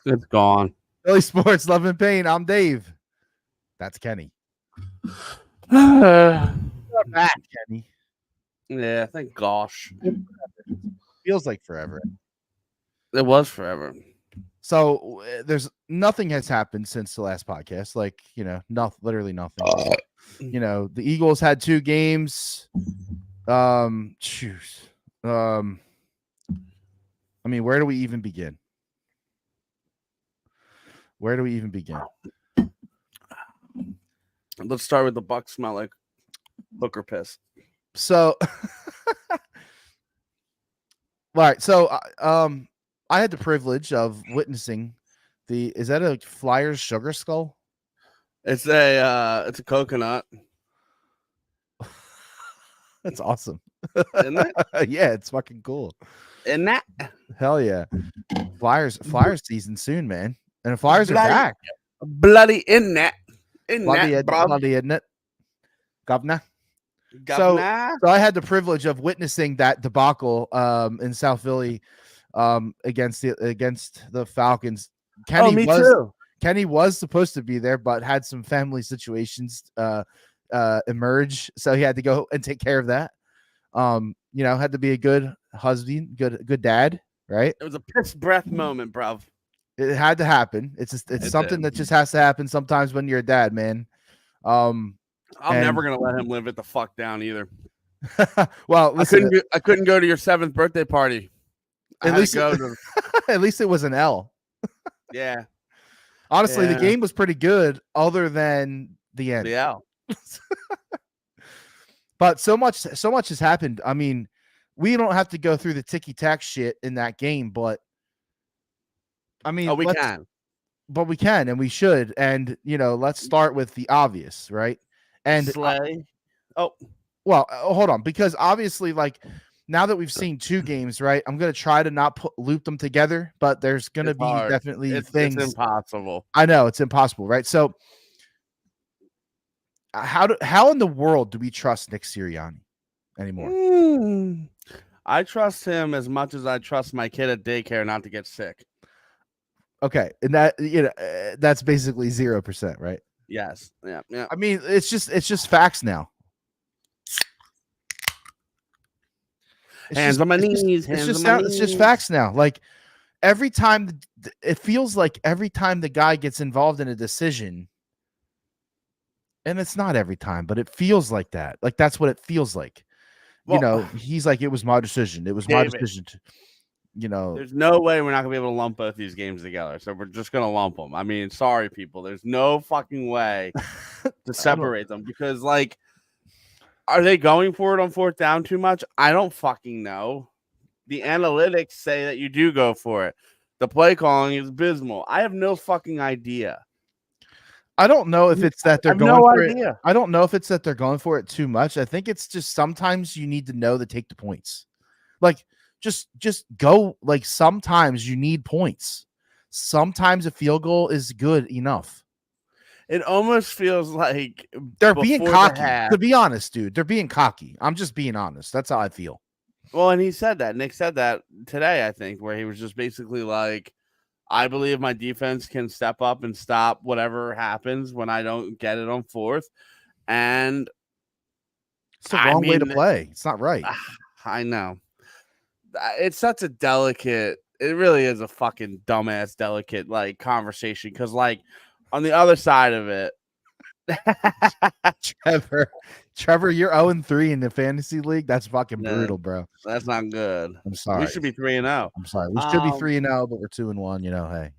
It's gone. Philly Sports, Love and Pain. I'm Dave. That's Kenny. Yeah, Back, Kenny. thank gosh. Feels like forever. It was forever. So there's nothing has happened since the last podcast. Like, literally nothing. The Eagles had 2 games. Choose. I mean, where do we even begin? Let's start with the Bucks smell like hooker piss. So, all right. So, I had the privilege of witnessing is that a Flyers sugar skull? It's a coconut. That's awesome. Isn't it? Yeah, it's fucking cool. Isn't that? Hell yeah. Flyers season soon, man. And the Flyers are back. Bloody in that. Bloody, isn't it? Governor. So I had the privilege of witnessing that debacle in South Philly against the Falcons. Kenny was supposed to be there, but had some family situations emerge, so he had to go and take care of that. Had to be a good husband, good dad, right? It was a piss breath moment, bro. It had to happen. It's something that just has to happen sometimes when you're a dad, man. I'm never gonna let him live it the fuck down either. Well, listen, I couldn't go to your 7th birthday party. At least it was an L. Yeah. Honestly, the game was pretty good, other than the end. The L. But so much has happened. I mean, we don't have to go through the ticky-tack shit in that game, but I mean, we can. But we can, and we should. And let's start with the obvious, right? And Slay. Hold on, because obviously, like, now that we've seen 2 games, right? I'm gonna try to not loop them together, but there's gonna be hard. Definitely things. It's impossible. I know it's impossible, right? So, how in the world do we trust Nick Sirianni anymore? I trust him as much as I trust my kid at daycare not to get sick. Okay, and that that's basically 0%, right? Yes. Yeah. I mean, it's just facts now. Hands on my knees. It's just facts now. Like, every time, it feels like every time the guy gets involved in a decision, and it's not every time, but it feels like that. Like, that's what it feels like. Well, he's like, it was my decision. It was my decision. There's no way we're not gonna be able to lump both these games together. So we're just gonna lump them. I mean, sorry, people. There's no fucking way to separate them, because, like, are they going for it on 4th down too much? I don't fucking know. The analytics say that you do go for it. The play calling is abysmal. I have no fucking idea. I don't know if it's that they're going for it. I don't know if it's that they're going for it too much. I think it's just sometimes you need to know to take the points. Like, just go. Like, sometimes you need points. Sometimes a field goal is good enough. It almost feels like they're being cocky. To be honest, dude, they're being cocky. I'm just being honest. That's how I feel. Well, and he said that. Nick said that today, I think, where he was just basically like, I believe my defense can step up and stop whatever happens when I don't get it on 4th. And it's the wrong way to play. It's not right. I know. It's such a delicate, it really is a fucking dumbass delicate, like, conversation, because, like, on the other side of it, Trevor, you're 0-3 in the fantasy league. That's fucking brutal, bro. That's not good. I'm sorry. We should be 3-0. I'm sorry. We should be 3-0, but we're 2-1. Hey.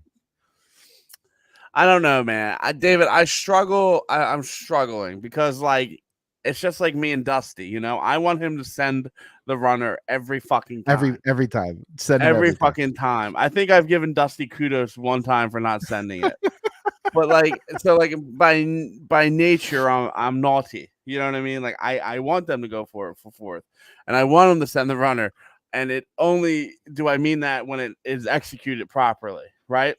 I don't know, man. David, I struggle. I'm struggling because, like, it's just like me and Dusty. I want him to send the runner every fucking time. Every time. Send him every fucking time. I think I've given Dusty kudos one time for not sending it. But, like, so, like, by nature, I'm naughty. You know what I mean? Like, I want them to go for it for 4th, and I want them to send the runner. And it only do I mean that when it is executed properly, right?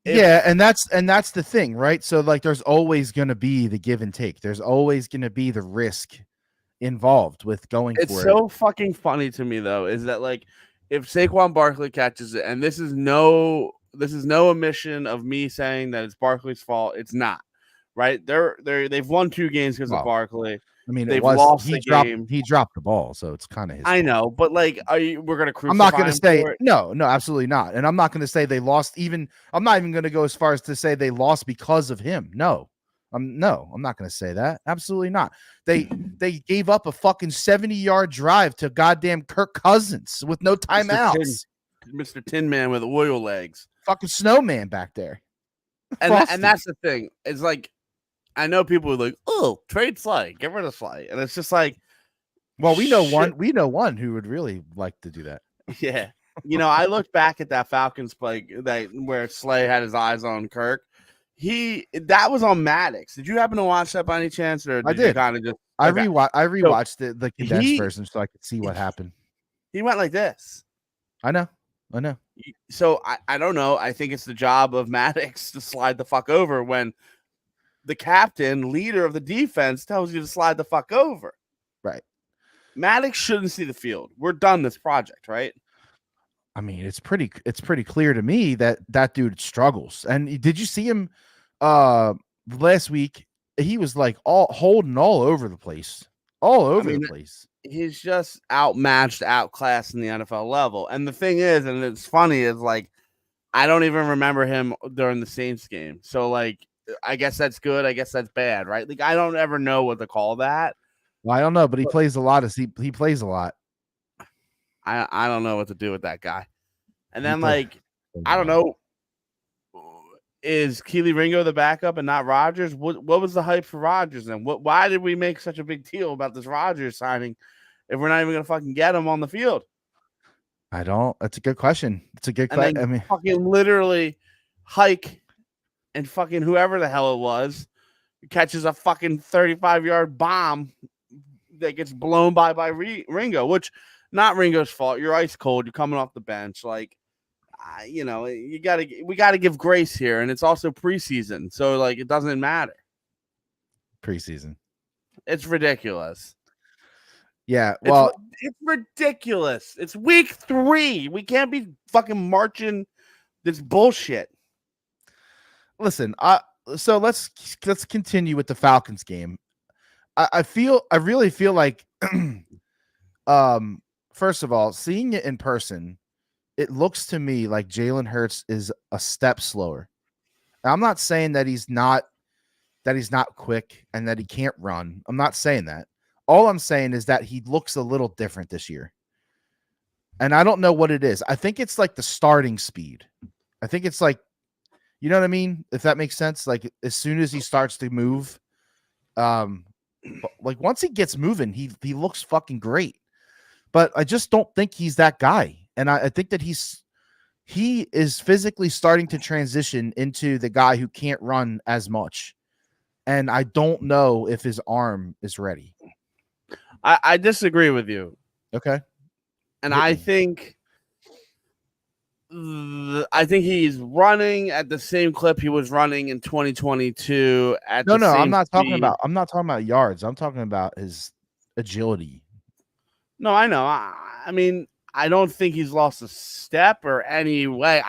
And that's the thing, right? So, like, there's always going to be the give and take. There's always going to be the risk involved with going for it. It's so fucking funny to me, though, is that, like, if Saquon Barkley catches it, and this is no this is no omission of me saying that it's Barkley's fault. It's not, right? They've won 2 games because of Barkley. I mean, they've lost the game. He dropped the ball, so it's kind of his I fault. know, but like, we're gonna crucify I'm not gonna him say for it? no, absolutely not. And I'm not gonna say they lost. I'm not even gonna go as far as to say they lost because of him. No, I'm not gonna say that. Absolutely not. They gave up a fucking 70-yard drive to goddamn Kirk Cousins with no timeouts. Mr. Tin Man with oil legs, fucking snowman back there. And that's the thing. It's like, I know people are like, oh, trade Slay, get rid of Slay, and it's just like, well, we know one who would really like to do that. Yeah, I look back at that Falcons play where Slay had his eyes on Kirk. That was on Maddox. Did you happen to watch that by any chance, or did you kind of just? I rewatched the condensed version so I could see what happened. He went like this. I know. So I don't know. I think it's the job of Maddox to slide the fuck over when the captain, leader of the defense, tells you to slide the fuck over. Right. Maddox shouldn't see the field. We're done this project, right? I mean, it's pretty clear to me that dude struggles. And did you see him last week? He was like holding all over the place. The place. He's just outmatched, outclassed in the NFL level. And the thing is, and it's funny, is like, I don't even remember him during the Saints game. So like, I guess that's good. I guess that's bad, right? Like, I don't ever know what to call that. Well, I don't know, but he plays a lot. He plays a lot. I don't know what to do with that guy. And then like, I don't know. Is Keely Ringo the backup and not Rodgers? What was the hype for Rodgers then? Why did we make such a big deal about this Rodgers signing if we're not even gonna fucking get him on the field? I don't. That's a good question. It's a good question. I mean, fucking literally hike and fucking whoever the hell it was catches a fucking 35-yard bomb that gets blown by Ringo, which not Ringo's fault. You're ice cold. You're coming off the bench. Like, we got to give grace here. And it's also preseason. So like, it doesn't matter. Preseason. It's ridiculous. Yeah. Well, it's ridiculous. It's week 3. We can't be fucking marching this bullshit. Listen, so let's continue with the Falcons game. I really feel like, first of all, seeing it in person, it looks to me like Jalen Hurts is a step slower. I'm not saying that he's not quick and that he can't run. I'm not saying that. All I'm saying is that he looks a little different this year. And I don't know what it is. I think it's like the starting speed. I think it's like, you know what I mean? If that makes sense. Like, as soon as he starts to move, like once he gets moving, he looks fucking great. But I just don't think he's that guy. And I think that he is physically starting to transition into the guy who can't run as much. And I don't know if his arm is ready. I disagree with you. Okay. And I think he's running at the same clip he was running in 2022 at I'm not talking about yards. I'm talking about his agility. No, I know. I mean, I don't think he's lost a step or any way.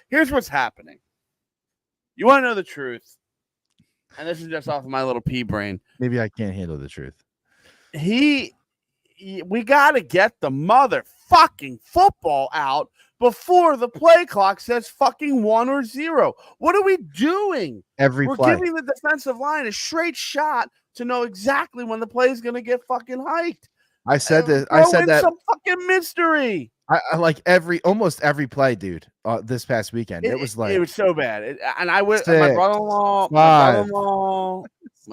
Here's what's happening. You want to know the truth? And this is just off of my little pea brain. Maybe I can't handle the truth. We got to get the motherfucking football out before the play clock says fucking 1 or 0. What are we doing? We're giving the defensive line a straight shot to know exactly when the play is going to get fucking hiked. I said this. I said that some fucking mystery. I like almost every play, dude. This past weekend, it was so bad. And I went. My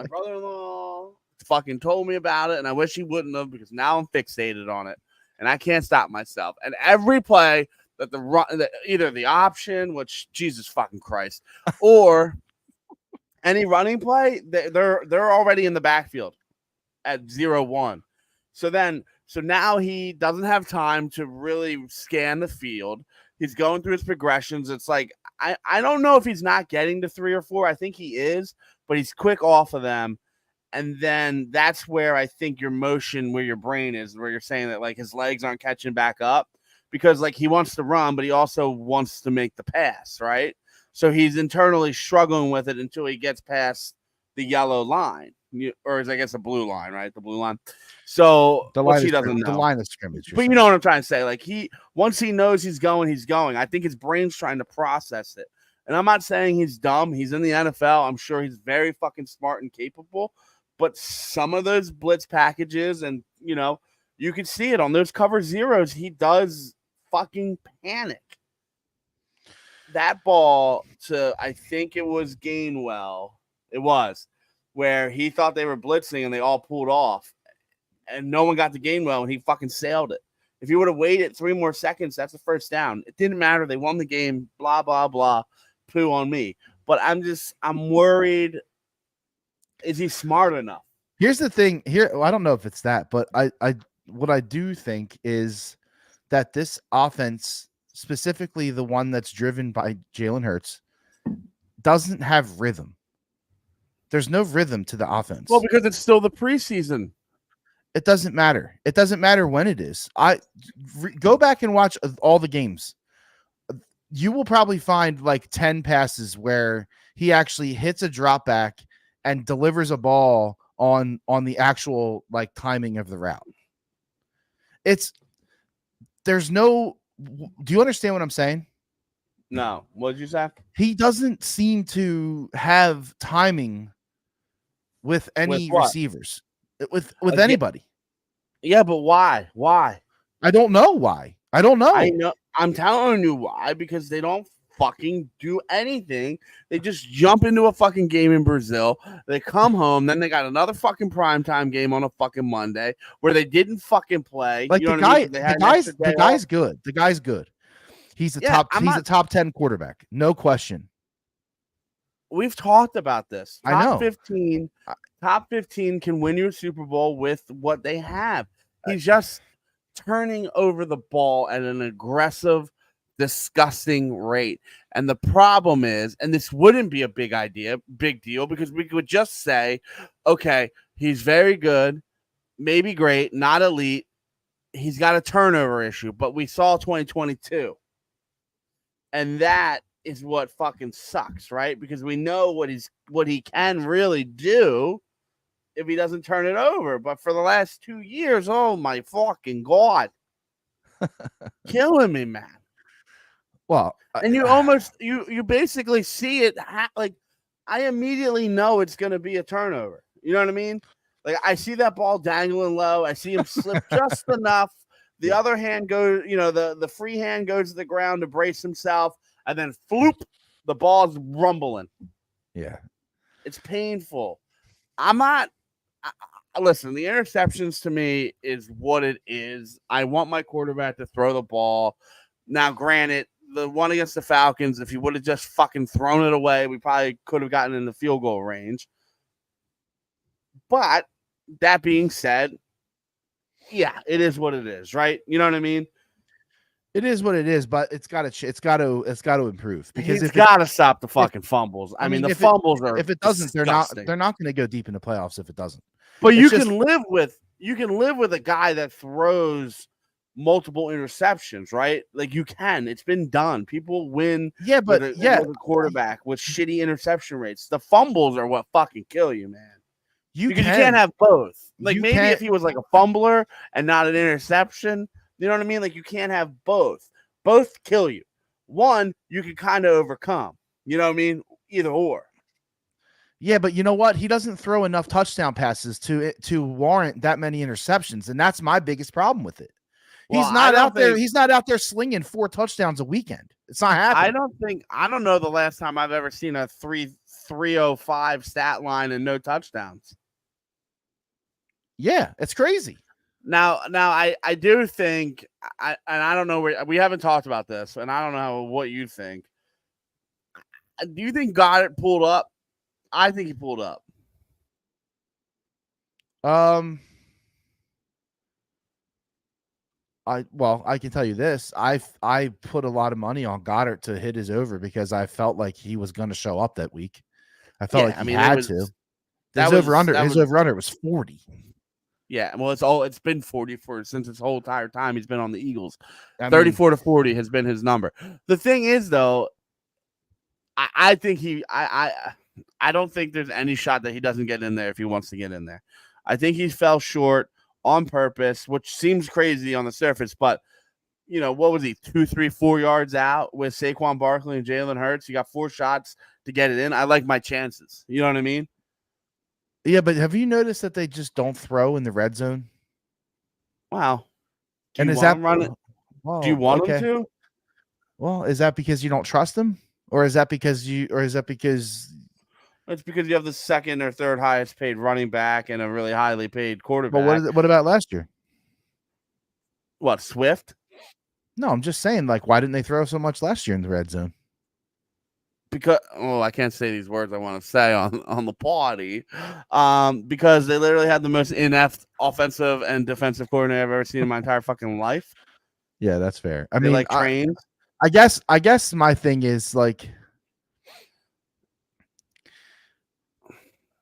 brother-in-law fucking told me about it, and I wish he wouldn't have, because now I'm fixated on it, and I can't stop myself. And every play that either the option, which Jesus fucking Christ, or any running play, they're already in the backfield at 0-1. So now he doesn't have time to really scan the field. He's going through his progressions. It's like, I don't know if he's not getting to 3 or 4. I think he is, but he's quick off of them. And then that's where I think your motion, where your brain is, where you're saying that like his legs aren't catching back up. because like he wants to run, but he also wants to make the pass, right? So he's internally struggling with it until he gets past the yellow line, or is I guess a blue line, right? The blue line. So which he doesn't know. The line of scrimmage. But you know what I'm trying to say. Like once he knows he's going, he's going. I think his brain's trying to process it. And I'm not saying he's dumb. He's in the NFL. I'm sure he's very fucking smart and capable. But some of those blitz packages, and you can see it on those cover zeros, he does fucking panic. That ball to, I think it was Gainwell. It was where he thought they were blitzing and they all pulled off. And no one got to Gainwell, and he fucking sailed it. If he would have waited 3 more seconds, that's a first down. It didn't matter. They won the game, blah, blah, blah. Poo on me. But I'm worried. Is he smart enough? Here's the thing. I don't know if it's that, but what I do think is that this offense, specifically the one that's driven by Jalen Hurts, doesn't have rhythm. There's no rhythm to the offense. Well, because it's still the preseason. It doesn't matter. It doesn't matter when it is. Go back and watch all the games. You will probably find like 10 passes where he actually hits a drop back and delivers a ball on the actual like timing of the route. Do you understand what I'm saying? No. What did you say? He doesn't seem to have timing with any receivers. With anybody. Yeah, but why? Why? I don't know why. I don't know. I know. I'm telling you why, because they don't fucking do anything. They just jump into a fucking game in Brazil. They come home, then they got another fucking primetime game on a fucking Monday where they didn't fucking play. Like the guy's good. The guy's good. He's a top 10 quarterback. No question. We've talked about this. I know. Top 15 can win you a Super Bowl with what they have. He's just turning over the ball at an aggressive, disgusting rate. And the problem is, and this wouldn't be a big deal, because we could just say, okay, he's very good, maybe great, not elite. He's got a turnover issue, but we saw 2022. And that is what fucking sucks, right? Because we know what he can really do if he doesn't turn it over. But for the last 2 years, oh my fucking God. Killing me, man. Well, and you basically see it like I immediately know it's going to be a turnover. You know what I mean? Like I see that ball dangling low. I see him slip just enough. The other hand goes, the free hand goes to the ground to brace himself, and then floop, the ball's rumbling. Yeah. It's painful. Listen, the interceptions to me is what it is. I want my quarterback to throw the ball. Now, granted, the one against the Falcons, if he would have just fucking thrown it away, we probably could have gotten in the field goal range. But that being said, yeah, it is what it is, right? You know what I mean? It is what it is, but it's got to improve, because it's got to stop the fucking fumbles. I mean, the fumbles are. If it doesn't, disgusting. they're not going to go deep in the playoffs if it doesn't. But you can live with a guy that throws multiple interceptions, right? Like you can. It's been done. People win. Yeah, but with a quarterback with shitty interception rates. The fumbles are what fucking kill you, man. You can't have both. Like maybe if he was like a fumbler and not an interception, you know what I mean? Like you can't have both. Both kill you. One you can kind of overcome. You know what I mean? Either or. Yeah, but you know what? He doesn't throw enough touchdown passes to warrant that many interceptions, and that's my biggest problem with it. Well, he's not out there slinging 4 touchdowns a weekend. It's not happening. I don't know the last time I've ever seen a 305 stat line and no touchdowns. Yeah, it's crazy. Now I do think, and I don't know, we haven't talked about this, and I don't know what you think. Do you think Goddard pulled up? I think he pulled up. I can tell you this. I put a lot of money on Goddard to hit his over because I felt like he was going to show up that week. I felt like he had to. His over-under was 40. Yeah, well, it's been 40 since his whole entire time he's been on the Eagles. 34 to 40 has been his number. The thing is, though, I think I don't think there's any shot that he doesn't get in there if he wants to get in there. I think he fell short on purpose, which seems crazy on the surface, but what was he, 2, 3, 4 yards out with Saquon Barkley and Jalen Hurts? He got 4 shots to get it in. I like my chances. You know what I mean? Yeah, but have you noticed that they just don't throw in the red zone? Wow. And is that running? Do you want them to? Well, is that because you don't trust them, or is that because it's because you have the second or third highest paid running back and a really highly paid quarterback? But what about last year? What, Swift? No, I'm just saying, like, why didn't they throw so much last year in the red zone? Because I can't say these words I want to say on the party, because they literally had the most inept offensive and defensive coordinator I've ever seen in my entire fucking life. Yeah, that's fair. I mean, like trained. I guess my thing is, like,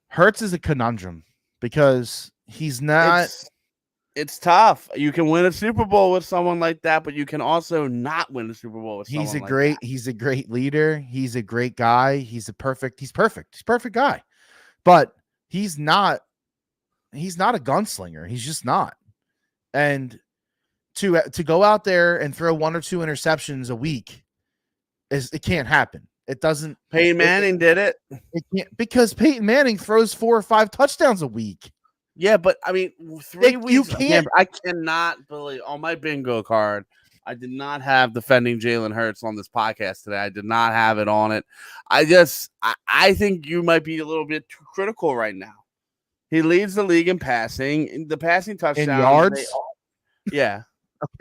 Hurts is a conundrum because he's not. It's tough. You can win a Super Bowl with someone like that, but you can also not win a Super Bowl with someone like that. He's a great leader. He's a great guy. He's perfect guy. But he's not a gunslinger. He's just not. And to go out there and throw 1 or 2 interceptions a week it can't happen. It doesn't. Peyton Manning did it. It can't, because Peyton Manning throws 4 or 5 touchdowns a week. Yeah, but I mean, 3 weeks. You can't. I cannot believe on my bingo card, I did not have defending Jalen Hurts on this podcast today. I did not have it on it. I think you might be a little bit too critical right now. He leads the league in passing, the passing touchdowns. In yards? Yeah.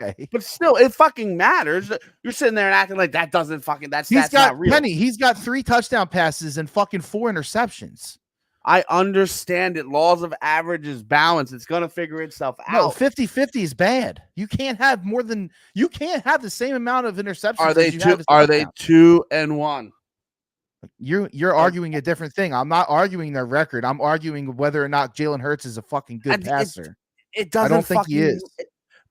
Okay. But still, it fucking matters. You're sitting there and acting like that doesn't fucking, that's not real. Penny, he's got 3 touchdown passes and fucking 4 interceptions. I understand it. Laws of average is balance. It's going to figure itself out. No, 50-50 is bad. You can't have the same amount of interceptions. Are they 2 and 1? You're arguing a different thing. I'm not arguing their record. I'm arguing whether or not Jalen Hurts is a fucking good passer. It doesn't. I don't think he is.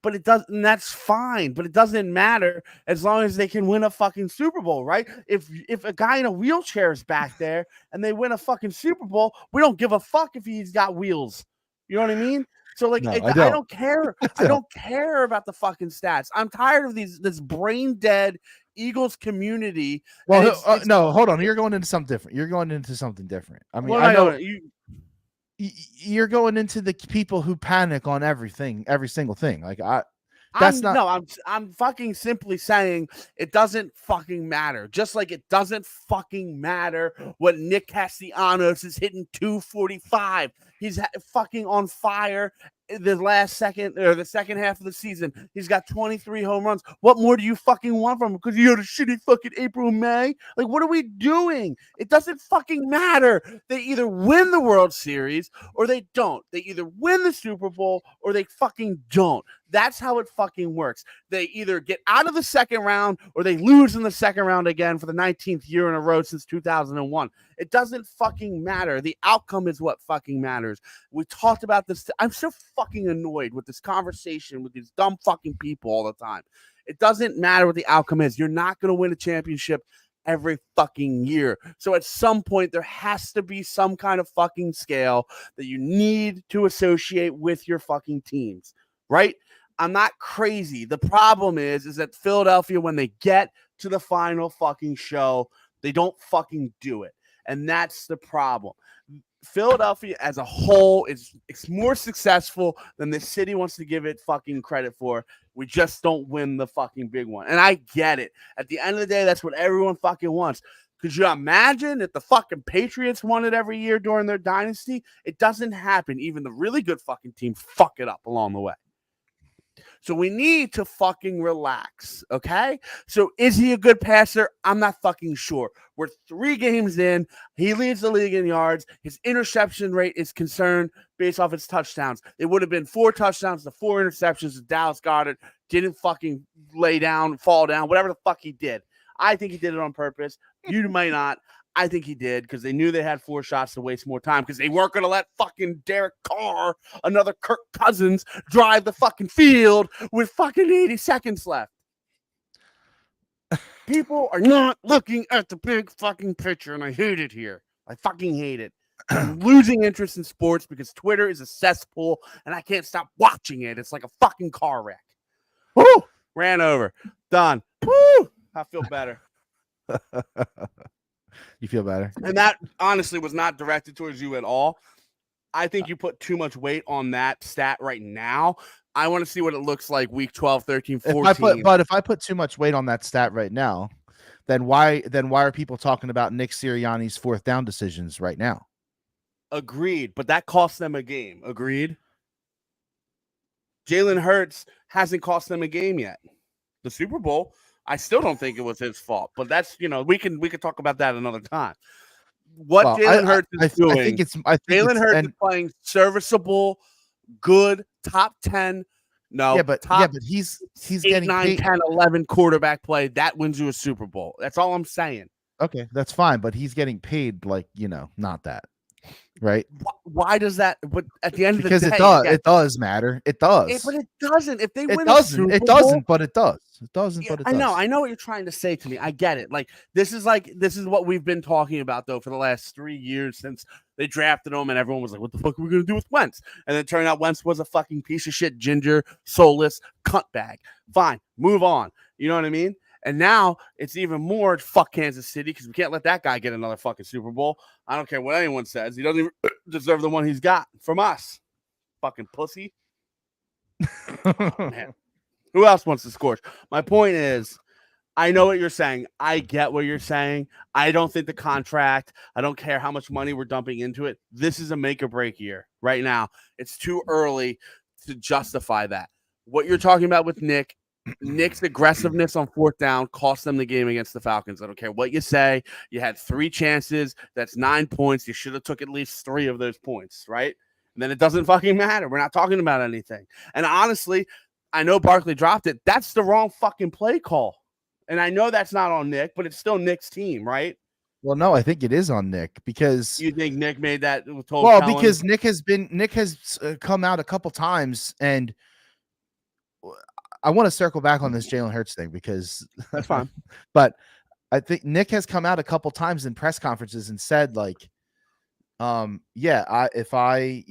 But it does, and that's fine. But it doesn't matter as long as they can win a fucking Super Bowl, right? If a guy in a wheelchair is back there and they win a fucking Super Bowl, we don't give a fuck if he's got wheels. You know what I mean? So like, I don't care. I don't care about the fucking stats. I'm tired of this brain dead Eagles community. Well, no, hold on. You're going into something different. I mean, I know you're going into the people who panic on every single thing. Like I'm fucking simply saying it doesn't fucking matter. Just like it doesn't fucking matter what Nick Castellanos is hitting 245. He's fucking on fire. The second half of the season, he's got 23 home runs. What more do you fucking want from him? Because you had a shitty fucking April, May. Like, what are we doing? It doesn't fucking matter. They either win the World Series or they don't. They either win the Super Bowl or they fucking don't. That's how it fucking works. They either get out of the second round or they lose in the second round again for the 19th year in a row since 2001. It doesn't fucking matter. The outcome is what fucking matters. We talked about this. I'm so fucking annoyed with this conversation with these dumb fucking people all the time. It doesn't matter what the outcome is. You're not going to win a championship every fucking year. So at some point, there has to be some kind of fucking scale that you need to associate with your fucking teams, right? I'm not crazy. The problem is that Philadelphia, when they get to the final fucking show, they don't fucking do it. And that's the problem. Philadelphia as a whole is more successful than the city wants to give it fucking credit for. We just don't win the fucking big one. And I get it. At the end of the day, that's what everyone fucking wants. Could you imagine if the fucking Patriots won it every year during their dynasty? It doesn't happen. Even the really good fucking teams fuck it up along the way. So we need to fucking relax, okay? So is he a good passer? I'm not fucking sure. We're 3 games in. He leads the league in yards. His interception rate is concerned based off his touchdowns. It would have been 4 touchdowns to 4 interceptions if Dallas Goedert didn't fucking fall down, whatever the fuck he did. I think he did it on purpose. You might not. I think he did because they knew they had 4 shots to waste more time because they weren't going to let fucking Derek Carr, another Kirk Cousins, drive the fucking field with fucking 80 seconds left. People are not looking at the big fucking picture, and I hate it here. I fucking hate it. I'm losing interest in sports because Twitter is a cesspool, and I can't stop watching it. It's like a fucking car wreck. Woo! Ran over. Done. Woo! I feel better. You feel better? And that honestly was not directed towards you at all. I think you put too much weight on that stat right now. I want to see what it looks like week 12, 13, 14. But if I put too much weight on that stat right now, then why are people talking about Nick Sirianni's 4th down decisions right now? Agreed, but that cost them a game. Agreed. Jalen Hurts hasn't cost them a game yet. The Super Bowl, I still don't think it was his fault, but that's, we can talk about that another time. What Jalen Hurts is doing, I think Jalen Hurts is playing serviceable, good, top 10. No, but he's 8, getting 9, paid. 10, 11 quarterback play. That wins you a Super Bowl. That's all I'm saying. Okay, that's fine, but he's getting paid not that. Right? Why does that? But at the end of the day, it does matter. It does. But it doesn't. If they win, it doesn't. It doesn't. But it does. It doesn't. Yeah, but it does. I know what you're trying to say to me. I get it. This is what we've been talking about though for the last 3 years since they drafted him, and everyone was like, "What the fuck are we gonna do with Wentz?" And it turned out Wentz was a fucking piece of shit, ginger, soulless cunt bag. Fine, move on. You know what I mean? And now it's even more fuck Kansas City because we can't let that guy get another fucking Super Bowl. I don't care what anyone says. He doesn't even deserve the one he's got from us. Fucking pussy. Oh, man. Who else wants to scorch? My point is, I know what you're saying. I get what you're saying. I don't think the contract, I don't care how much money we're dumping into it. This is a make or break year right now. It's too early to justify that. What you're talking about with Nick's aggressiveness on 4th down cost them the game against the Falcons. I don't care what you say. You had 3 chances. That's 9 points. You should have took at least 3 of those points, right? And then it doesn't fucking matter. We're not talking about anything. And honestly, I know Barkley dropped it. That's the wrong fucking play call. And I know that's not on Nick, but it's still Nick's team, right? Well, no, I think it is on Nick because you think Nick made that. Because Nick has come out a couple times, and I want to circle back on this Jalen Hurts thing because that's fine. But I think Nick has come out a couple times in press conferences and said if I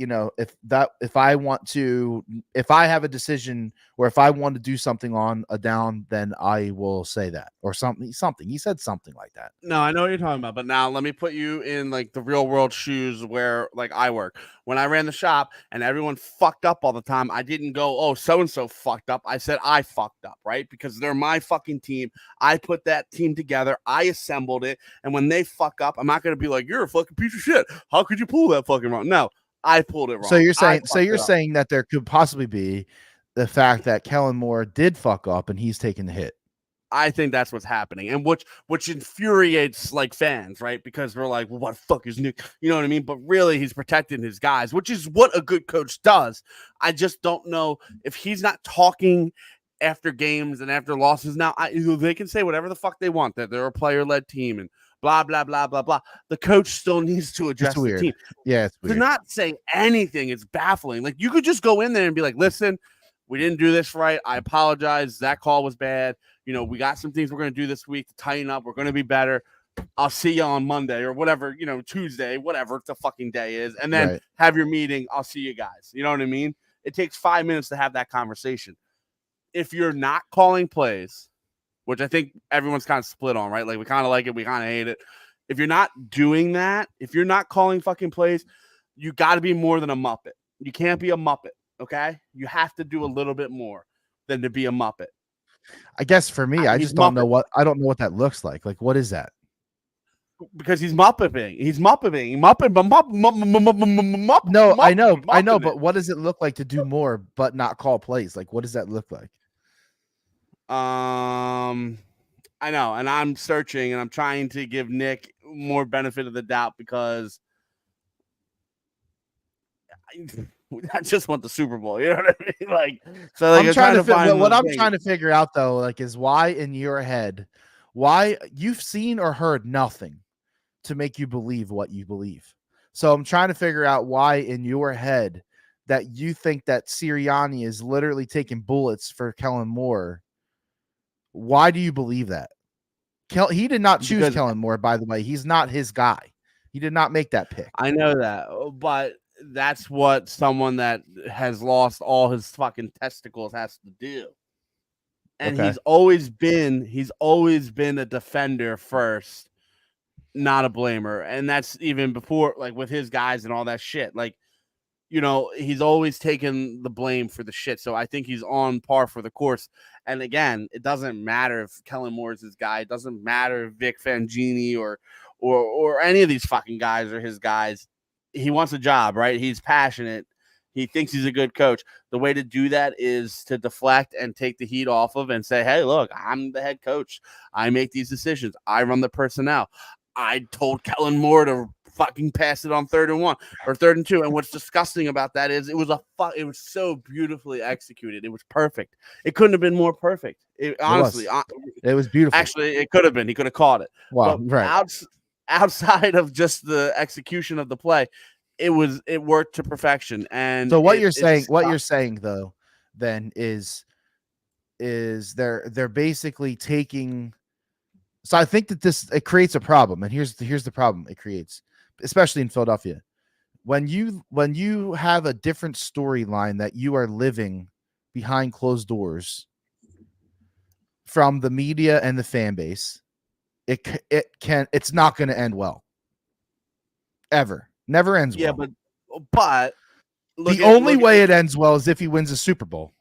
have a decision or if I want to do something on a down, then I will say that or something. He said something like that. No, I know what you're talking about, but now let me put you in the real world shoes where I work. When I ran the shop and everyone fucked up all the time, I didn't go, oh, so-and-so fucked up. I said I fucked up, right? Because they're my fucking team. I put that team together. I assembled it. And when they fuck up, I'm not going to be like, you're a fucking piece of shit. How could you pull that fucking wrong? No, I pulled it wrong. So you're saying that there could possibly be the fact that Kellen Moore did fuck up and he's taking the hit. I think that's what's happening, and which infuriates fans, right? Because we're like, well, what the fuck is Nick? You know what I mean? But really, he's protecting his guys, which is what a good coach does. I just don't know if he's not talking after games and after losses. Now, they can say whatever the fuck they want, that they're a player-led team and blah, blah, blah, blah, blah. The coach still needs to address the team. Yeah, it's weird. To not say anything, it's baffling. You could just go in there and be like, listen, we didn't do this right. I apologize. That call was bad. We got some things we're going to do this week to tighten up. We're going to be better. I'll see you on Monday or whatever, Tuesday, whatever the fucking day is. And then have your meeting. I'll see you guys. You know what I mean? It takes 5 minutes to have that conversation. If you're not calling plays, which I think everyone's kind of split on, right? We kind of like it. We kind of hate it. If you're not doing that, if you're not calling fucking plays, you got to be more than a Muppet. You can't be a Muppet, okay? You have to do a little bit more than to be a Muppet. I guess for me, I just don't know what that looks like. What is that? Because he's Muppeting. He's Muppeting. No, I know, but what does it look like to do more but not call plays? What does that look like? I know, and I'm searching and I'm trying to give Nick more benefit of the doubt because I just want the Super Bowl. You know what I mean? What I'm trying to figure out though, is why in your head Why? You've seen or heard nothing to make you believe what you believe. So I'm trying to figure out why in your head that you think that Sirianni is literally taking bullets for Kellen Moore. Why do you believe that? He did not choose Kellen Moore, by the way. He's not his guy. He did not make that pick. I know that, but that's what someone that has lost all his fucking testicles has to do. And he's always been a defender first, not a blamer. And that's even before, like, with his guys and all that shit. Like, you know, he's always taken the blame for the shit. So I think he's on par for the course. And again, it doesn't matter if Kellen Moore is his guy. It doesn't matter if Vic Fangini or any of these fucking guys are his guys. He wants a job, right? He's passionate. He thinks he's a good coach. The way to do that is to deflect and take the heat off of and say, hey, look, I'm the head coach. I make these decisions. I run the personnel. I told Kellen Moore to fucking pass it on 3rd and 1 or 3rd and 2. And what's disgusting about that is it was so beautifully executed. It was perfect. It couldn't have been more perfect. Honestly, it was beautiful. Actually, it could have been. He could have caught it. Wow, right. Outside of just the execution of the play, it worked to perfection. And so what you're saying though, then is they're basically taking. So I think that it creates a problem, and here's the problem it creates, especially in Philadelphia. When you have a different storyline that you are living behind closed doors from the media and the fan base, it's not going to end well. Ever. Never ends well. Yeah, but the only way it ends well is if he wins a Super Bowl.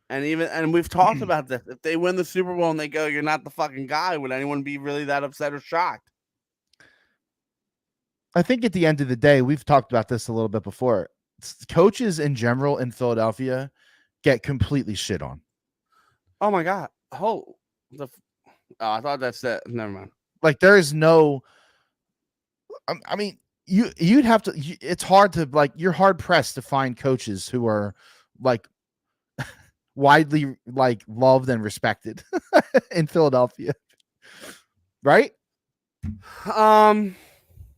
And we've talked about this. If they win the Super Bowl and they go, you're not the fucking guy, would anyone be really that upset or shocked? I think at the end of the day, we've talked about this a little bit before. Coaches in general in Philadelphia get completely shit on. Oh my God. I thought that's it. Never mind. Like there is no, I mean, you'd have to, it's hard to you're hard pressed to find coaches who are like widely loved and respected in Philadelphia. Right?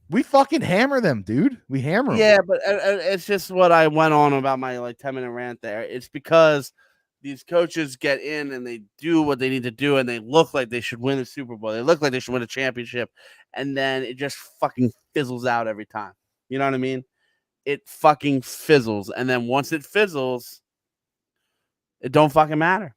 We fucking hammer them, dude. We hammer them. Yeah, but it's just what I went on about my 10-minute rant there. It's because these coaches get in and they do what they need to do and they look like they should win a Super Bowl. They look like they should win a championship. And then it just fucking fizzles out every time. You know what I mean? It fucking fizzles. And then once it fizzles, it don't fucking matter.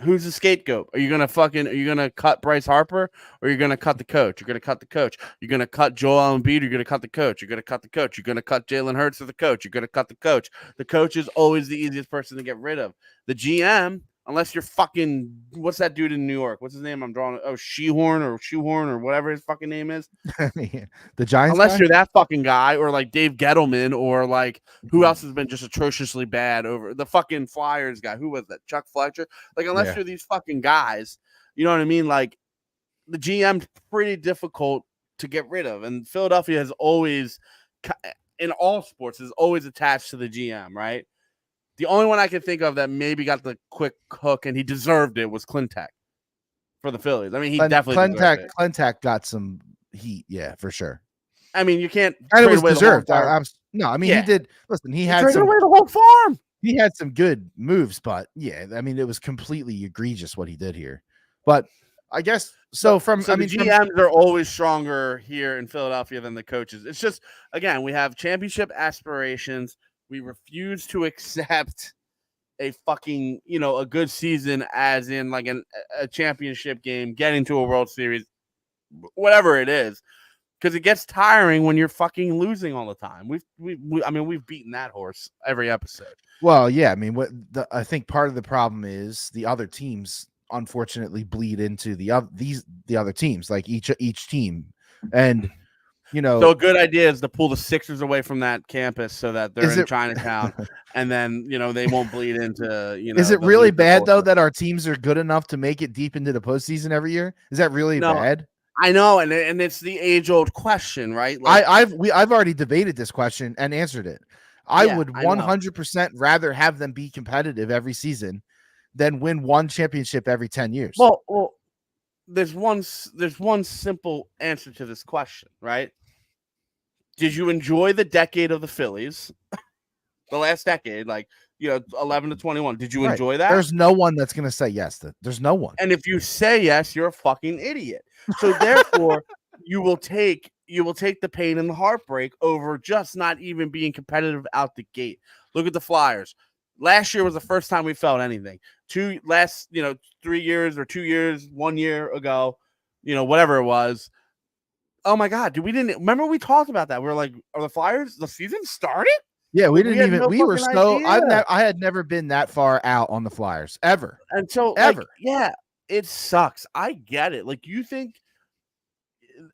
Who's the scapegoat? Are you gonna cut Bryce Harper or you're gonna cut the coach? You're gonna cut the coach. You're gonna cut Joel Embiid. You're gonna cut the coach. You're gonna cut the coach. You're gonna cut Jalen Hurts or the coach. You're gonna cut the coach. The coach is always the easiest person to get rid of. The GM, unless you're fucking what's that dude in New York? What's his name? I'm drawing. Oh, Shoehorn or whatever his fucking name is. Yeah. The Giants. Unless you're that fucking guy, or like Dave Gettleman, or like who else has been just atrociously bad over the fucking Flyers guy? Who was that? Chuck Fletcher. Like unless you're these fucking guys, you know what I mean? Like the GM's pretty difficult to get rid of, and Philadelphia has always, in all sports, is always attached to the GM, right? The only one I can think of that maybe got the quick hook and he deserved it was Clintac for the Phillies. I mean, he definitely deserved it. Clintac got some heat, yeah, for sure. I mean, you can't. And it was deserved. He did. Listen, he had traded away the whole farm. He had some good moves, but yeah, I mean, it was completely egregious what he did here. But I guess so. The GMs are always stronger here in Philadelphia than the coaches. It's just, again, we have championship aspirations. We refuse to accept a fucking, a good season as in like a championship game, getting to a World Series, whatever it is, because it gets tiring when you're fucking losing all the time. We've beaten that horse every episode. Well, yeah, I mean, I think part of the problem is the other teams unfortunately bleed into the other teams, like each team, and so a good idea is to pull the Sixers away from that campus so that they're in Chinatown, and then they won't bleed into. Is it really bad though that our teams are good enough to make it deep into the postseason every year? Is that really bad? I know, and it's the age-old question, right? Like, I've already debated this question and answered it. I would 100% rather have them be competitive every season than win one championship every 10 years. Well, there's one simple answer to this question, right? Did you enjoy the decade of the Phillies? The last decade, 11 to 21. Did you enjoy that? There's no one that's going to say yes. There's no one. And if you say yes, you're a fucking idiot. So therefore, you will take the pain and the heartbreak over just not even being competitive out the gate. Look at the Flyers. Last year was the first time we felt anything. 3 years or 2 years, 1 year ago, whatever it was. Oh my God, we didn't remember we talked about that. We were like, are the Flyers, the season started? Yeah, we didn't even. We were so. I had never been that far out on the Flyers ever. And so, ever. Yeah, it sucks. I get it. Like, you think.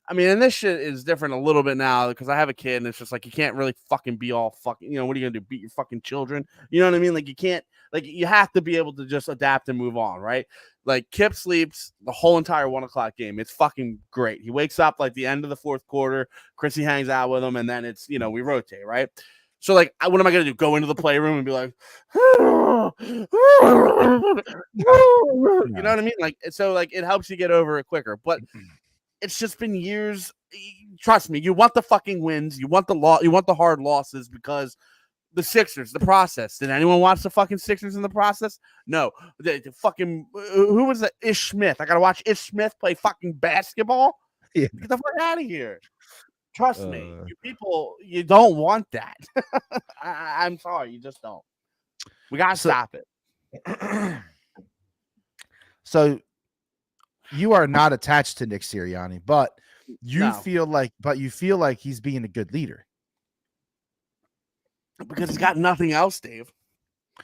I mean, and this shit is different a little bit now because I have a kid, and it's just like you can't really fucking be all fucking. What are you gonna do? Beat your fucking children? You know what I mean? Like, you can't. Like, you have to be able to just adapt and move on, right? Like, Kip sleeps the whole entire 1 o'clock game. It's fucking great. He wakes up like the end of the fourth quarter. Chrissy hangs out with him, and then it's we rotate, right? So, like, what am I going to do? Go into the playroom and be like, you know what I mean? Like, so, like, it helps you get over it quicker. But it's just been years. Trust me, you want the fucking wins. You want the hard losses because the Sixers, the process. Did anyone watch the fucking Sixers in the process? No. The fucking, who was that? Ish Smith. I got to watch Ish Smith play fucking basketball? Yeah. Get the fuck out of here. Trust me, you people, you don't want that. I'm sorry, you just don't. We gotta stop it. So you are not attached to Nick Sirianni, but you feel like he's being a good leader because he's got nothing else, Dave.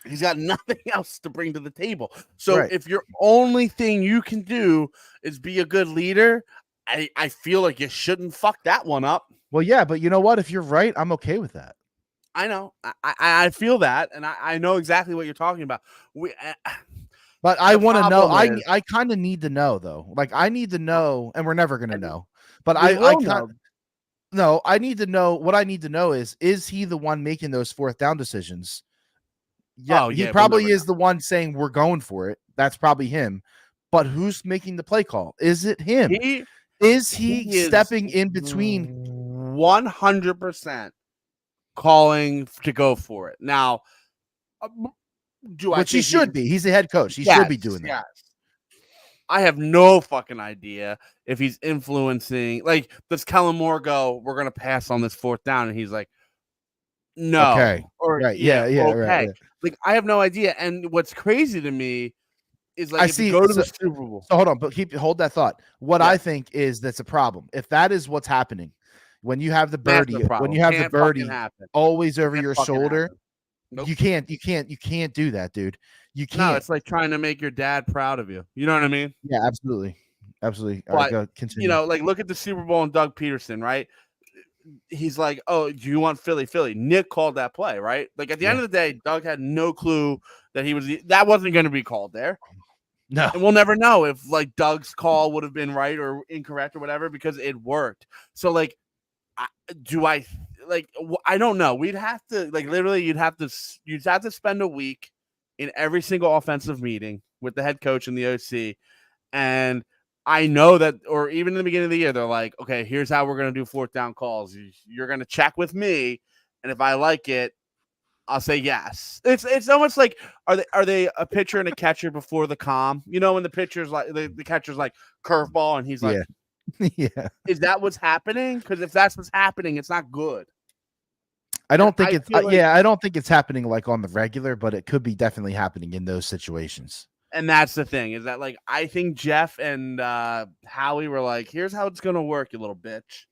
He's got nothing else to bring to the table. So if your only thing you can do is be a good leader, I feel like you shouldn't fuck that one up. Well, yeah, but you know what? If you're right, I'm okay with that. I know. I feel that, and I know exactly what you're talking about. But I want to know. I kind of need to know, though. Like, I need to know, and we're never going to know. But I need to know. What I need to know is he the one making those fourth down decisions? Yeah, he probably is the one saying we're going for it. That's probably him. But who's making the play call? Is it him? Is he stepping in between? 100% calling to go for it. Now, which he should be. He's the head coach. He should be doing that. I have no fucking idea if he's influencing. Like, does Kellen Moore go, we're going to pass on this fourth down? And he's like, no. Okay. Or, right. Yeah. Okay. Right. Yeah. Like, I have no idea. And what's crazy to me is like, if you go to the Super Bowl. So hold on, but hold that thought. What I think is that's a problem. If that is what's happening, when you have the birdie, always over your shoulder, you can't do that, dude. You can't. No, it's like trying to make your dad proud of you. You know what I mean? Yeah, absolutely. Absolutely. But, continue. Like, look at the Super Bowl and Doug Peterson, right? He's like, oh, do you want Philly? Nick called that play, right? Like, at the end of the day, Doug had no clue that that wasn't going to be called there. No. And we'll never know if, like, Doug's call would have been right or incorrect or whatever because it worked. So, like, I don't know. We'd have to, like, literally, you'd have to spend a week in every single offensive meeting with the head coach and the OC. And I know that, or even in the beginning of the year, they're like, okay, here's how we're going to do fourth down calls. You're going to check with me. And if I like it, I'll say yes. It's almost like, are they a pitcher and a catcher before the calm? When the pitcher's like, the catcher's like curveball and he's like, yeah. Is that what's happening? Because if that's what's happening, it's not good. I don't think I don't think it's happening like on the regular, but it could be definitely happening in those situations. And that's the thing is that, like, I think Jeff and Howie were like, here's how it's going to work, you little bitch.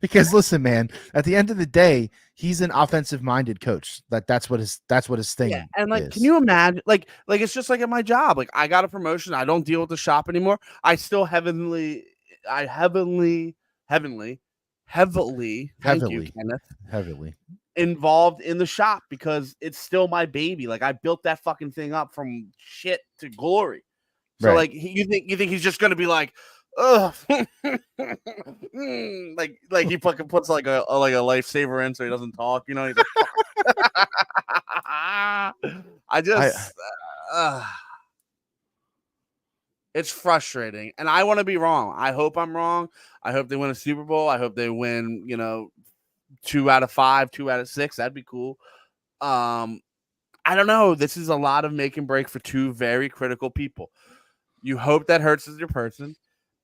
Because listen, man, at the end of the day, he's an offensive-minded coach. That's what his thing. Yeah, and like, is. Can you imagine? Like it's just like at my job. Like, I got a promotion. I don't deal with the shop anymore. I still heavily. Thank you, Kenneth. Heavily involved in the shop because it's still my baby. Like, I built that fucking thing up from shit to glory. So, like, you think he's just gonna be like, ugh, like he fucking puts like a lifesaver in so he doesn't talk, He's like, It's frustrating, and I want to be wrong. I hope I'm wrong. I hope they win a Super Bowl. I hope they win, 2 out of 5, 2 out of 6. That'd be cool. I don't know. This is a lot of make and break for two very critical people. You hope that Hurts is your person,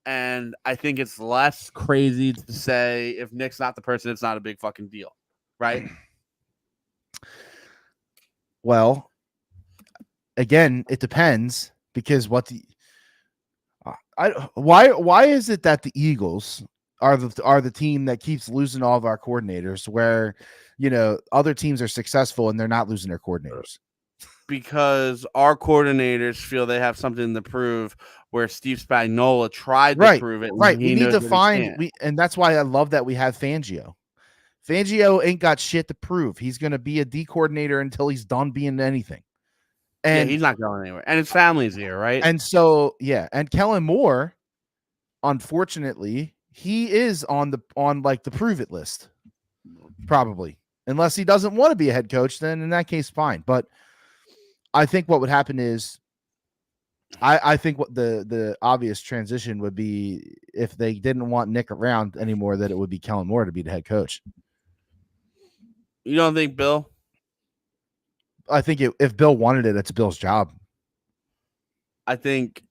and I think it's less crazy to say if Nick's not the person, it's not a big fucking deal, right? Well, again, it depends because why is it that the Eagles are the team that keeps losing all of our coordinators, where other teams are successful and they're not losing their coordinators? Because our coordinators feel they have something to prove, where Steve Spagnuolo tried to prove it. Right. We need to find and that's why I love that we have Fangio. Fangio ain't got shit to prove. He's going to be a D coordinator until he's done being anything. And he's not going anywhere. And his family's here, right? And so, and Kellen Moore, unfortunately, he is on the prove it list, probably, unless he doesn't want to be a head coach. Then in that case, fine. But I think what would happen is, I think what the obvious transition would be, if they didn't want Nick around anymore, that it would be Kellen Moore to be the head coach. You don't think Bill? I think if Bill wanted it, it's Bill's job. I think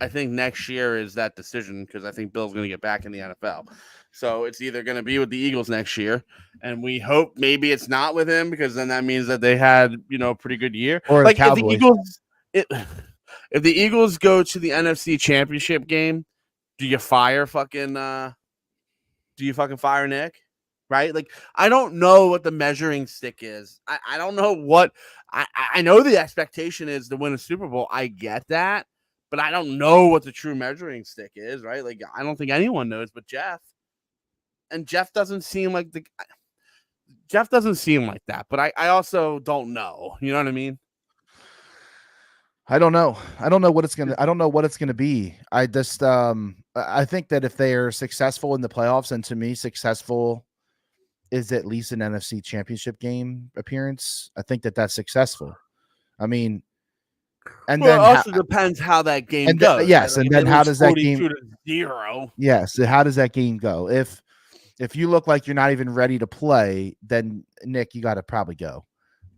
next year is that decision, because I think Bill's going to get back in the NFL. So it's either going to be with the Eagles next year, and we hope maybe it's not with him, because then that means that they had a pretty good year. Or like if the Eagles, if the Eagles go to the NFC Championship game, do you fire Nick? Right? Like, I don't know what the measuring stick is. I don't know what I know the expectation is to win a Super Bowl. I get that, but I don't know what the true measuring stick is, right? Like, I don't think anyone knows but Jeff. And Jeff doesn't seem like that, but I also don't know. You know what I mean? I don't know. I don't know what it's gonna be. I just I think that if they are successful in the playoffs, and to me, successful is at least an NFC Championship game appearance, I think that that's successful. I mean, and then it also depends how that game goes. Yes, and then how does that game 0? Yes, how does that game go? If you look like you're not even ready to play, then Nick, you got to probably go.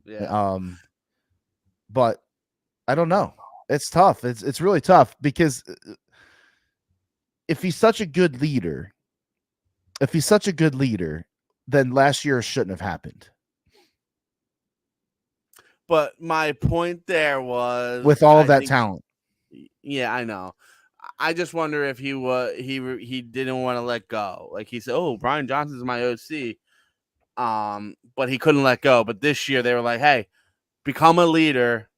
Yeah. But I don't know. It's tough. It's really tough, because if he's such a good leader, then last year shouldn't have happened. But my point there was, with all of that talent. Yeah, I know. I just wonder if he didn't want to let go. Like, he said, "Oh, Brian Johnson's my OC," but he couldn't let go. But this year they were like, "Hey, become a leader,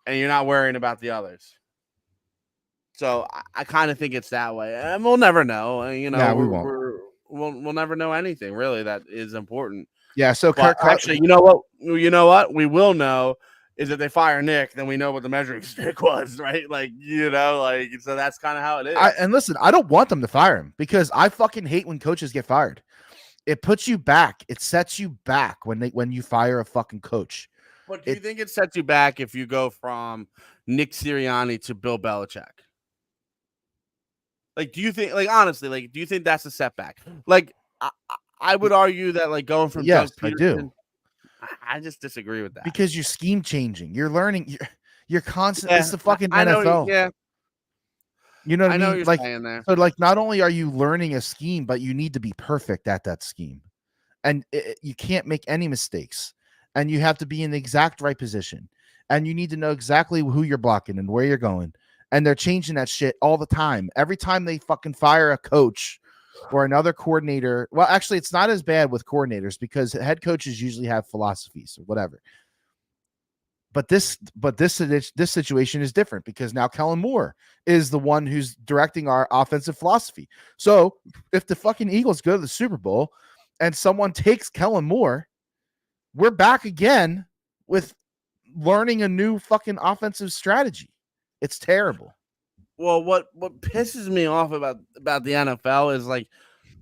and you're not worrying about the others." So I kind of think it's that way, and we'll never know. We won't. We'll never know anything really that is important. Yeah. So actually, you know what? We will know is if they fire Nick, then we know what the measuring stick was, right? So that's kind of how it is. And listen, I don't want them to fire him, because I fucking hate when coaches get fired. It puts you back. It sets you back when you fire a fucking coach. But do you think it sets you back if you go from Nick Sirianni to Bill Belichick? Like, do you think, honestly, do you think that's a setback? Like, I would argue that, going from Doug Peterson, I do. I just disagree with that, because you're scheme changing. You're learning. You're constant. It's the fucking NFL. Yeah. You know what I mean? What you're saying there. So, not only are you learning a scheme, but you need to be perfect at that scheme, and you can't make any mistakes, and you have to be in the exact right position, and you need to know exactly who you're blocking and where you're going. And they're changing that shit all the time. Every time they fucking fire a coach or another coordinator. Well, actually, it's not as bad with coordinators, because head coaches usually have philosophies or whatever. But this situation is different, because now Kellen Moore is the one who's directing our offensive philosophy. So if the fucking Eagles go to the Super Bowl and someone takes Kellen Moore, we're back again with learning a new fucking offensive strategy. It's terrible. Well, what pisses me off about the NFL is,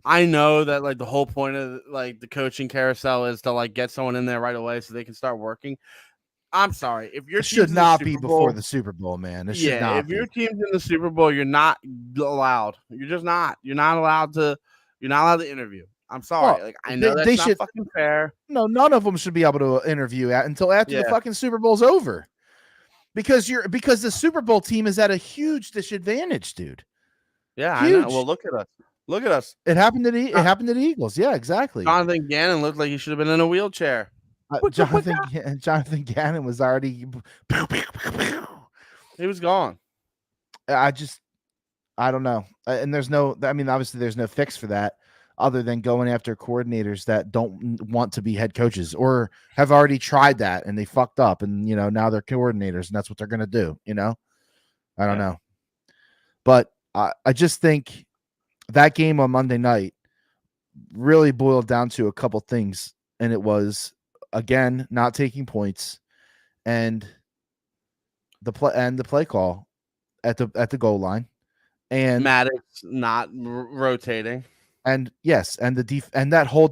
I know that the whole point of the coaching carousel is to get someone in there right away so they can start working. I'm sorry. If your it should team's not in the be Super Bowl, before the Super Bowl, man. It should not if be. your team's in the Super Bowl, you're not allowed. You're just not. You're not allowed to. You're not allowed to interview. I'm sorry. Well, Like I know that's not fucking fair. No, none of them should be able to interview until after the fucking Super Bowl's over. Because the Super Bowl team is at a huge disadvantage, dude. Yeah, huge. I know. Well, look at us. Look at us. It happened to the Eagles. Yeah, exactly. Jonathan Gannon looked like he should have been in a wheelchair. Jonathan Gannon was already. He was gone. I don't know. And there's no. I mean, obviously, there's no fix for that other than going after coordinators that don't want to be head coaches or have already tried that and they fucked up and now they're coordinators and that's what they're gonna do. I don't know, but I just think that game on Monday night really boiled down to a couple things, and it was again not taking points and the play call at the goal line and Maddox not rotating. And yes, and and that whole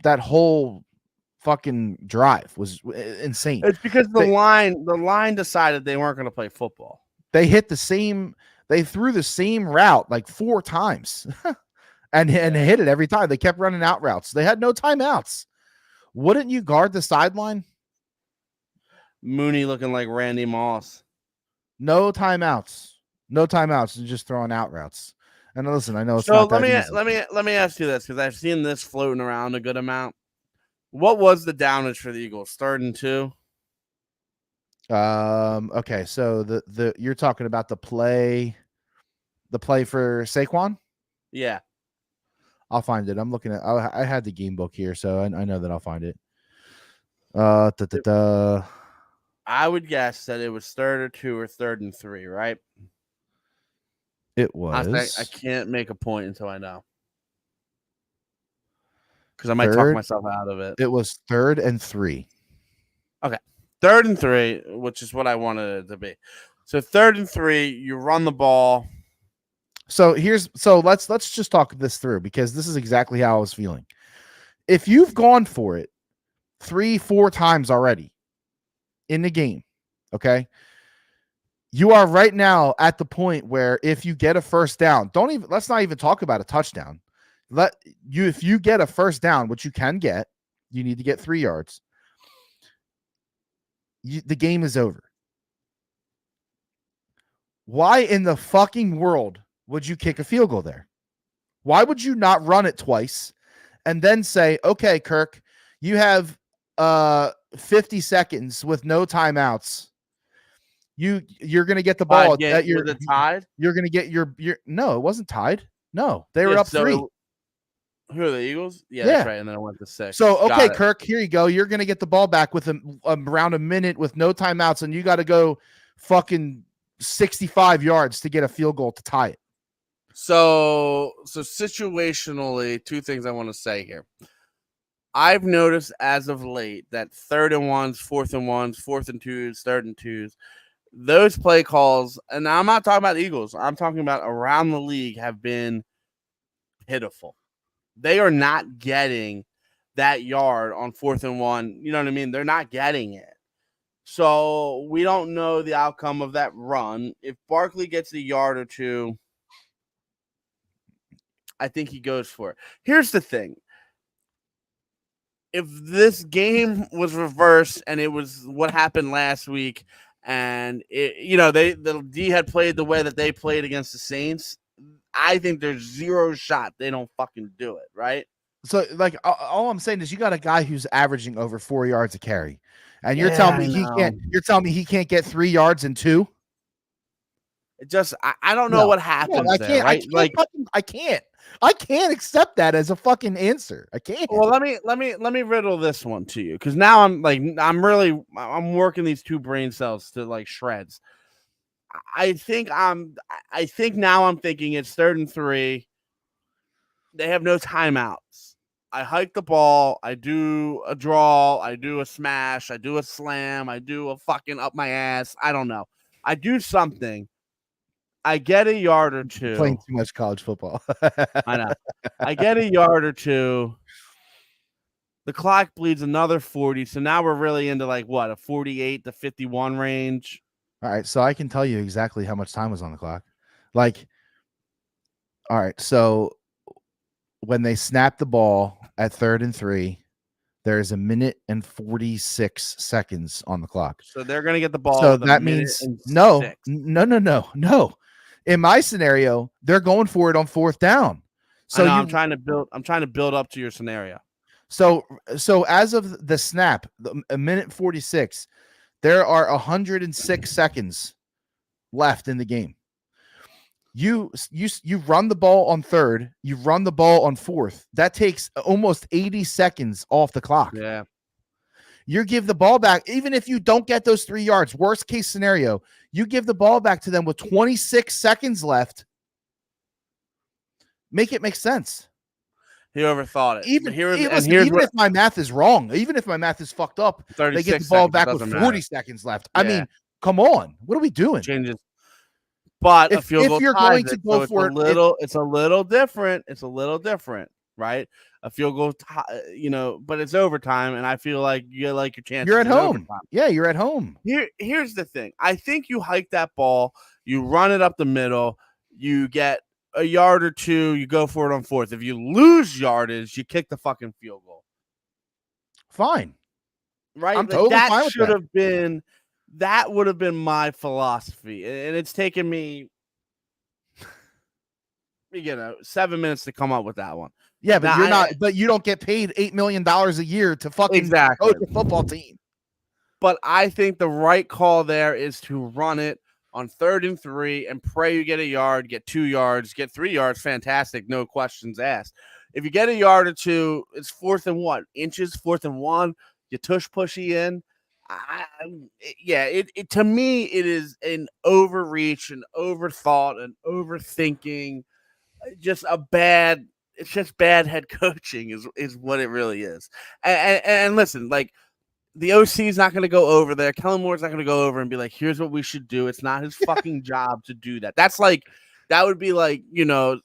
that whole fucking drive was insane. It's because the line decided they weren't going to play football. They threw the same route like 4 times and hit it every time. They kept running out routes. They had no timeouts. Wouldn't you guard the sideline? Mooney looking like Randy Moss. No timeouts. No timeouts. And just throwing out routes. And listen, I know it's so. Not let me easy. ask you this because I've seen this floating around a good amount. What was the downage for the Eagles? 3rd and 2. Okay, so the you're talking about the play for Saquon? Yeah, I'll find it. I'm looking at. I had the game book here, so I know that I'll find it. I would guess that it was 3rd or 2 or 3rd and 3, right? It was. I can't make a point until I know. Because I might talk myself out of it. It was 3rd and 3. Okay. 3rd and 3, which is what I wanted it to be. So 3rd and 3, you run the ball. So let's just talk this through because this is exactly how I was feeling. If you've gone for it 3-4 times already in the game, okay? You are right now at the point where if you get a first down, let's not even talk about a touchdown. If you get a first down, which you can get, you need to get 3 yards. The game is over. Why in the fucking world would you kick a field goal there? Why would you not run it twice and then say, okay, Kirk, you have 50 seconds with no timeouts. You're going to get the ball. Was it tied? You're going to get your no, it wasn't tied. No, they were up 3. Who are the Eagles? Yeah, that's right. And then I went to 6. So, okay, Kirk, here you go. You're going to get the ball back with around a minute with no timeouts, and you got to go fucking 65 yards to get a field goal to tie it. So situationally, 2 things I want to say here. I've noticed as of late that 3rd and 1s, 4th and 1s, 4th and 2s, 3rd and 2s, those play calls, and I'm not talking about the Eagles, I'm talking about around the league, have been pitiful. They are not getting that yard on 4th and 1. You know what I mean? They're not getting it. So we don't know the outcome of that run. If Barkley gets a yard or 2, I think he goes for it. Here's the thing. If this game was reversed and it was what happened last week and the D had played the way that they played against the Saints, I think there's 0 shot they don't fucking do it, right? So, like, all I'm saying is you got a guy who's averaging over 4 yards a carry, and you're telling me he can't. You're telling me he can't get 3 yards in 2. It just, I don't know what happens there, right? I can't accept that as a fucking answer. I can't. Well, let me riddle this one to you because now I'm working these 2 brain cells to like shreds. I think now I'm thinking it's 3rd and 3. They have no timeouts. I hike the ball. I do a draw. I do a smash. I do a slam. I do a fucking up my ass. I don't know. I do something. I get a yard or 2. Playing too much college football. I know. I get a yard or 2. The clock bleeds another 40. So now we're really into like what, a 48 to 51 range. All right. So I can tell you exactly how much time was on the clock. Like, all right. So when they snap the ball at 3rd and 3, there's 1:46 seconds on the clock. So they're going to get the ball. So with that means no. In my scenario, they're going for it on 4th down. So I'm trying to build up to your scenario. So as of the snap, 1:46, there are 106 seconds left in the game. You run the ball on 3rd, you run the ball on 4th. That takes almost 80 seconds off the clock. Yeah. You give the ball back, even if you don't get those 3 yards, worst case scenario, you give the ball back to them with 26 seconds left. Make it make sense. He overthought it. Even if my math is wrong, even if my math is fucked up, they get the ball back with 40 seconds left. Yeah. I mean, come on. What are we doing? Changes. But if you're going to go for it, it's a little different. It's a little different, right? A field goal, but it's overtime, and I feel like you like your chances. You're at home. Yeah, you're at home. Here's the thing. I think you hike that ball, you run it up the middle, you get a yard or two, you go for it on 4th. If you lose yardage, you kick the fucking field goal. Fine. Right? I'm totally fine with that. That would have been my philosophy. And it's taken me 7 minutes to come up with that one. Yeah, but you don't get paid $8 million a year to fucking coach a football team. But I think the right call there is to run it on 3rd and 3 and pray you get a yard, get 2 yards, get 3 yards. Fantastic. No questions asked. If you get a yard or two, it's 4th and 1 inches, 4th and 1. You tush pushy in. To me, it is an overreach, an overthought, an overthinking. It's just bad head coaching is what it really is. And listen, like, the OC is not going to go over there. Kellen Moore's not going to go over and be like, here's what we should do. It's not his fucking job to do that. That would be like, the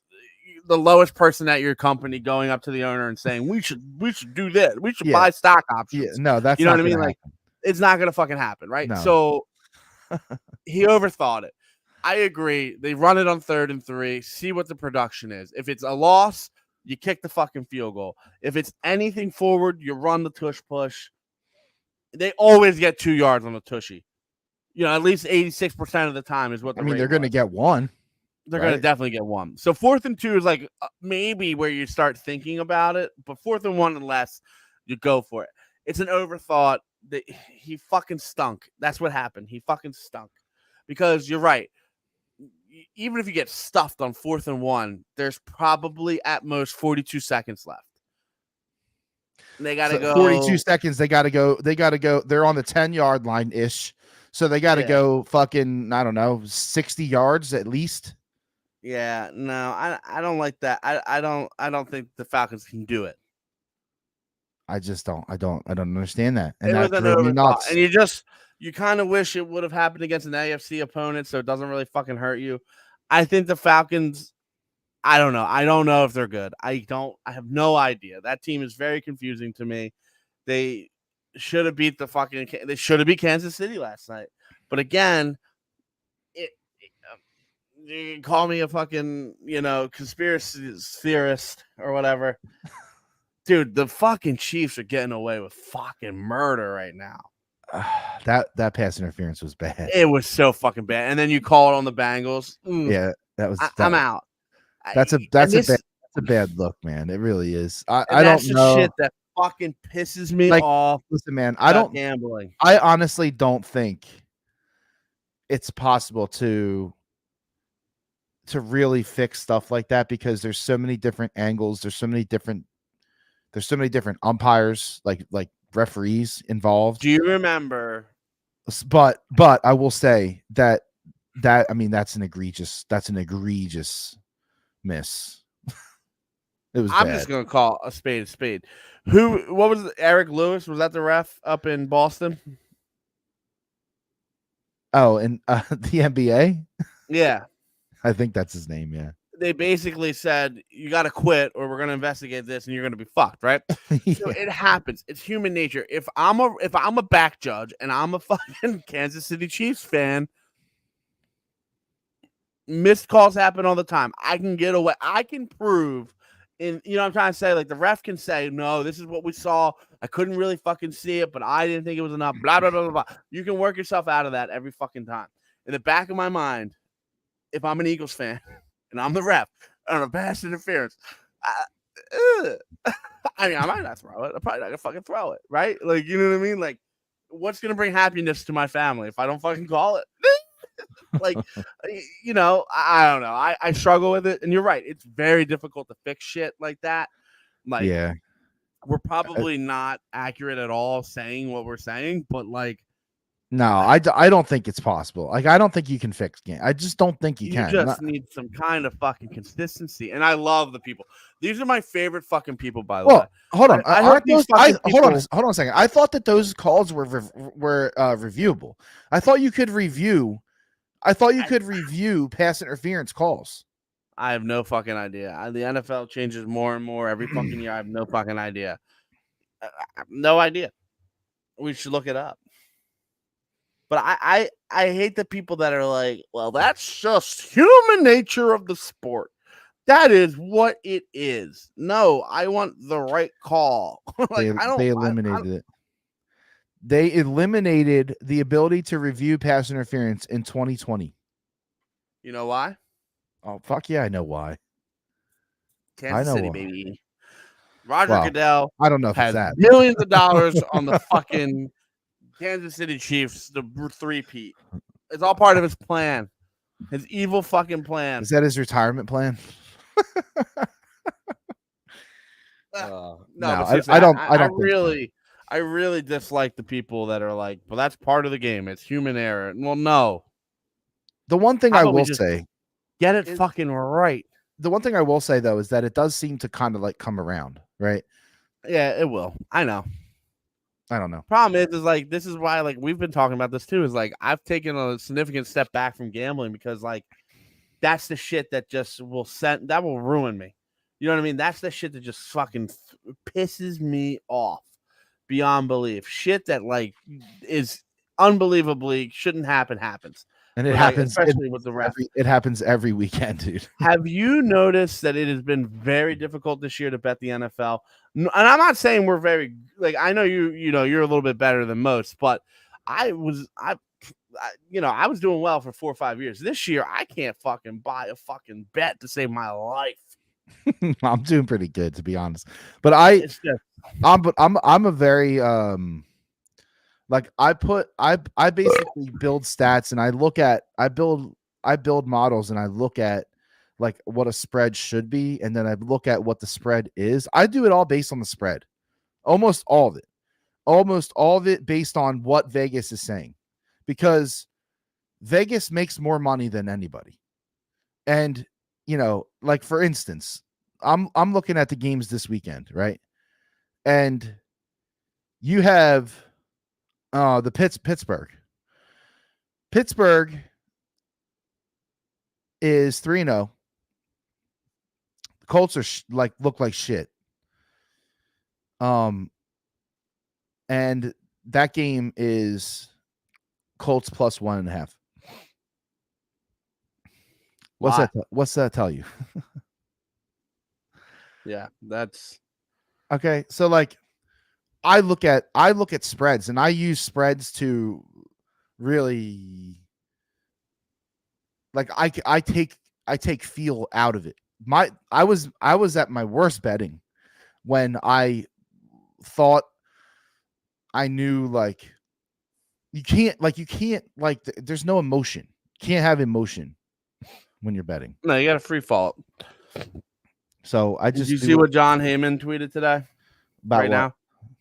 lowest person at your company going up to the owner and saying, we should do this. We should buy stock options. Yeah, no, that's what I mean? Like, it's not going to fucking happen, right? No. So he overthought it. I agree. They run it on 3rd and 3, see what the production is. If it's a loss, you kick the fucking field goal. If it's anything forward, you run the tush push. They always get 2 yards on the tushy. At least 86% of the time is what they're going to get 1. They're going to definitely get 1. So 4th and 2 is like maybe where you start thinking about it, but 4th and 1 and less, you go for it. It's an overthought. He fucking stunk. That's what happened. He fucking stunk. Because you're right. Even if you get stuffed on 4th and 1, there's probably at most 42 seconds left. They got to go 42 seconds. They got to go. They're on the 10-yard line ish. So they got to go fucking, I don't know, 60 yards at least. Yeah, no, I don't like that. I don't think the Falcons can do it. I just don't. I don't understand that. And that drove me nuts. And you kind of wish it would have happened against an AFC opponent, so it doesn't really fucking hurt you. I think the Falcons, I don't know. I don't know if they're good. I have no idea. That team is very confusing to me. They should have beat they should have beat Kansas City last night. But again, you can call me a fucking, conspiracy theorist or whatever. Dude, the fucking Chiefs are getting away with fucking murder right now. That pass interference was bad. It was so fucking bad. And then you call it on the Bengals. Yeah, that was. I'm out. That's a bad look, man. It really is. I don't know. Shit that fucking pisses me off. Listen, man, I don't gambling. I honestly don't think it's possible to really fix stuff like that because there's so many different angles. There's so many different umpires, like referees involved. Do you remember? But I will say that I mean that's an egregious miss. It was. I'm just gonna call a spade. What was it? Eric Lewis? Was that the ref up in Boston? Oh, and the NBA? Yeah. I think that's his name, yeah. they basically said you got to quit or we're going to investigate this and you're going to be fucked, right? Yeah. So it happens. It's human nature. If I'm a back judge and I'm a fucking Kansas City Chiefs fan, missed calls happen all the time. I can get away. I can prove, and you know what I'm trying to say, like the ref can say, no, this is what we saw. I couldn't really fucking see it, but I didn't think it was enough. Blah, blah, blah, blah, blah. You can work yourself out of that every fucking time. In the back of my mind, if I'm an Eagles fan and I'm the ref on a pass interference, I mean, I might not throw it. I'm probably not gonna fucking throw it, right? Like, you know what I mean? Like, what's gonna bring happiness to my family if I don't fucking call it? Like, you know, I don't know. I struggle with it, and you're right. It's very difficult to fix shit like that. Like, yeah, we're probably not accurate at all saying what we're saying, but like, no, I don't think it's possible. Like, I don't think you can fix game. I just don't think you can. You just need some kind of fucking consistency. And I love the people. These are my favorite fucking people, by the way. Hold on. Hold on a second. I thought that those calls were reviewable. I thought you could review pass interference calls. I have no fucking idea. The NFL changes more and more every fucking year. I have no fucking idea. No idea. We should look it up. But I hate the people that are like, well, that's just human nature of the sport. That is what it is. No, I want the right call. Like, they eliminated it. They eliminated the ability to review pass interference in 2020. You know why? Oh, fuck yeah, I know why. Kansas City, baby. Roger Goodell. I don't know if has it's that. millions of dollars on the fucking Kansas City Chiefs, the three-peat. It's all part of his plan. His evil fucking plan. Is that his retirement plan? No, I really dislike the people that are like, well, that's part of the game. It's human error. Well, no. The one thing I will say, get it fucking right. The one thing I will say though is that it does seem to kind of like come around, right? Yeah, it will. I know. I don't know. Problem is like, this is why, like, we've been talking about this too, is like, I've taken a significant step back from gambling because, like, that's the shit that just that will ruin me. You know what I mean? That's the shit that just fucking pisses me off beyond belief. Shit that, like, is unbelievably shouldn't happens. And it happens, especially with the ref. It happens every weekend, dude. Have you noticed that it has been very difficult this year to bet the NFL? And I'm not saying we're very, like, I know you're a little bit better than most, but I was doing well for 4 or 5 years. This year, I can't fucking buy a fucking bet to save my life. I'm doing pretty good, to be honest. But I'm a very like I basically build stats and I build models and I look at like what a spread should be, and then I look at what the spread is. I do it all based on the spread. Almost all of it based on what Vegas is saying, because Vegas makes more money than anybody. And you know, like for instance, I'm looking at the games this weekend, right? And you have the Pittsburgh. Pittsburgh is 3-0. The Colts are look like shit. And that game is Colts plus 1.5. What's that tell you? Yeah, that's okay. So like, I look at spreads, and I use spreads to really, like, I take feel out of it. I was at my worst betting when I thought I knew, like, you can't there's no emotion. You can't have emotion when you're betting. No, you got a free fall. So I just Did you see what John Heyman tweeted today? About now?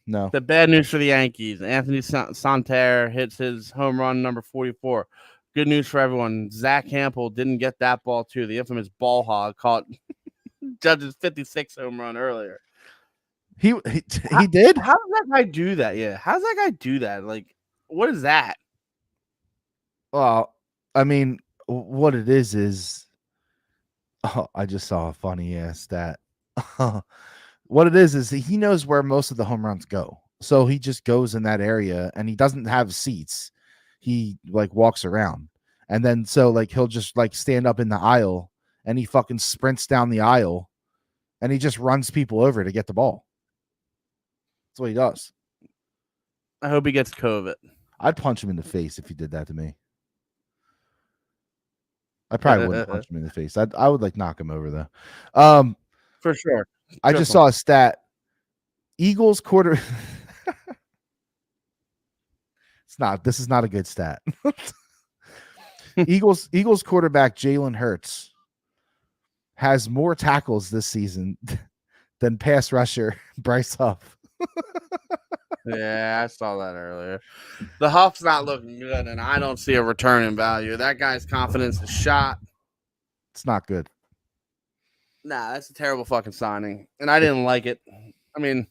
No. The bad news for the Yankees. Anthony Santerre hits his home run number 44. Good news for everyone. Zach Hampel didn't get that ball too. The infamous ball hog caught Judge's 56 home run earlier. He did? How does that guy do that? Yeah. How does that guy do that? Like, what is that? Well, I mean, what it is Oh, I just saw a funny ass stat. What it is he knows where most of the home runs go. So he just goes in that area and he doesn't have seats. He like walks around. And then so like he'll just like stand up in the aisle and he fucking sprints down the aisle and he just runs people over to get the ball. That's what he does. I hope he gets COVID. I'd punch him in the face if he did that to me. I probably wouldn't punch him in the face. I would like knock him over though. For sure. I just saw a stat. Eagles quarter. This is not a good stat. Eagles quarterback Jalen Hurts has more tackles this season than pass rusher Bryce Huff. Yeah, I saw that earlier. The Huff's not looking good, and I don't see a return in value. That guy's confidence is shot. It's not good. Nah, that's a terrible fucking signing, and I didn't like it. I mean,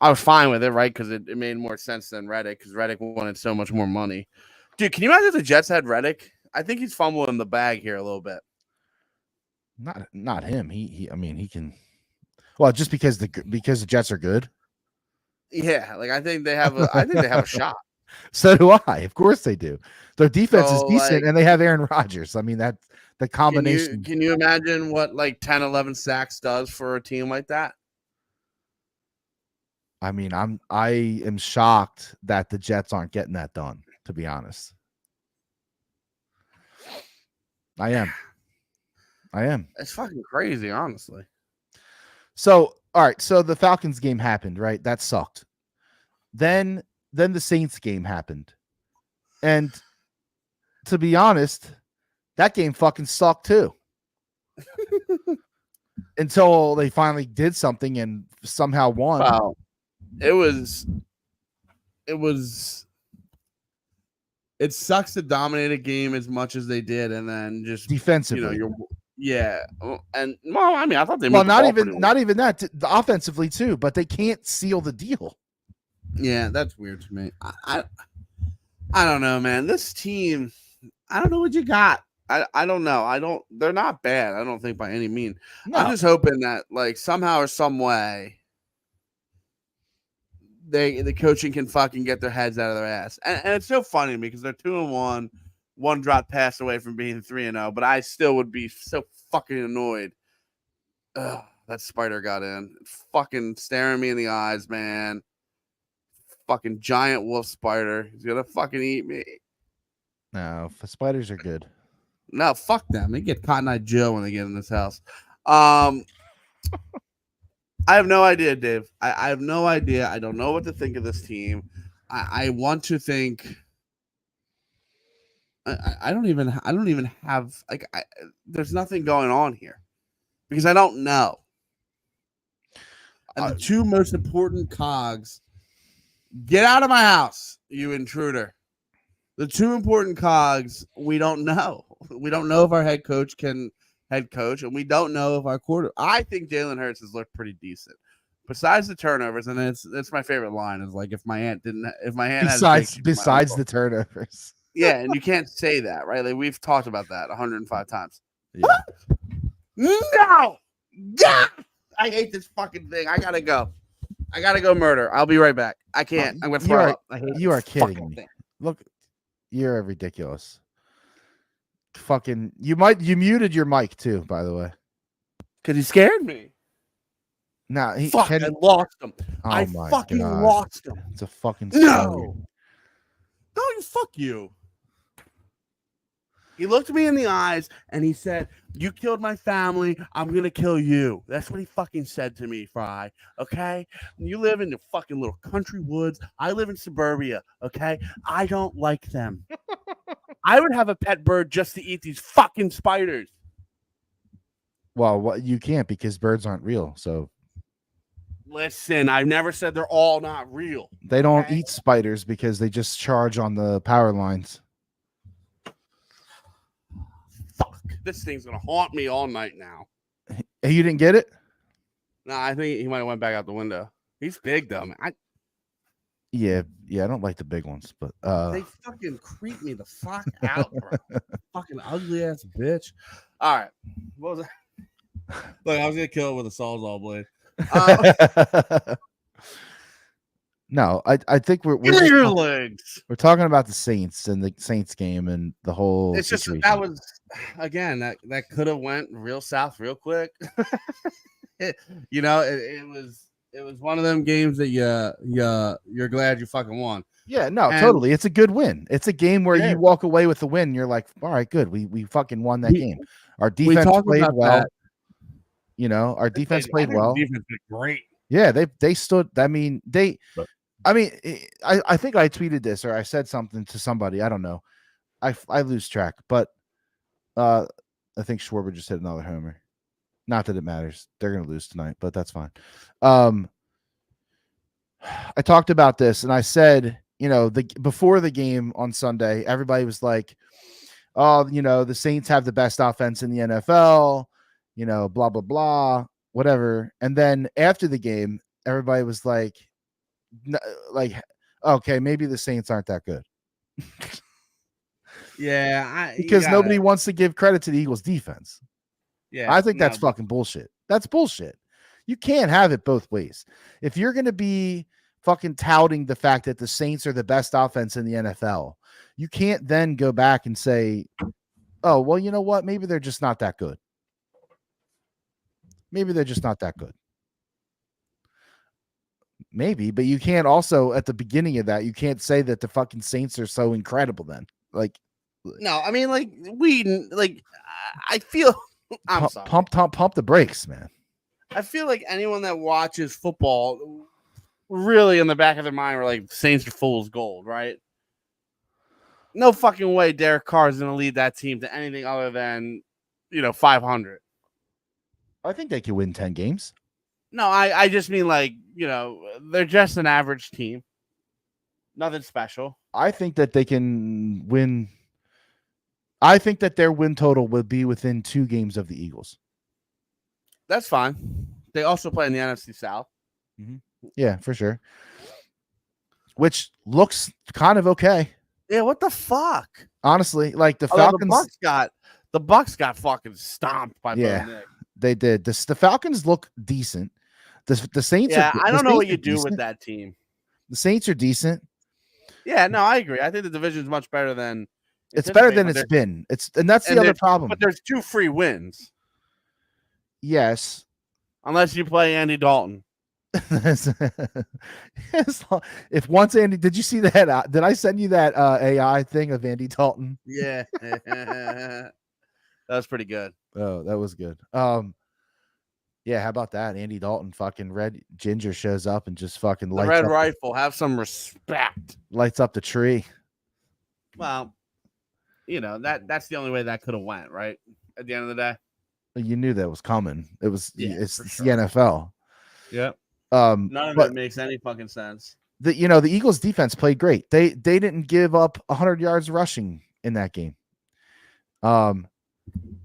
I was fine with it, right? Because it made more sense than Reddick, because Reddick wanted so much more money. Dude, can you imagine if the Jets had Reddick? I think he's fumbling the bag here a little bit. Not him. He can. Well, just because the Jets are good. Yeah, like I think they have a shot. So do I. Of course they do. Their defense is decent, and they have Aaron Rodgers. I mean, that the combination. Can you imagine what like 10, 11 sacks does for a team like that? I mean, I am shocked that the Jets aren't getting that done, to be honest. I am. It's fucking crazy, honestly. So, all right. So the Falcons game happened, right? That sucked. Then the Saints game happened. And to be honest, that game fucking sucked too. Until they finally did something and somehow won. Wow. It sucks to dominate a game as much as they did, and then just defensively. And well, I mean, I thought they not even that offensively too, but they can't seal the deal. Yeah, that's weird to me. I don't know, man. This team, I don't know what you got. I don't know. They're not bad. I don't think by any means. No. I'm just hoping that like somehow or some way the coaching can fucking get their heads out of their ass. And it's so funny to me because they're 2-1, one drop pass away from being 3-0, but I still would be so fucking annoyed. Ugh, that spider got in. Fucking staring me in the eyes, man. Fucking giant wolf spider. He's gonna fucking eat me. No, spiders are good. No, fuck them. They get Cotton Eye Joe when they get in this house. I have no idea, Dave. I have no idea. I don't know what to think of this team. I want to think. I don't even have like. There's nothing going on here because I don't know. And the two most important cogs. Get out of my house, you intruder. The two important cogs, we don't know. We don't know if our head coach can head coach, and we don't know if our quarter. I think Jalen Hurts has looked pretty decent. Besides the turnovers, and it's my favorite line is like if my aunt besides the turnovers. Yeah, and you can't say that, right? Like we've talked about that 105 times. Yeah. No! Yeah! I hate this fucking thing. I gotta go murder. I'll be right back. I can't. I'm gonna throw up. You are kidding me. Thing. Look, you're ridiculous. Fucking you muted your mic too, by the way. Because he scared me. Nah, I lost him. Oh I my fucking God. lost him. It's a fucking no, fuck you. He looked me in the eyes and he said, "You killed my family. I'm gonna kill you." That's what he fucking said to me, Fry. Okay, you live in the fucking little country woods. I live in suburbia. Okay, I don't like them. I would have a pet bird just to eat these fucking spiders. Well, you can't because birds aren't real. So listen, I've never said they're all not real. They don't eat spiders because they just charge on the power lines. Fuck, this thing's gonna haunt me all night now. You didn't get it? No, I think he might have went back out the window. He's big though, man. Yeah, I don't like the big ones, but they fucking creep me the fuck out, bro. Fucking ugly ass bitch. All right, what was that? Look, I was gonna kill it with a sawzall blade. No, I think we're talking about the Saints and the Saints game and the whole it's situation. Just that was again that could have went real south real quick. It was one of them games that you're glad you fucking won. Yeah, no, totally. It's a good win. It's a game where you walk away with the win. And you're like, all right, good. We fucking won that game. Our defense played well. That. Our defense played well. Defense did great. Yeah, they stood. I mean, I think I tweeted this or I said something to somebody. I don't know. I lose track, but I think Schwarber just hit another homer. Not that it matters. They're going to lose tonight, but that's fine. I talked about this and I said, before the game on Sunday, everybody was like, oh, the Saints have the best offense in the NFL, blah, blah, blah, whatever. And then after the game, everybody was like, okay, maybe the Saints aren't that good. Yeah. Because nobody wants to give credit to the Eagles defense. Yeah. I think that's fucking bullshit. That's bullshit. You can't have it both ways. If you're going to be fucking touting the fact that the Saints are the best offense in the NFL, you can't then go back and say, oh, well, you know what? Maybe they're just not that good. Maybe they're just not that good. Maybe, but you can't also at the beginning of that, you can't say that the fucking Saints are so incredible then. Like, no, I mean, I feel sorry. Pump the brakes, man. I feel like anyone that watches football really in the back of their mind were like, Saints are fool's gold, right? No fucking way Derek Carr is going to lead that team to anything other than, 500. I think they can win 10 games. No, I just mean they're just an average team. Nothing special. I think that they can win. I think that their win total will be within 2 games of the Eagles. That's fine. They also play in the NFC South. Mm-hmm. Yeah, for sure. Which looks kind of okay. Yeah, what the fuck? Honestly, like the Falcons the Bucks got fucking stomped by Nick. They did. The Falcons look decent. The Saints are I don't know what you do with that team. The Saints are decent. Yeah, no, I agree. I think the division is much better than it's better than it's been. And that's the other problem. But there's 2 free wins. Yes. Unless you play Andy Dalton. If once Andy, did you see that? Did I send you that AI thing of Andy Dalton? Yeah. That was pretty good. Oh, that was good. Yeah, how about that? Andy Dalton, fucking Red Ginger shows up and just fucking lights Red up Rifle. Have some respect. Lights up the tree. Well, that's the only way that could have went, right? At the end of the day. You knew that was coming. It was it's the NFL. Yeah. None of it makes any fucking sense. The Eagles defense played great. They didn't give up 100 yards rushing in that game.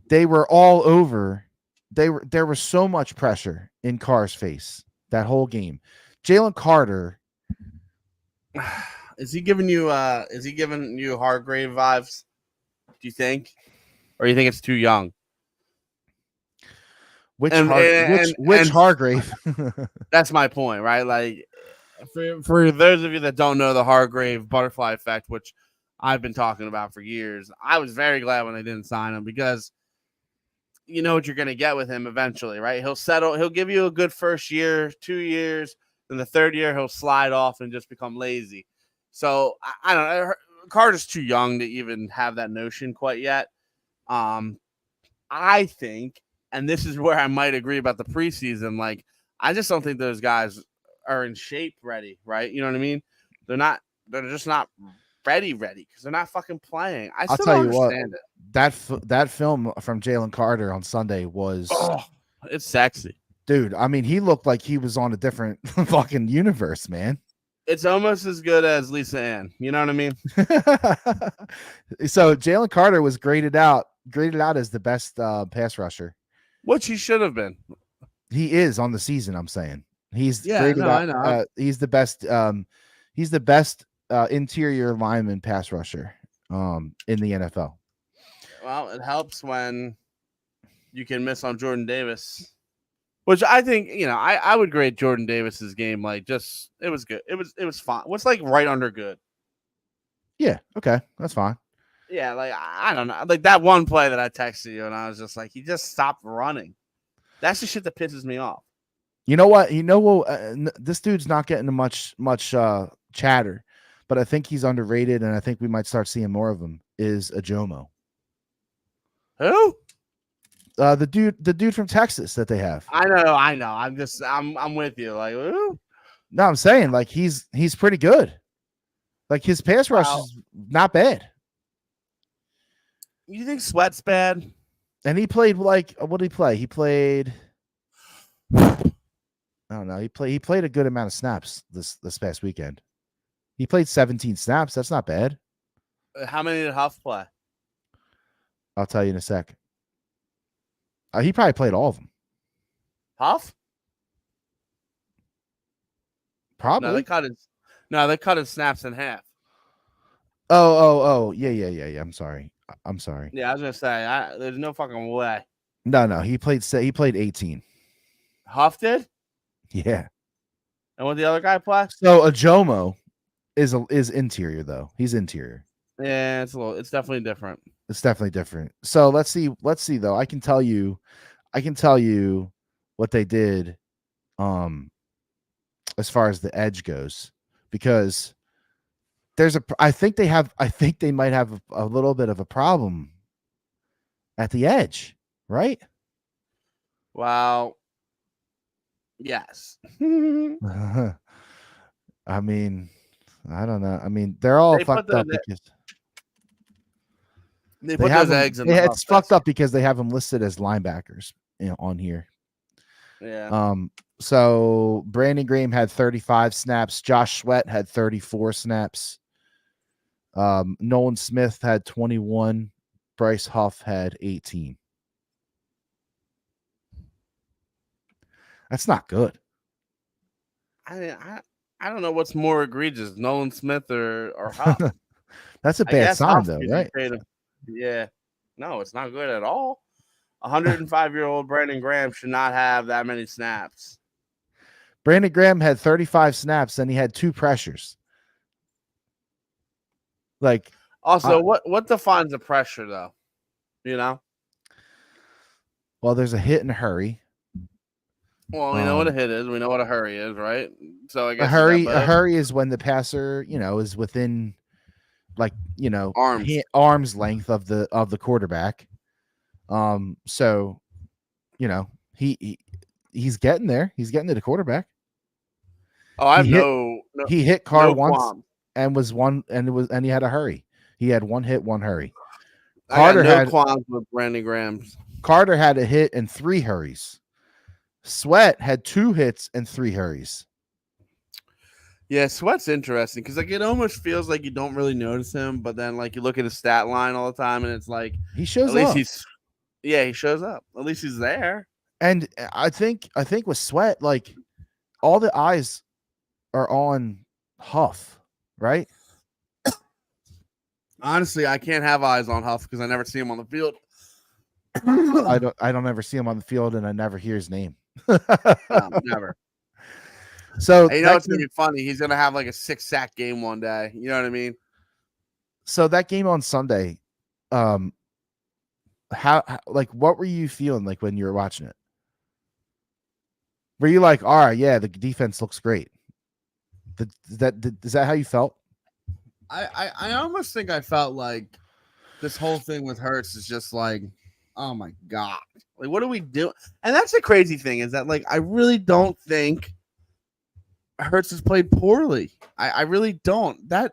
They were all over. There was so much pressure in Carr's face that whole game. Jalen Carter, is he giving you Hargrave vibes? Do you think, or you think it's too young? Which Hargrave? That's my point, right? Like, for those of you that don't know the Hargrave butterfly effect, which I've been talking about for years, I was very glad when they didn't sign him because you know what you're going to get with him eventually, right? He'll give you a good first year, 2 years, then the third year he'll slide off and just become lazy. So I don't know. Carter's too young to even have that notion quite yet. I think, and this is where I might agree about the preseason, like I just don't think those guys are in shape ready, right? You know what I mean? They're just not ready because they're not fucking playing. I'll tell you what, that film from Jalen Carter on Sunday was it's sexy, dude. I mean, he looked like he was on a different fucking universe, man. It's almost as good as Lisa Ann. You know what I mean? So Jalen Carter was graded out as the best pass rusher, which he should have been. He is on the season. I'm saying he's graded out. I know. He's the best. He's the best interior lineman pass rusher in the NFL. Well, it helps when you can miss on Jordan Davis, which I think, I would grade Jordan Davis's game like just it was good. It was fine. What's like right under good? Yeah, okay, that's fine. Yeah, like I don't know, like that one play that I texted you, and I was just like, he just stopped running. That's the shit that pisses me off. You know what? This dude's not getting much chatter, but I think he's underrated, and I think we might start seeing more of him. Is Ajomo? Who? The dude from Texas that they have. I know. I'm with you. Like, who? No, I'm saying like he's pretty good. Like his pass rush is not bad. You think Sweat's bad? And he played like what did he play? He played. I don't know. He played a good amount of snaps this past weekend. He played 17 snaps. That's not bad. How many did Huff play? I'll tell you in a sec. He probably played all of them. Huff? Probably. No, they cut his snaps in half. Oh. Yeah. I'm sorry. Yeah, I was gonna say, there's no fucking way. No. He played 18. Huff did? Yeah. And what the other guy play? So Ajomo is interior though. He's interior. Yeah, it's definitely different. It's definitely different. So let's see though. I can tell you what they did as far as the edge goes, because I think they might have a little bit of a problem at the edge, right? Wow. Yes. I mean, I don't know. I mean, they're all fucked up because they put those eggs in the it's fucked up because they have them listed as linebackers, on here. Yeah. So Brandon Graham had 35 snaps. Josh Sweat had 34 snaps. Nolan Smith had 21. Bryce Huff had 18. That's not good. I don't know what's more egregious, Nolan Smith or Huff. That's a bad sign, though, right? Yeah. No, it's not good at all. 105-year-old Brandon Graham should not have that many snaps. Brandon Graham had 35 snaps, and he had 2 pressures. Like, also, what defines a pressure, though? Well, there's a hit and a hurry. Well, we know what a hit is. We know what a hurry is, right? So I guess a hurry is when the passer, is within, like, arm's length of the quarterback. So, he's getting there. He's getting to the quarterback. Oh, he hit Carr once and he had a hurry. He had 1 hit, 1 hurry. Carter had qualms with Brandon Graham. Carter had a hit and 3 hurries. Sweat had 2 hits and 3 hurries. Yeah, Sweat's interesting because it almost feels like you don't really notice him, but then you look at his stat line all the time, and it's like he shows up. He shows up. At least he's there. And I think with Sweat, all the eyes are on Huff, right? Honestly, I can't have eyes on Huff because I never see him on the field. I don't ever see him on the field, and I never hear his name. Never. So it's gonna be funny. He's gonna have a 6-sack game one day. You know what I mean? So that game on Sunday, how what were you feeling when you were watching it? Were you like, all right, yeah, the defense looks great? Is that how you felt? I almost think I felt like this whole thing with Hurts is just oh my God, what do we do? And that's the crazy thing is that I really don't think Hurts has played poorly. I really don't. I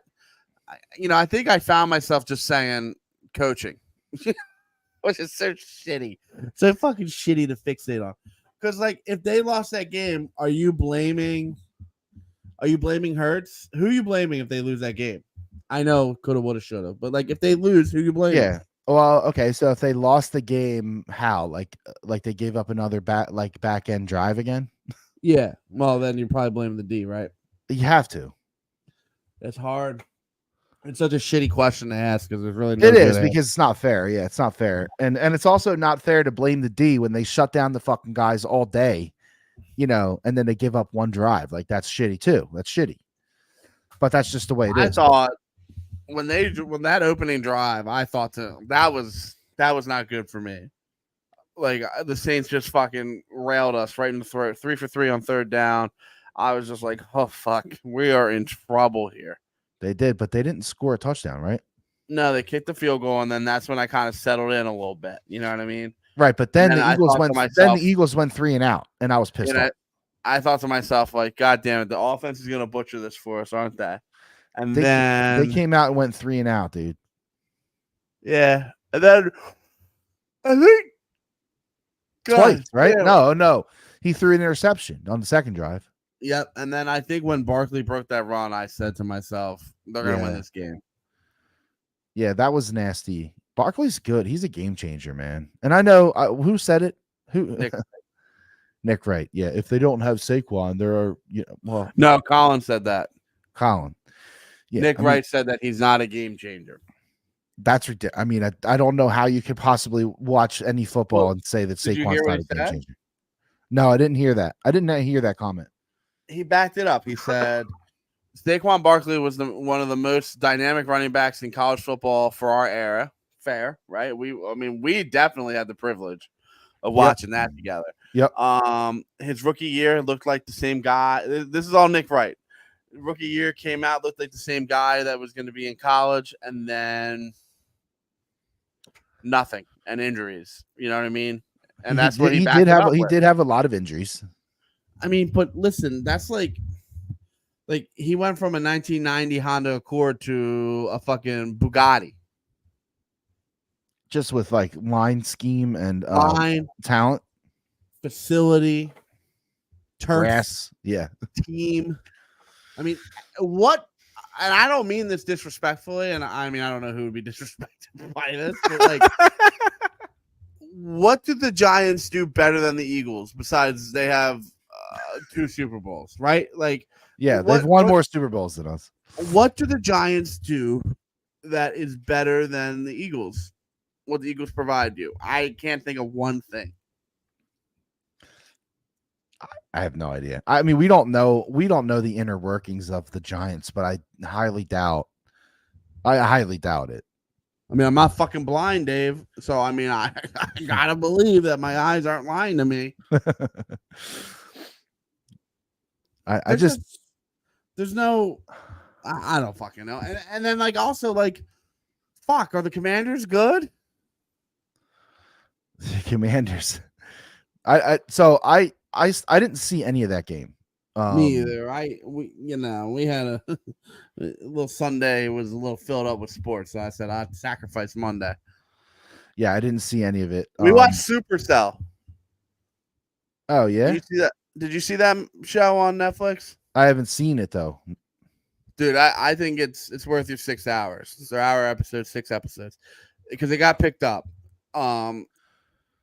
think I found myself just saying coaching, which is so shitty, so fucking shitty to fixate on. Because if they lost that game, are you blaming Hurts? Who are you blaming if they lose that game? I know coulda, woulda, shoulda, but if they lose, who you blaming? Yeah. Well, okay. So if they lost the game, how? Like they gave up another back end drive again? Yeah. Well, then you're probably blaming the D, right? You have to. It's hard. It's such a shitty question to ask because there's really no it is good because it's not fair. Yeah, it's not fair, and it's also not fair to blame the D when they shut down the fucking guys all day, and then they give up one drive. Like that's shitty too. That's shitty, but that's just the way it is. I thought when that opening drive, I thought that was not good for me. Like the Saints just fucking railed us right in the throat. 3 for 3 on third down. I was just like, oh fuck, we are in trouble here. They did, but they didn't score a touchdown, right? No, they kicked the field goal, and then that's when I kind of settled in a little bit. You know what I mean? Right, but then the Eagles went. Then the Eagles went 3 and out, and I was pissed off. I thought to myself, like, God damn it, the offense is gonna butcher this for us, aren't they? And then they came out and went 3 and out, dude. Yeah, and then I think twice, right? Yeah. No, he threw an interception on the second drive. Yep, and then I think when Barkley broke that run, I said to myself, they're gonna win this game. Yeah, that was nasty. Barkley's good. He's a game changer, man. And I know who said it. Who? Nick Wright. Yeah, if they don't have Saquon, there are. No, Colin said that. Colin. Yeah, Nick Wright said that he's not a game changer. That's ridiculous. I mean, I don't know how you could possibly watch any football and say that Saquon's not a game changer. No, I didn't hear that. I didn't hear that comment. He backed it up. He said Saquon Barkley was one of the most dynamic running backs in college football for our era. Fair, right? We definitely had the privilege of watching that together. Yep. His rookie year looked like the same guy. This is all Nick Wright. Rookie year came out, looked like the same guy that was going to be in college, and then nothing and injuries. You know what I mean? And that's what he did have. He did have a lot of injuries. I mean, but listen, that's like he went from a 1990 Honda Accord to a fucking Bugatti. Just with like line scheme and talent, facility, turf, grass, team. I mean, what? And I don't mean this disrespectfully, and I mean I don't know who would be disrespected by this, but like, what did the Giants do better than the Eagles besides they have 2 Super Bowls, right? Like, they've won more Super Bowls than us. What do the Giants do that is better than the Eagles? What the Eagles provide you? I can't think of one thing. I have no idea. I mean, we don't know the inner workings of the Giants, but I highly doubt it. I mean, I'm not fucking blind, Dave. So I mean, I gotta believe that my eyes aren't lying to me. There's no, I don't fucking know. And then like also like, fuck, are the Commanders good? The Commanders. I didn't see any of that game. Me either. We had a little Sunday was a little filled up with sports, so I said I'd sacrifice Monday. Yeah, I didn't see any of it. We watched Supercell. Oh yeah. Did you see that show on Netflix? I haven't seen it though. Dude, I think it's worth your 6 hours. It's an hour episode, 6 episodes, because it got picked up.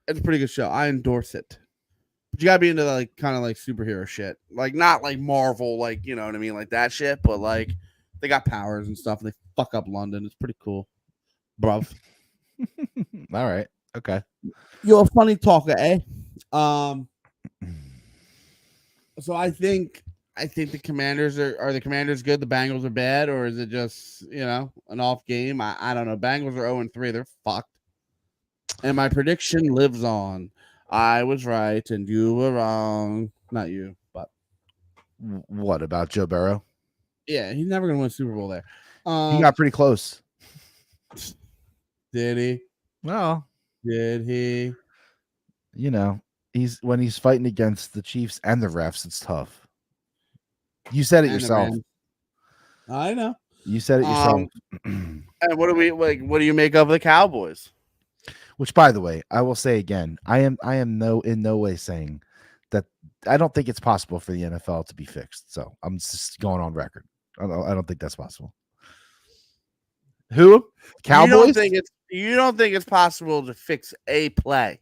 It's a pretty good show. I endorse it. But you gotta be into like kind of like superhero shit, like not like Marvel, like you know what I mean, like that shit. But like they got powers and stuff, and they fuck up London. It's pretty cool, bruv. All right, okay. You're a funny talker, eh? So I think the Commanders are the Commanders good, the Bengals are bad, or is it just an off game? I don't know. Bengals are 0-3. They're fucked. And my prediction lives on. I was right and you were wrong. Not you, but what about Joe Burrow? Yeah, he's never gonna win a Super Bowl there. He got pretty close. Did he? No. Did he? When he's fighting against the Chiefs and the refs, it's tough. You said it yourself. I know. You said it yourself. And what do you make of the Cowboys? Which, by the way, I will say again, I am in no way saying that I don't think it's possible for the NFL to be fixed. So I'm just going on record. I don't think that's possible. Who? Cowboys? You don't think it's possible to fix a play?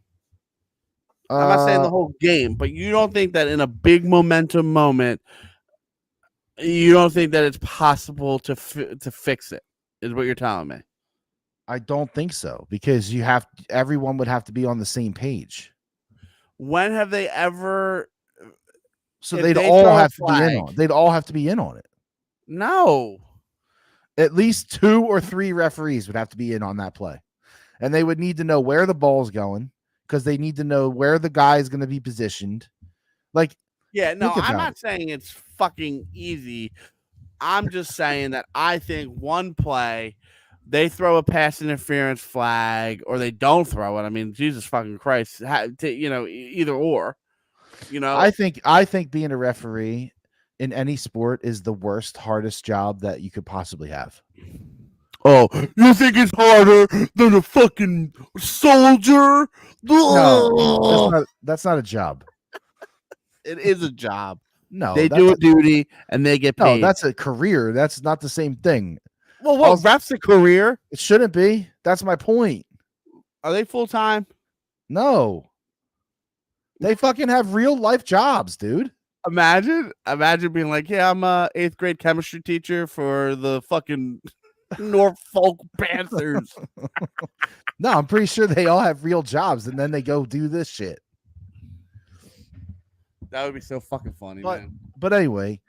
I'm not saying the whole game, but you don't think that in a big momentum moment, You don't think that it's possible to fix it? Is what you're telling me? I don't think so, because everyone would have to be on the same page. When have they ever? So they'd all have to be in on. They'd all have to be in on it. No. At least 2 or 3 referees would have to be in on that play. And they would need to know where the ball's going, because they need to know where the guy is going to be positioned. Like, yeah, no, I'm not saying it's fucking easy. I'm just saying that I think one play, they throw a pass interference flag, or they don't throw it. I mean, Jesus fucking Christ, either or. I think being a referee in any sport is the worst, hardest job that you could possibly have. Oh, you think it's harder than a fucking soldier? No, that's not a job. It is a job. No, they do a duty and they get paid. No, that's a career. That's not the same thing. Well, what? Ref's a career? It shouldn't be. That's my point. Are they full time? No. They fucking have real life jobs, dude. Imagine being like, yeah, I'm a 8th grade chemistry teacher for the fucking Norfolk Panthers. No, I'm pretty sure they all have real jobs, and then they go do this shit. That would be so fucking funny, man. But anyway,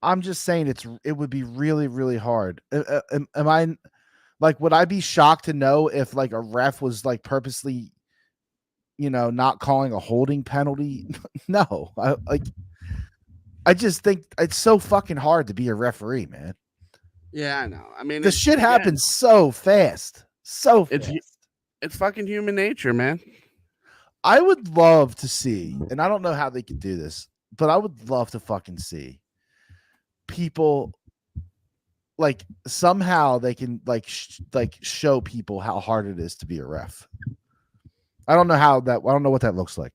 I'm just saying it would be really, really hard. Am I like, would I be shocked to know if like a ref was like purposely, not calling a holding penalty? No, I just think it's so fucking hard to be a referee, man. Yeah, I know. I mean, the shit happens so fast. So fast. It's fucking human nature, man. I would love to see, and I don't know how they could do this, but I would love to fucking see people like somehow they can like show people how hard it is to be a ref. I don't know what that looks like,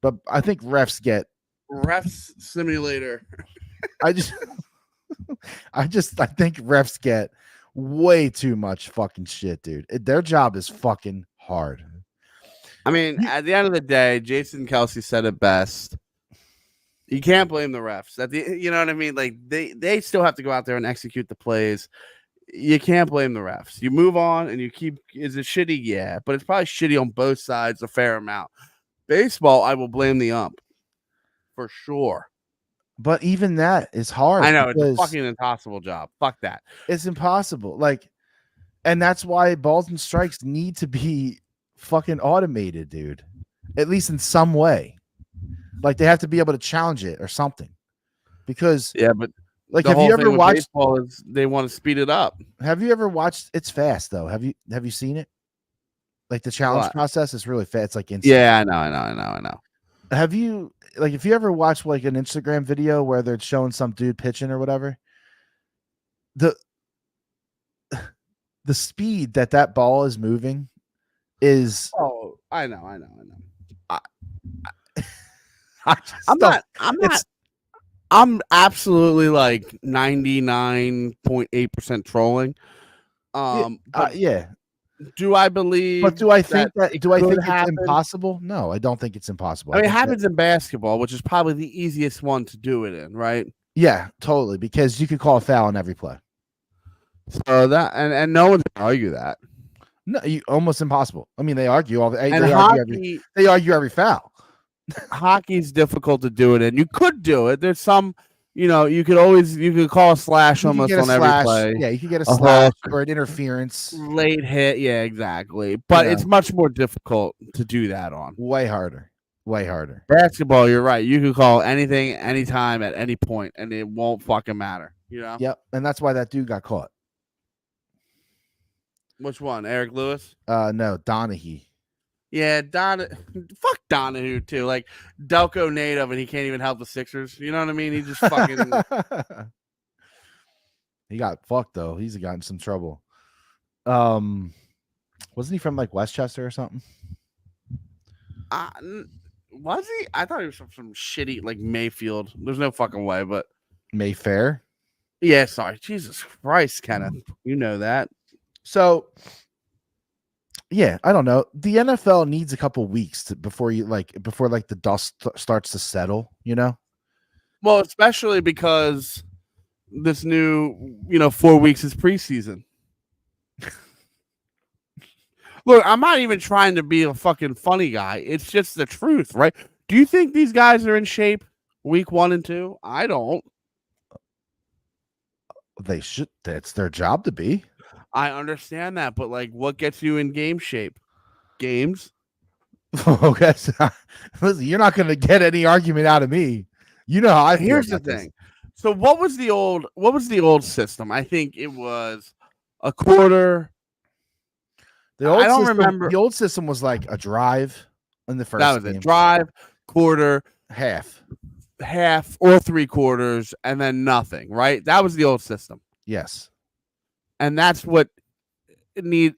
but I think refs get refs simulator. I think refs get way too much fucking shit, dude. Their job is fucking hard. I mean, at the end of the day, Jason Kelce said it best. You can't blame the refs. You know what I mean? Like they still have to go out there and execute the plays. You can't blame the refs. You move on and you keep. Is it shitty? Yeah, but it's probably shitty on both sides a fair amount. Baseball, I will blame the ump for sure. But even that is hard. I know it's a fucking impossible job. Fuck that. It's impossible. Like, and that's why balls and strikes need to be fucking automated, dude. At least in some way. Like they have to be able to challenge it or something. Because but like, have you ever watched baseball? They want to speed it up. Have you ever watched? It's fast though. Have you seen it? Like the challenge process is really fast. It's like instant. Yeah, I know. Have you if you ever watched like an Instagram video where they're showing some dude pitching or whatever? The speed that ball is moving is. Oh, I know. I'm absolutely like 99.8% trolling. Yeah. Do I believe? But do I think that? Do I think it's impossible? No, I don't think it's impossible. I mean, it happens in basketball, which is probably the easiest one to do it in, right? Yeah, totally. Because you could call a foul on every play. So that and no one's gonna argue that. No, almost impossible. I mean, they argue all the. They argue every foul. Hockey's difficult to do it in. You could do it. There's some. You could call a slash almost on every play. Yeah, you could get a slash or an interference. Late hit. Yeah, exactly. But it's much more difficult to do that on. Way harder. Basketball, you're right. You can call anything, anytime, at any point, and it won't fucking matter. Yep, and that's why that dude got caught. Which one? Eric Lewis? No, Donahue. Yeah, fuck Donahue too. Like Delco native, and he can't even help the Sixers. You know what I mean? He just fucking. He got fucked though. He's gotten some trouble. Wasn't he from like Westchester or something? Was he? I thought he was from some shitty like Mayfield. There's no fucking way, but Mayfair. Yeah, sorry. Jesus Christ, Kenneth. You know that. So. Yeah, I don't know. The NFL needs a couple weeks before the dust starts to settle, Well, Well, especially because this new, 4 weeks is preseason. Look, I'm not even trying to be a fucking funny guy. It's just the truth, right? Do you think these guys are in shape week 1 and 2? I don't. They should. That's their job to be. I understand that, but like, what gets you in game shape? Games. Okay, so, listen, you're not going to get any argument out of me. You know how I feel. Here's the thing. So, what was the old system? I think it was a quarter. I don't remember. The old system was like a drive in the first. That was game. A drive, quarter, half, or 3/4, and then nothing. Right? That was the old system. Yes, and that's what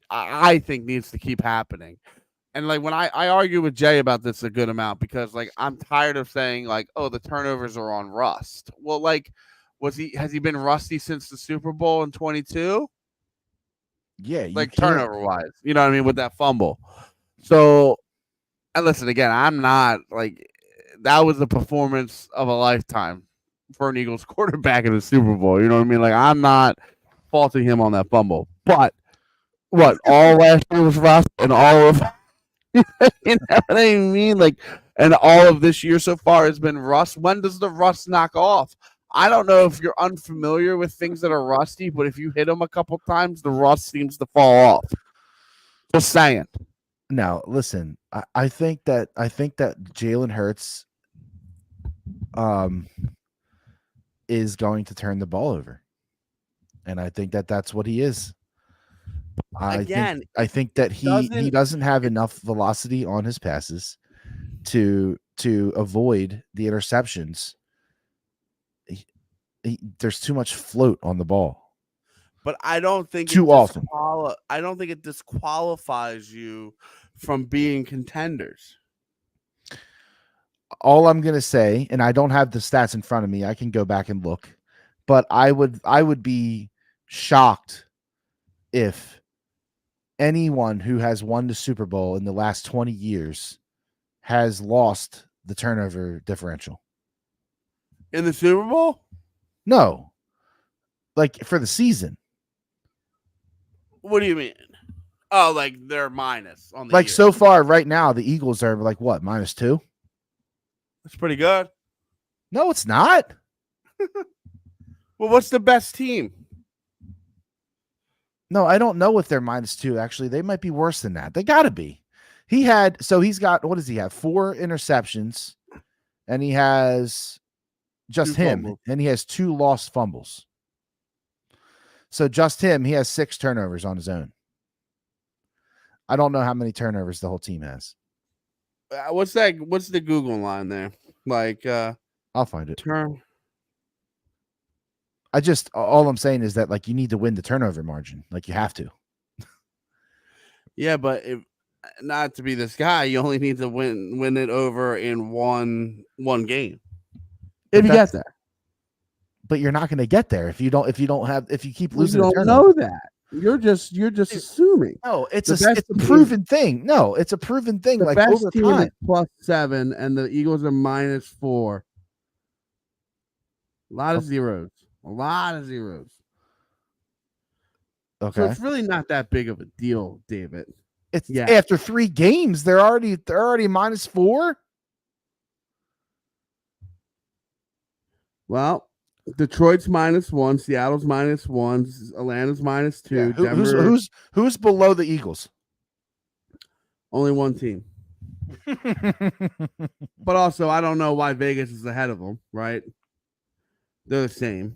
I think needs to keep happening. And like when I argue with Jay about this a good amount because like I'm tired of saying like, oh, the turnovers are on rust. Well, like, has he been rusty since the Super Bowl in 22? Yeah, like turnover wise, you know what I mean, with that fumble. So, and listen again, I'm not like that was the performance of a lifetime for an Eagles quarterback in the Super Bowl. You know what I mean? Like I'm not faulting him on that fumble, but what all last year was rust, and all of you know what I mean? Like, and all of this year so far has been rust. When does the rust knock off? I don't know if you're unfamiliar with things that are rusty, but if you hit them a couple times, the rust seems to fall off. Just saying. Now, listen, I think that Jalen Hurts is going to turn the ball over. And I think that that's what he is. I think that he doesn't have enough velocity on his passes to avoid the interceptions. There's too much float on the ball. But I don't think too often. I don't think it disqualifies you from being contenders. All I'm going to say, and I don't have the stats in front of me, I can go back and look, but I would be shocked if anyone who has won the Super Bowl in the last 20 years has lost the turnover differential. In the Super Bowl? No. Like for the season. What do you mean? Oh, like they're minus on the like year. So far right now, the Eagles are like what, -2? That's pretty good. No, it's not. Well, what's the best team? No, I don't know if they're -2. Actually, they might be worse than that. They got to be. He's got, what does he have? 4 interceptions, and he has just 2 him, fumbles. And he has 2 lost fumbles. So just him, he has 6 turnovers on his own. I don't know how many turnovers the whole team has. What's that? What's the Google line there? Like, I'll find it. All I'm saying is that like you need to win the turnover margin. Like you have to. Yeah, but not to be this guy, you only need to win it over in one game. If you get there. But you're not going to get there if you keep losing. You don't know that. You're just assuming. No, it's a proven thing. No, it's a proven thing. The like best over team time. is +7, and the Eagles are -4. A lot of zeros. Okay. So it's really not that big of a deal, David. It's after 3 games, they're already -4. Well, Detroit's -1, Seattle's -1, Atlanta's -2. Yeah. Who's below the Eagles? Only one team. But also, I don't know why Vegas is ahead of them, right? They're the same.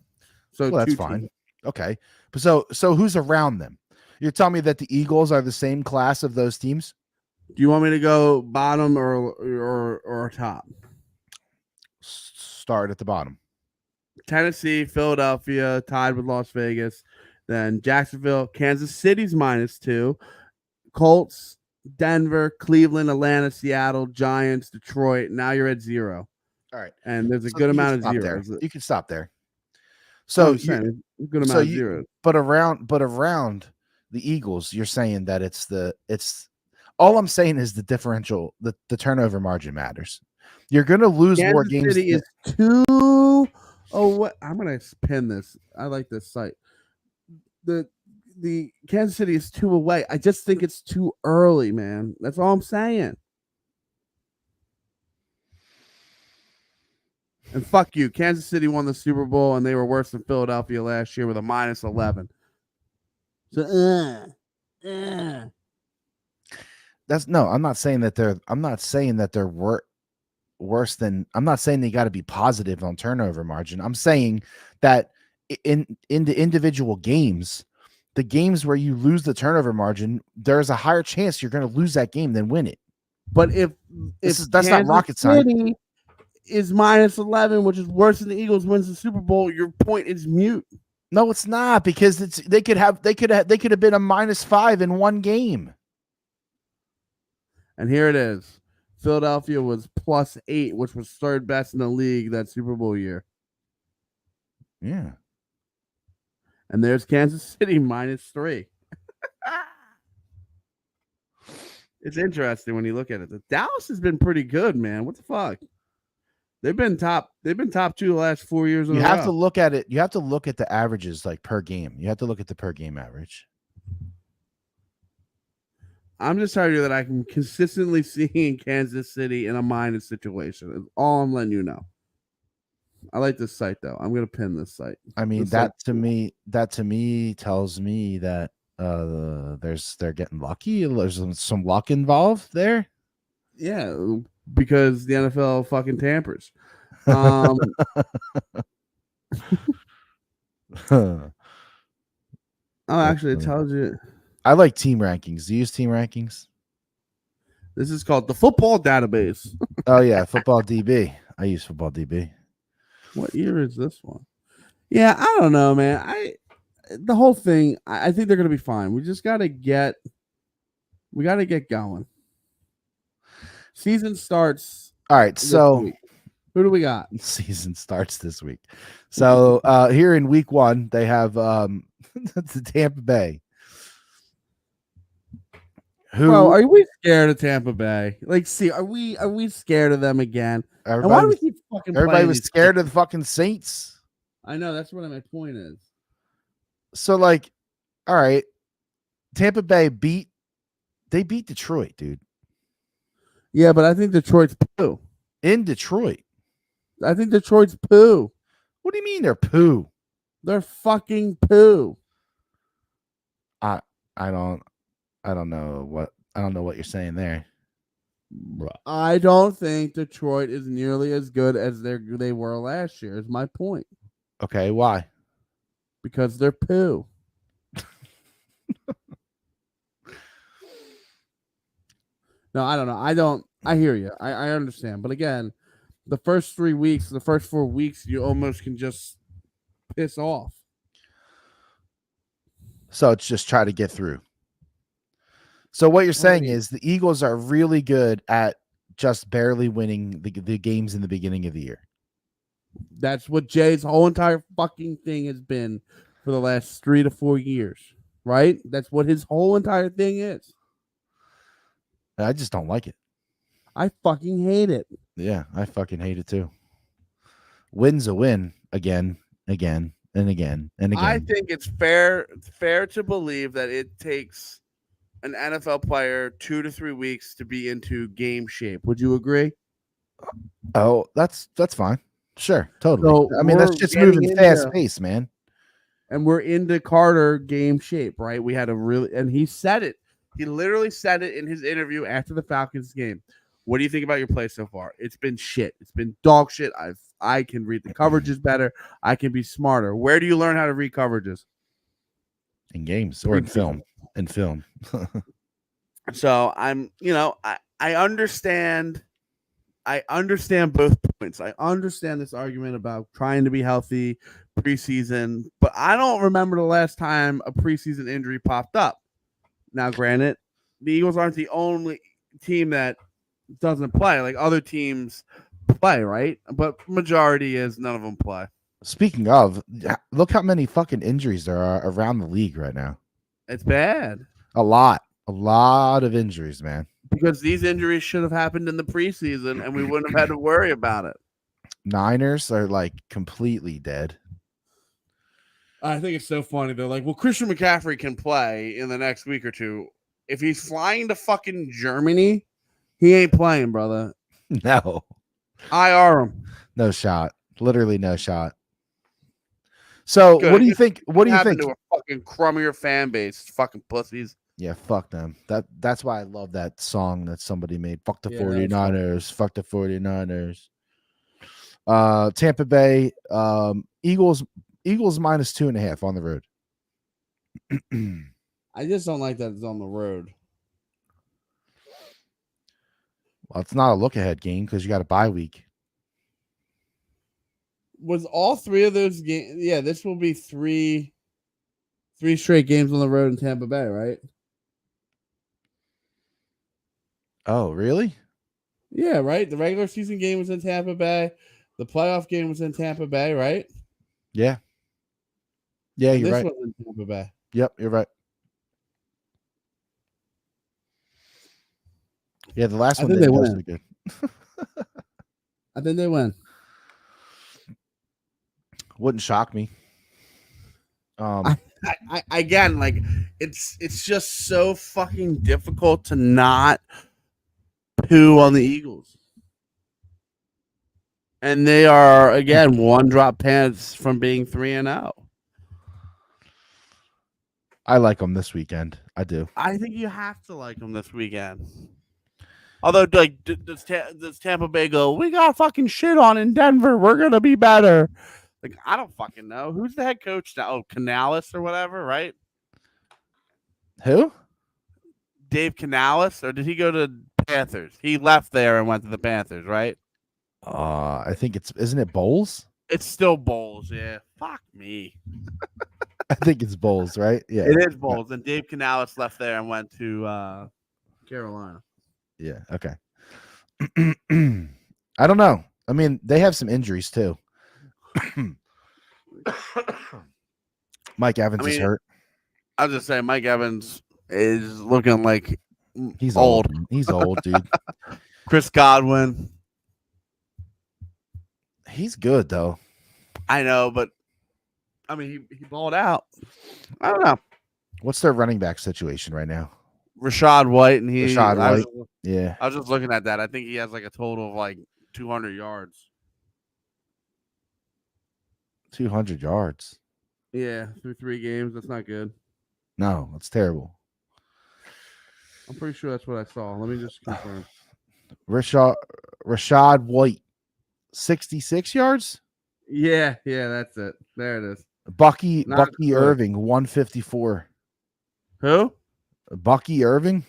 So that's fine. Teams. Okay. So who's around them? You're telling me that the Eagles are the same class of those teams? Do you want me to go bottom or top? Start at the bottom. Tennessee, Philadelphia, tied with Las Vegas. Then Jacksonville, Kansas City's -2. Colts, Denver, Cleveland, Atlanta, Seattle, Giants, Detroit. Now you're at 0. All right. And there's a good amount of zeros. You can stop there. So good amount of zeros. But around the Eagles, you're saying that it's all I'm saying is the differential, the turnover margin matters. You're going to lose more games. Kansas City is 2 Oh, what? I'm gonna pin this. I like this site. The Kansas City is 2 away. I just think it's too early, man. That's all I'm saying. And fuck you. Kansas City won the Super Bowl, and they were worse than Philadelphia last year with a -11. So, That's no. I'm not saying that they're. I'm not saying that they're worse than. I'm not saying they got to be positive on turnover margin. I'm saying that in the individual games, the games where you lose the turnover margin, there's a higher chance you're going to lose that game than win it. But if that's Kansas not rocket science. Is -11, which is worse than the Eagles wins the Super Bowl, your point is mute. No, it's not, because they could have been a -5 in one game. And here it is. Philadelphia was +8, which was third best in the league that Super Bowl year. Yeah. And there's Kansas City -3. It's interesting when you look at it. The Dallas has been pretty good, man. What the fuck? They've been top 2 the last 4 years. You have to look at it. You have to look at the averages, like per game. You have to look at the per game average. I'm just telling you that I can consistently see in Kansas City in a minus situation. That's all I'm letting you know. I like this site though. I'm gonna pin this site. I mean, that to me tells me that they're getting lucky. There's some luck involved there. Yeah, because the NFL fucking tampers. Actually, it tells you. I like team rankings. Do you use team rankings? This is called the Football Database. Oh yeah, Football DB. I use Football DB. What year is this one? Yeah, I don't know, man. The whole thing, I think they're gonna be fine. We just gotta get going. Season starts. All right, so who do we got? Season starts this week. So here in week 1, they have the Tampa Bay. Bro, are we scared of Tampa Bay? Like, see, are we scared of them again? And why do we keep fucking? Everybody was scared of the fucking Saints. I know, that's what my point is. So, like, all right, Tampa Bay beat Detroit, dude. Yeah, but I think Detroit's poo. In Detroit, I think Detroit's poo. What do you mean they're poo? They're fucking poo. I don't know what you're saying there. I don't think Detroit is nearly as good as they were last year. Is my point. Okay, why? Because they're poo. No, I don't know. I hear you. I understand. But again, the first 4 weeks, you almost can just piss off. So it's just try to get through. So what you're saying is the Eagles are really good at just barely winning the games in the beginning of the year. That's what Jay's whole entire fucking thing has been for the last 3 to 4 years, right? That's what his whole entire thing is. I just don't like it. I fucking hate it. Yeah, I fucking hate it too. Win's a win again, and again. I think it's fair to believe that it takes an NFL player 2 to 3 weeks to be into game shape. Would you agree? Oh, that's fine. Sure, totally. So I mean, that's just moving fast pace, man. And we're into Carter game shape, right? We had and he said it. He literally said it in his interview after the Falcons game. What do you think about your play so far? It's been shit. It's been dog shit. I can read the coverages better. I can be smarter. Where do you learn how to read coverages? In games or in film. In film. So I understand. I understand both points. I understand this argument about trying to be healthy preseason, but I don't remember the last time a preseason injury popped up. Now, granted, the Eagles aren't the only team that doesn't play. Like, other teams play, right? But majority is none of them play. Speaking of, look how many fucking injuries there are around the league right now. It's bad. A lot of injuries, man. Because these injuries should have happened in the preseason, and we wouldn't have had to worry about it. Niners are like completely dead. I think it's so funny. They're like, well, Christian McCaffrey can play in the next week or two. If he's flying to fucking Germany, he ain't playing, brother. No. IR him. No shot. Literally no shot. So Good. What do you think? What do you think? To a fucking crummier fan base, fucking pussies. Yeah, fuck them. That's why I love that song that somebody made. Fuck the 49ers. Fuck the 49ers. Tampa Bay, Eagles -2.5 on the road. I just don't like that it's on the road. Well, it's not a look ahead game because you got a bye week. Was all three of those games? Yeah, this will be three straight games on the road in Tampa Bay, right? Oh, really? Yeah, right. The regular season game was in Tampa Bay. The playoff game was in Tampa Bay, right? Yeah. Yeah, you're right. This was in Tampa Bay. Yep, you're right. Yeah, the last one didn't go so good. I think they win. Wouldn't shock me. Again, like it's just so fucking difficult to not poo on the Eagles. And they are, again, one drop pants from being 3-0. I like them this weekend. I do. I think you have to like them this weekend. Although, like, does Tampa Bay go, we got fucking shit on in Denver. We're going to be better. Like, I don't fucking know. Who's the head coach now? Oh, Canales or whatever, right? Who? Dave Canales? Or did he go to Panthers? He left there and went to the Panthers, right? I think isn't it Bowles? It's still Bowles, yeah. Fuck me. I think it's Bowles, right? Yeah. It is Bowles. And Dave Canales left there and went to Carolina. Yeah, okay. I don't know. I mean, they have some injuries too. Mike Evans is hurt. I was just saying, Mike Evans is looking like he's old. He's old, dude. Chris Godwin. He's good though. I know, but I mean, he balled out. I don't know. What's their running back situation right now? Rashad White, and White. I was just looking at that. I think he has like a total of like 200 yards. 200 yards. Yeah, through 3 games. That's not good. No, that's terrible. I'm pretty sure that's what I saw. Let me just confirm. Rashad White, 66 yards. Yeah, that's it. There it is. Bucky Irving, 154. Who? Bucky Irving.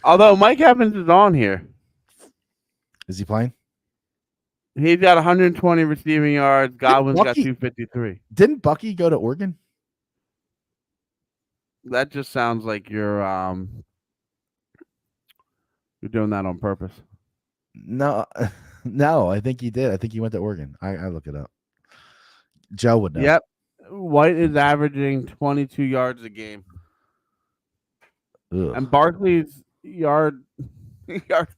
Although Mike Evans is on here. Is he playing? He's got 120 receiving yards. Godwin's got 253. Didn't Bucky go to Oregon? That just sounds like you're doing that on purpose. No, I think he did. I think he went to Oregon. I look it up. Joe would know. Yep. White is averaging 22 yards a game. Ugh. And Barkley's yards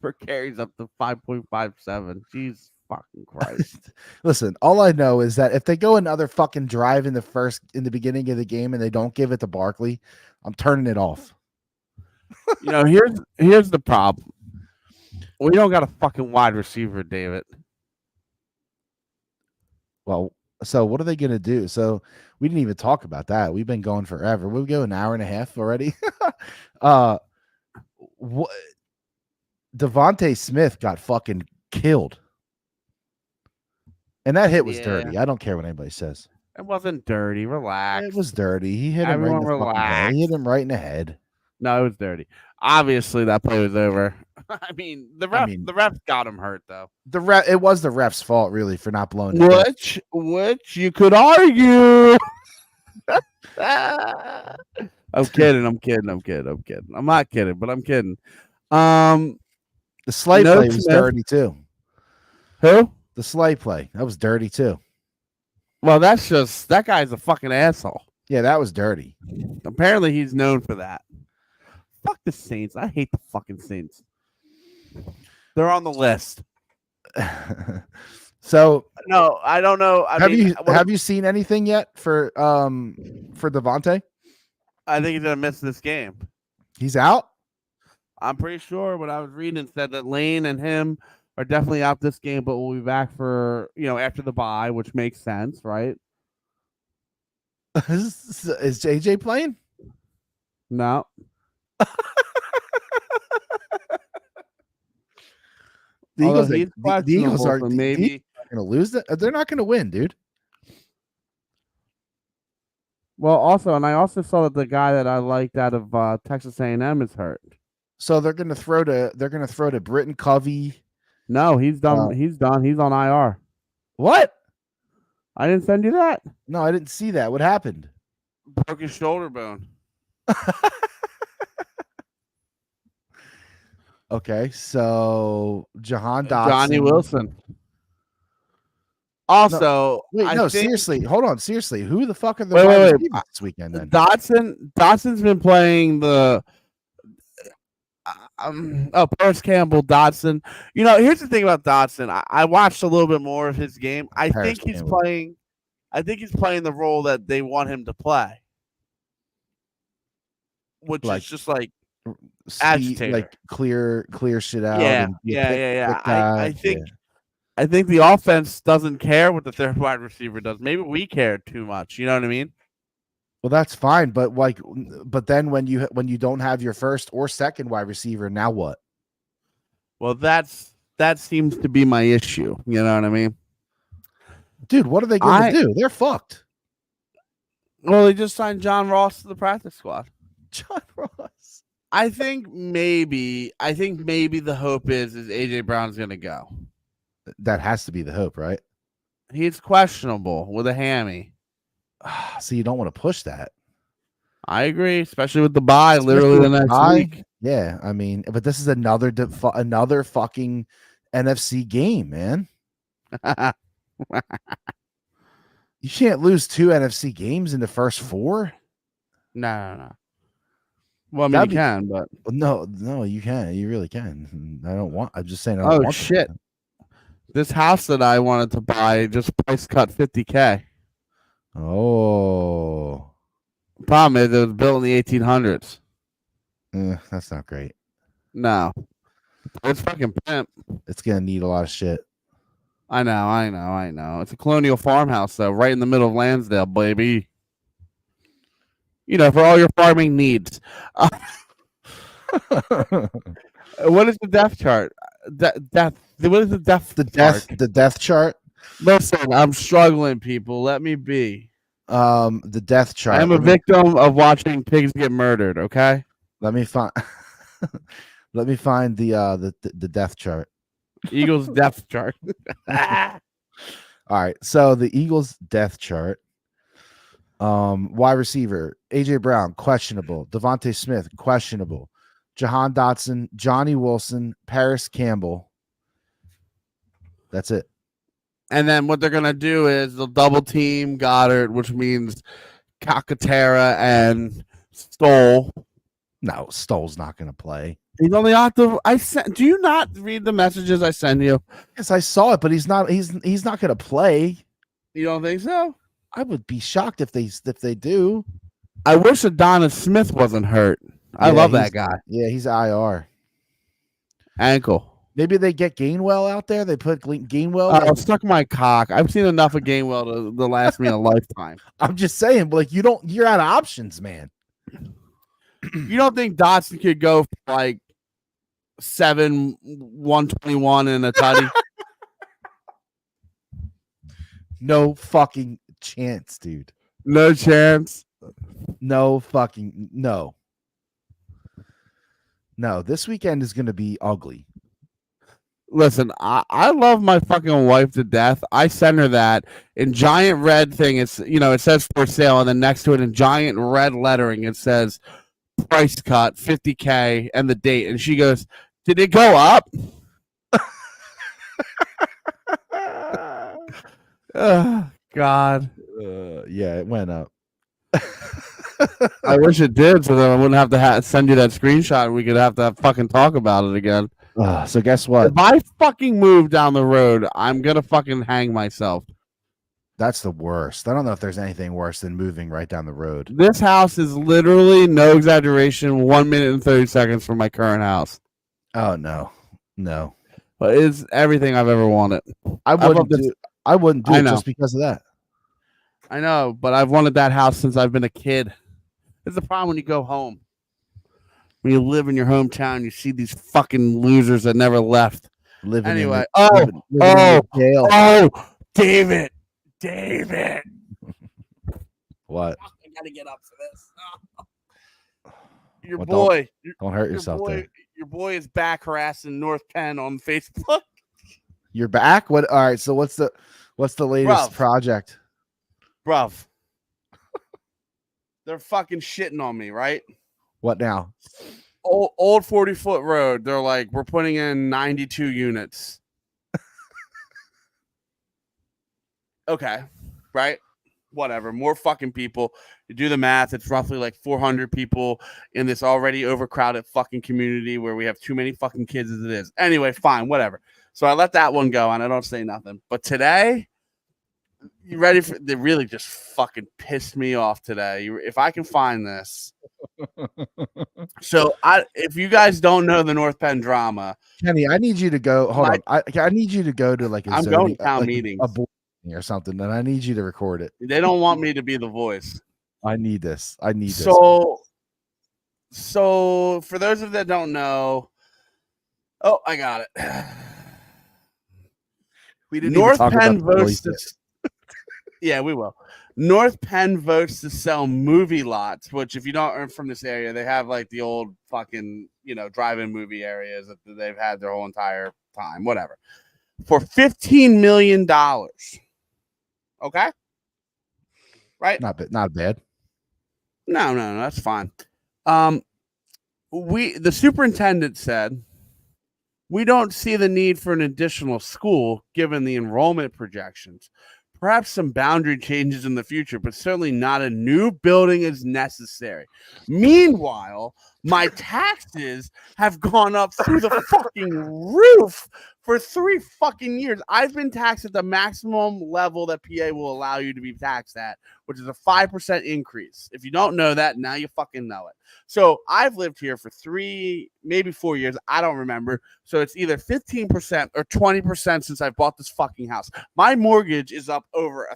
per carry is up to 5.57. Jeez fucking Christ. Listen, all I know is that if they go another fucking drive in the beginning of the game and they don't give it to Barkley, I'm turning it off. You know, here's the problem. We don't got a fucking wide receiver, David. Well, so what are they going to do? So we didn't even talk about that. We've been going forever. We'll go an hour and a half already. What? Devontae Smith got fucking killed. And that hit was dirty. I don't care what anybody says. It wasn't dirty. Relax. It was dirty. He hit him right in the fucking head. He hit him right in the head. No, it was dirty. Obviously, that play was over. I mean, the ref got him hurt though. It was the ref's fault, really, for not blowing it. Which you could argue. I'm kidding. I'm not kidding, but I'm kidding. The Slay play was dirty too. Who? The Slay play. That was dirty too. Well, that's just that guy's a fucking asshole. Yeah, that was dirty. Apparently, he's known for that. Fuck the Saints. I hate the fucking Saints. They're on the list. So no, I don't know. Have you seen anything yet for Devontae? I think he's gonna miss this game. He's out? I'm pretty sure what I was reading said that Lane and him are definitely out this game, but we'll be back for after the bye, which makes sense, right? Is JJ playing? No. The Eagles are maybe going to lose. They're not going to win, dude. Well, I also saw that the guy that I liked out of Texas A&M is hurt. So they're going to throw to Britton Covey. No, he's done. He's done. He's on IR. What? I didn't send you that. No, I didn't see that. What happened? Broke his shoulder bone. Okay, so Jahan Dotson, Johnny Wilson. Also, seriously, hold on. Seriously, who the fuck are the wide receivers this weekend? Then Dotson's been playing the. Paris Campbell, Dotson. Here's the thing about Dotson. I watched a little bit more of his game. I think he's playing the role that they want him to play, which is just like agitator, like clear shit out. Yeah. I think the offense doesn't care what the third wide receiver does. Maybe we care too much. You know what I mean? Well, that's fine, but then when you don't have your first or second wide receiver, now what? Well, that seems to be my issue. You know what I mean? Dude, what are they going to do? They're fucked. Well, they just signed John Ross to the practice squad. John Ross. I think maybe the hope is AJ Brown's going to go. That has to be the hope, right? He's questionable with a hammy. So you don't want to push that. I agree, especially with the bye, literally the next week. Yeah, I mean, but this is another fucking NFC game, man. You can't lose 2 NFC games in the first 4. No. Well, I mean, you can, but no, you can. You really can. I'm just saying. Oh shit! This house that I wanted to buy just price cut $50,000. Oh. Problem is, it was built in the 1800s. That's not great. No. It's fucking pimp. It's going to need a lot of shit. I know. It's a colonial farmhouse, though, right in the middle of Lansdale, baby. For all your farming needs. What is the death chart? What is the death chart? The death chart? Listen, I'm struggling, people. Let me be. The death chart. I'm a victim of watching pigs get murdered. Okay. Let me find. Let me find the death chart. Eagles death chart. All right. So the Eagles death chart. Wide receiver AJ Brown questionable. Devontae Smith questionable. Jahan Dotson, Johnny Wilson, Paris Campbell. That's it. And then what they're going to do is they'll double team Goddard, which means Calcaterra and Stoll. No, Stoll's not going to play. He's only active. Do you not read the messages I send you? Yes, I saw it, but he's not going to play. You don't think so? I would be shocked if they do. I wish Adonis Smith wasn't hurt. I love that guy. Yeah, he's IR. Ankle. Maybe they get Gainwell out there. They put Gainwell. Stuck my cock. I've seen enough of Gainwell to last me a lifetime. I'm just saying, but you're out of options, man. You don't think Dotson could go for like 121 and a tutty? No fucking chance, dude. No chance. No fucking no. No, this weekend is going to be ugly. Listen, I love my fucking wife to death. I send her that in giant red thing. It's it says for sale, and then next to it in giant red lettering it says price cut $50,000 and the date. And she goes, "Did it go up?" Oh, God. Yeah, it went up. I wish it did, so then I wouldn't have to send you that screenshot. And we could have to fucking talk about it again. So guess what? If I fucking move down the road, I'm gonna fucking hang myself. That's the worst. I don't know if there's anything worse than moving right down the road. This house is literally, no exaggeration, 1 minute and 30 seconds from my current house. Oh no. But it's everything I've ever wanted. I wouldn't do it just because of that. I know, but I've wanted that house since I've been a kid. It's the problem when you go home. When you live in your hometown, you see these fucking losers that never left. Living David. What? I gotta get up for this. Your Well, boy. Don't hurt yourself there. Your boy is back harassing North Penn on Facebook. You're back? What? All right. So what's the latest project? Bruv. They're fucking shitting on me, right? What now? Old 40-foot road. They're like, we're putting in 92 units. Okay. Right? Whatever. More fucking people. You do the math. It's roughly like 400 people in this already overcrowded fucking community where we have too many fucking kids as it is. Anyway, fine. Whatever. So I let that one go and I don't say nothing. But today, you ready for? They really just fucking pissed me off today. If I can find this. So if you guys don't know the North Penn drama, Kenny, I need you to go. Hold on. I need you to go to like I'm going to town meetings or something, and I need you to record it. They don't want me to be the voice. I need this. So for those of you that don't know, I got it. We didn't North talk Penn about votes to. Yeah, we will. North Penn votes to sell movie lots, which if you don't earn from this area, they have like the old fucking, drive-in movie areas that they've had their whole entire time, whatever, for $15 million. Okay. Right. Not bad. No, that's fine. The superintendent said, we don't see the need for an additional school given the enrollment projections. Perhaps some boundary changes in the future, but certainly not a new building is necessary. Meanwhile, my taxes have gone up through the fucking roof for 3 fucking years. I've been taxed at the maximum level that PA will allow you to be taxed at, which is a 5% increase. If you don't know that, now you fucking know it. So I've lived here for 3, maybe 4 years. I don't remember. So it's either 15% or 20% since I bought this fucking house. My mortgage is up over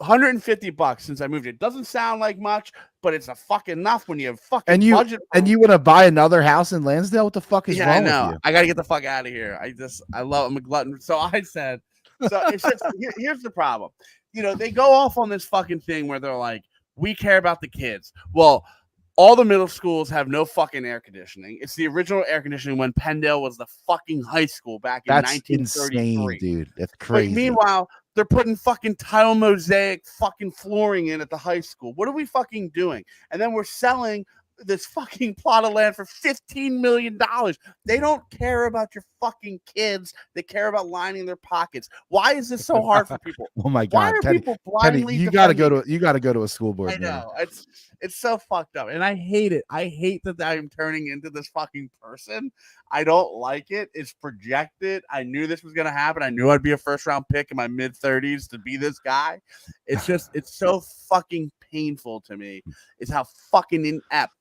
$150 since I moved here. Doesn't sound like much, but it's a fucking enough when you have fucking budget. And you want to buy another house in Lansdale? What the fuck is wrong with you? I gotta get the fuck out of here. I'm a glutton. So I said, it's just, here's the problem. They go off on this fucking thing where they're like, we care about the kids. Well, all the middle schools have no fucking air conditioning. It's the original air conditioning when Penndale was the fucking high school back in 1933. Insane, dude. That's crazy. But meanwhile, they're putting fucking tile mosaic fucking flooring in at the high school. What are we fucking doing? And then we're selling this fucking plot of land for $15 million. They don't care about your fucking kids. They care about lining their pockets. Why is this so hard for people? Oh my God, Kenny, you got to go to a school board. I know. It's so fucked up. And I hate it. I hate that I'm turning into this fucking person. I don't like it. It's projected. I knew this was going to happen. I knew I'd be a first-round pick in my mid-30s to be this guy. It's so fucking painful to me. It's how fucking inept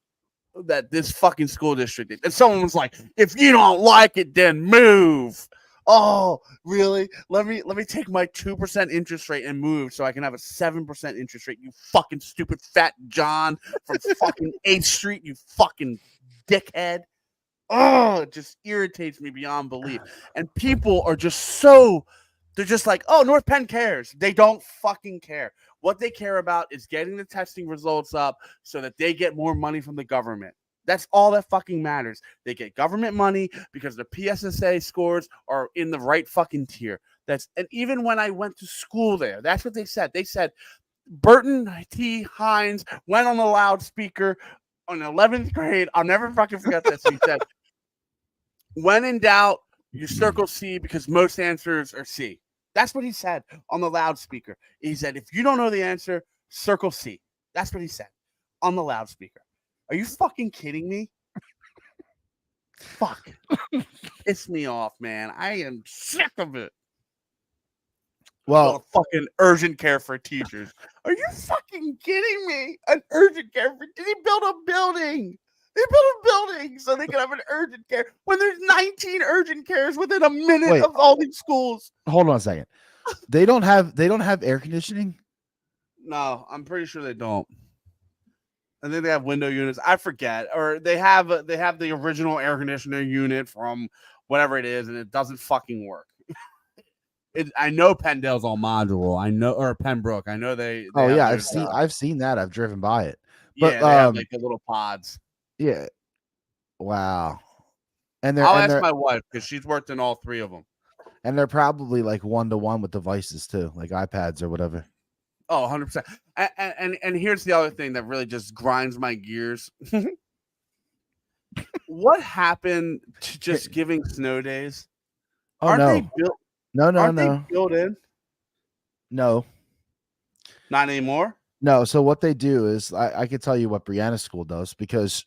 that this fucking school district is. And someone was like, if you don't like it, then move. Oh, really? Let me take my 2% interest rate and move so I can have a 7% interest rate. You fucking stupid fat John from fucking 8th Street, you fucking dickhead. Oh, it just irritates me beyond belief. And people are just they're just like, oh, North Penn cares. They don't fucking care. What they care about is getting the testing results up so that they get more money from the government. That's all that fucking matters. They get government money because the PSSA scores are in the right fucking tier. And even when I went to school there, that's what they said. They said Burton T. Hines went on the loudspeaker on 11th grade. I'll never fucking forget this. He said, when in doubt, you circle C because most answers are C. That's what he said on the loudspeaker. He said, if you don't know the answer, circle C. That's what he said on the loudspeaker. Are you fucking kidding me? Fuck. Piss me off, man. I am sick of it. Well, fucking urgent care for teachers. Are you fucking kidding me? An urgent care for... Did he build a building? They built a building so they can have an urgent care when there's 19 urgent cares within a minute of all these schools. Hold on a second. They don't have air conditioning? No, I'm pretty sure they don't. I think they have window units. I forget. Or they have the original air conditioner unit from whatever it is, and it doesn't fucking work. I know Pendale's all modular. I know, or Pembroke. I know they I've seen that. I've driven by it. But yeah, they have like the little pods. Yeah. Wow. And I'll ask my wife because she's worked in all three of them. And they're probably like 1-to-1 with devices too, like iPads or whatever. Oh, 100%. And here's the other thing that really just grinds my gears. What happened to just giving snow days? Oh, no. They built? No. They built in? No. Not anymore? No. So what they do is I can tell you what Brianna's school does because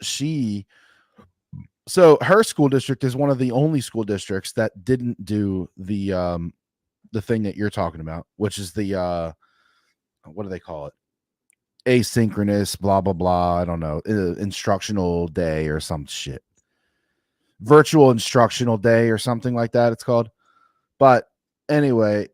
her school district is one of the only school districts that didn't do the thing that you're talking about, which is the what do they call it? Asynchronous, blah, blah, blah. I don't know. Instructional day or some shit. Virtual instructional day or something like that, it's called. But anyway,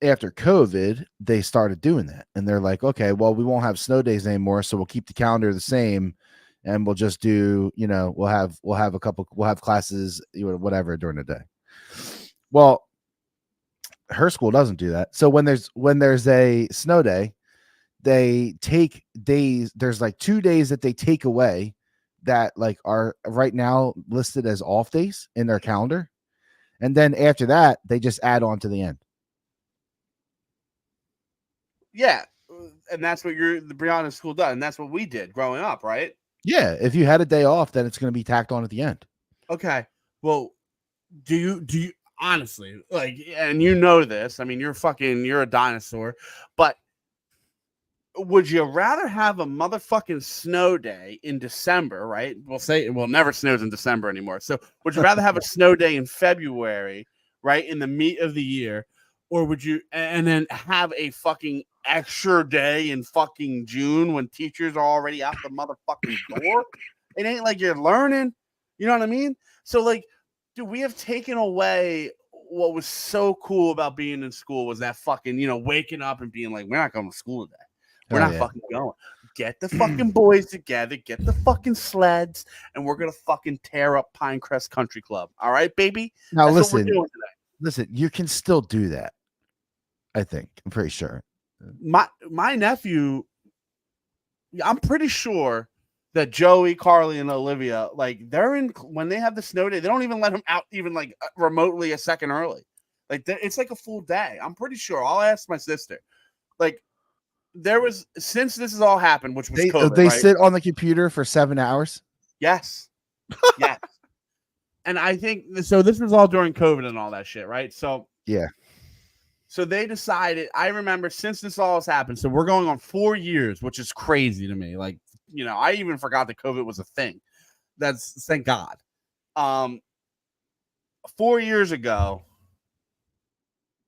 after COVID, they started doing that. And they're like, okay, well, we won't have snow days anymore. So we'll keep the calendar the same. And we'll just do, we'll have classes, whatever during the day. Well, her school doesn't do that. So when there's a snow day, they take days. There's like 2 days that they take away that like are right now listed as off days in their calendar. And then after that, they just add on to the end. Yeah. And that's what the Brianna school does. And that's what we did growing up, right? Yeah. If you had a day off, then it's going to be tacked on at the end. Okay. Well, do you honestly, like, and you know this, I mean, you're a dinosaur, but would you rather have a motherfucking snow day in December, right? We'll say it never snows in December anymore. So would you rather have a snow day in February, right, in the meat of the year, or would you, and then have a fucking extra day in fucking June when teachers are already out the motherfucking door? It ain't like you're learning. You know what I mean? So like, dude, we have taken away what was so cool about being in school was that fucking, waking up and being like, we're not going to school today. We're not fucking going. Get the fucking boys together, get the fucking sleds, and we're going to fucking tear up Pinecrest Country Club. All right, baby? Now, listen, you can still do that. I think. I'm pretty sure. My nephew, I'm pretty sure that Joey, Carly, and Olivia, like when they have the snow day, they don't even let them out even like remotely a second early. Like it's like a full day. I'm pretty sure. I'll ask my sister. Like, since this has all happened, which was COVID, they right? sit on the computer for 7 hours. Yes. Yes. And I think so. This was all during COVID and all that shit, right? So yeah. So they decided. I remember since this all has happened. So we're going on 4 years, which is crazy to me. Like, I even forgot that COVID was a thing. That's thank God. 4 years ago.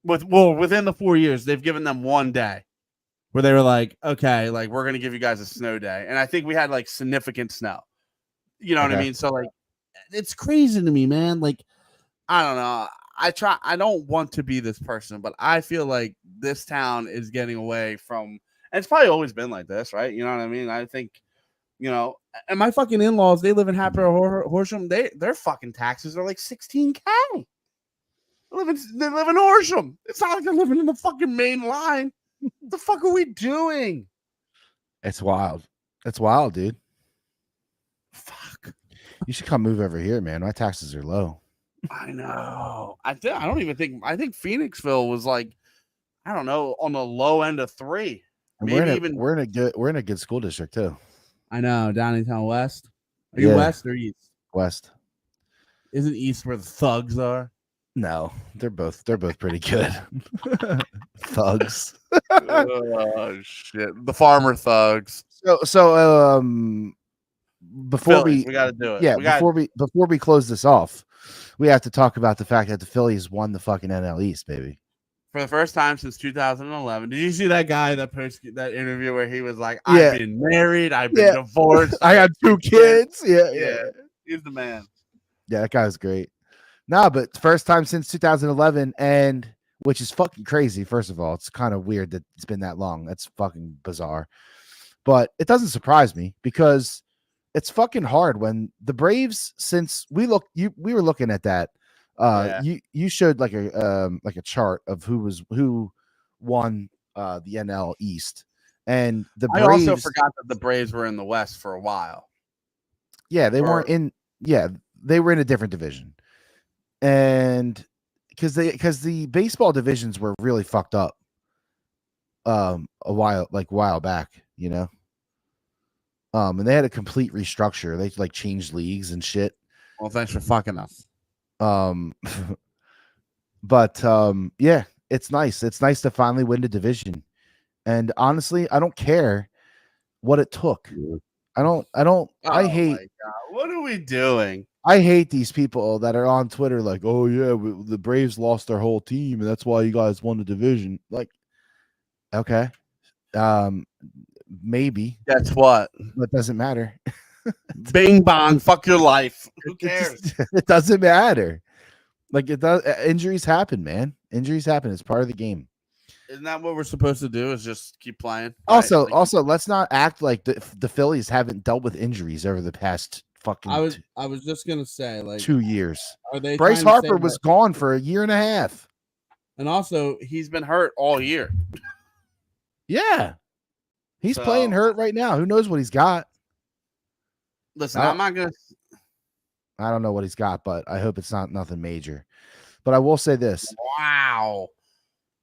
Within the 4 years, they've given them 1 day. Where they were like, okay, like we're gonna give you guys a snow day, and I think we had like significant snow. You know what I mean? So like, it's crazy to me, man. Like, I don't know. I don't want to be this person, but I feel like this town is getting away from. And it's probably always been like this, right? You know what I mean? I think, and my fucking in-laws, they live in Hatboro, Horsham. Their fucking taxes are like $16K. They live in Horsham. It's not like they're living in the fucking main line. What the fuck are we doing? It's wild. It's wild, dude. Fuck. You should come move over here, man. My taxes are low. I know. I think Phoenixville was like, I don't know, on the low end of 3. We're in a good school district too. I know, Downtown West. Are you West or East? West. Isn't East where the thugs are? No, they're both pretty good. Thugs. Oh shit. The farmer thugs. So before Phillies, we got to do it. Yeah, before we close this off, we have to talk about the fact that the Phillies won the fucking NL East, baby. For the first time since 2011. Did you see that guy that interview where he was like, "I've been married, I've been divorced, I have 2 kids." Yeah. He's the man. Yeah, that guy was great. No, but first time since 2011, and which is fucking crazy. First of all, it's kind of weird that it's been that long. That's fucking bizarre. But it doesn't surprise me because it's fucking hard when the Braves, since we were looking at that. You showed like a chart of who won the NL East, and the Braves. I also forgot that the Braves were in the West for a while. Yeah, they weren't in. Yeah, they were in a different division, and because the baseball divisions were really fucked up. A while back, you know. And they had a complete restructure. They like changed leagues and shit. Well, thanks for fucking us. But yeah, it's nice. It's nice to finally win the division. And honestly, I don't care what it took. I don't. I hate. My God. What are we doing? I hate these people that are on Twitter like, "Oh yeah, the Braves lost their whole team, and that's why you guys won the division." Like, okay, maybe. Guess what? That doesn't matter. Bing bong, fuck your life. Who cares? It doesn't matter. Like it does. Injuries happen, man. Injuries happen. It's part of the game. Isn't that what we're supposed to do? Is just keep playing? Also, let's not act like the Phillies haven't dealt with injuries over the past fucking. I was just gonna say, like, 2 years. Are they? Bryce Harper was gone for a year and a half, and also he's been hurt all year. Yeah, he's playing hurt right now. Who knows what he's got? Listen, I'm not gonna. I don't know what he's got, but I hope it's not nothing major. But I will say this. Wow.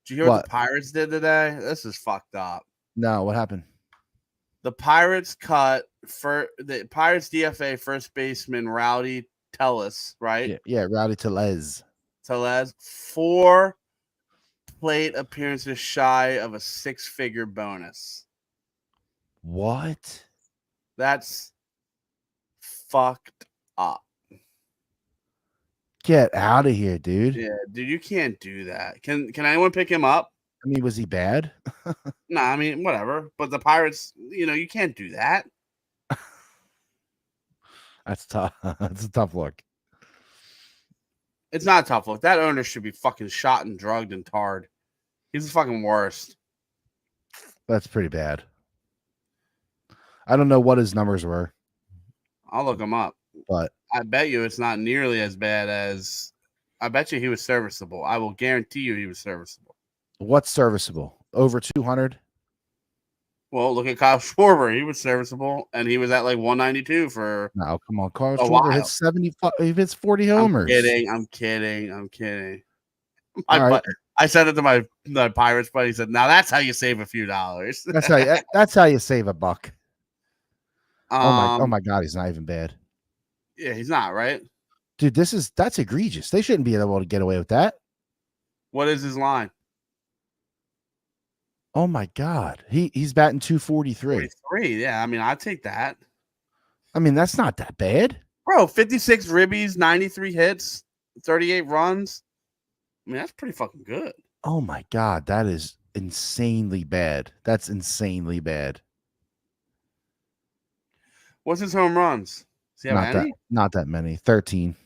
Did you hear what the Pirates did today? This is fucked up. No, what happened? The Pirates cut for the Pirates DFA first baseman Rowdy Tellez, right? Yeah, Rowdy Tellez. 4 plate appearances shy of a 6-figure bonus. What? That's fucked up. Get out of here, dude. Yeah, dude, you can't do that. Can anyone pick him up? I mean, was he bad? Nah, I mean, whatever. But the Pirates, you can't do that. That's tough. That's a tough look. It's not a tough look. That owner should be fucking shot and drugged and tarred. He's the fucking worst. That's pretty bad. I don't know what his numbers were. I'll look him up. But I bet you it's not nearly as bad as. I bet you he was serviceable. I will guarantee you he was serviceable. What's serviceable? Over 200? Well, look at Kyle Schwarber. He was serviceable, and he was at like 192 for. No, come on, Kyle Schwarber hits 75. He hits 40 homers. I'm kidding. I said it to my Pirates buddy. He said, "Now that's how you save a few dollars." That's how you save a buck. Oh my God, he's not even bad. Yeah, he's not, right? Dude, that's egregious. They shouldn't be able to get away with that. What is his line? Oh my God. He's batting 243. 43, yeah. I mean, I'd take that. I mean, that's not that bad. Bro, 56 ribbies, 93 hits, 38 runs. I mean, that's pretty fucking good. Oh my God, that is insanely bad. That's insanely bad. What's his home runs? Does he have any? Not that many. 13.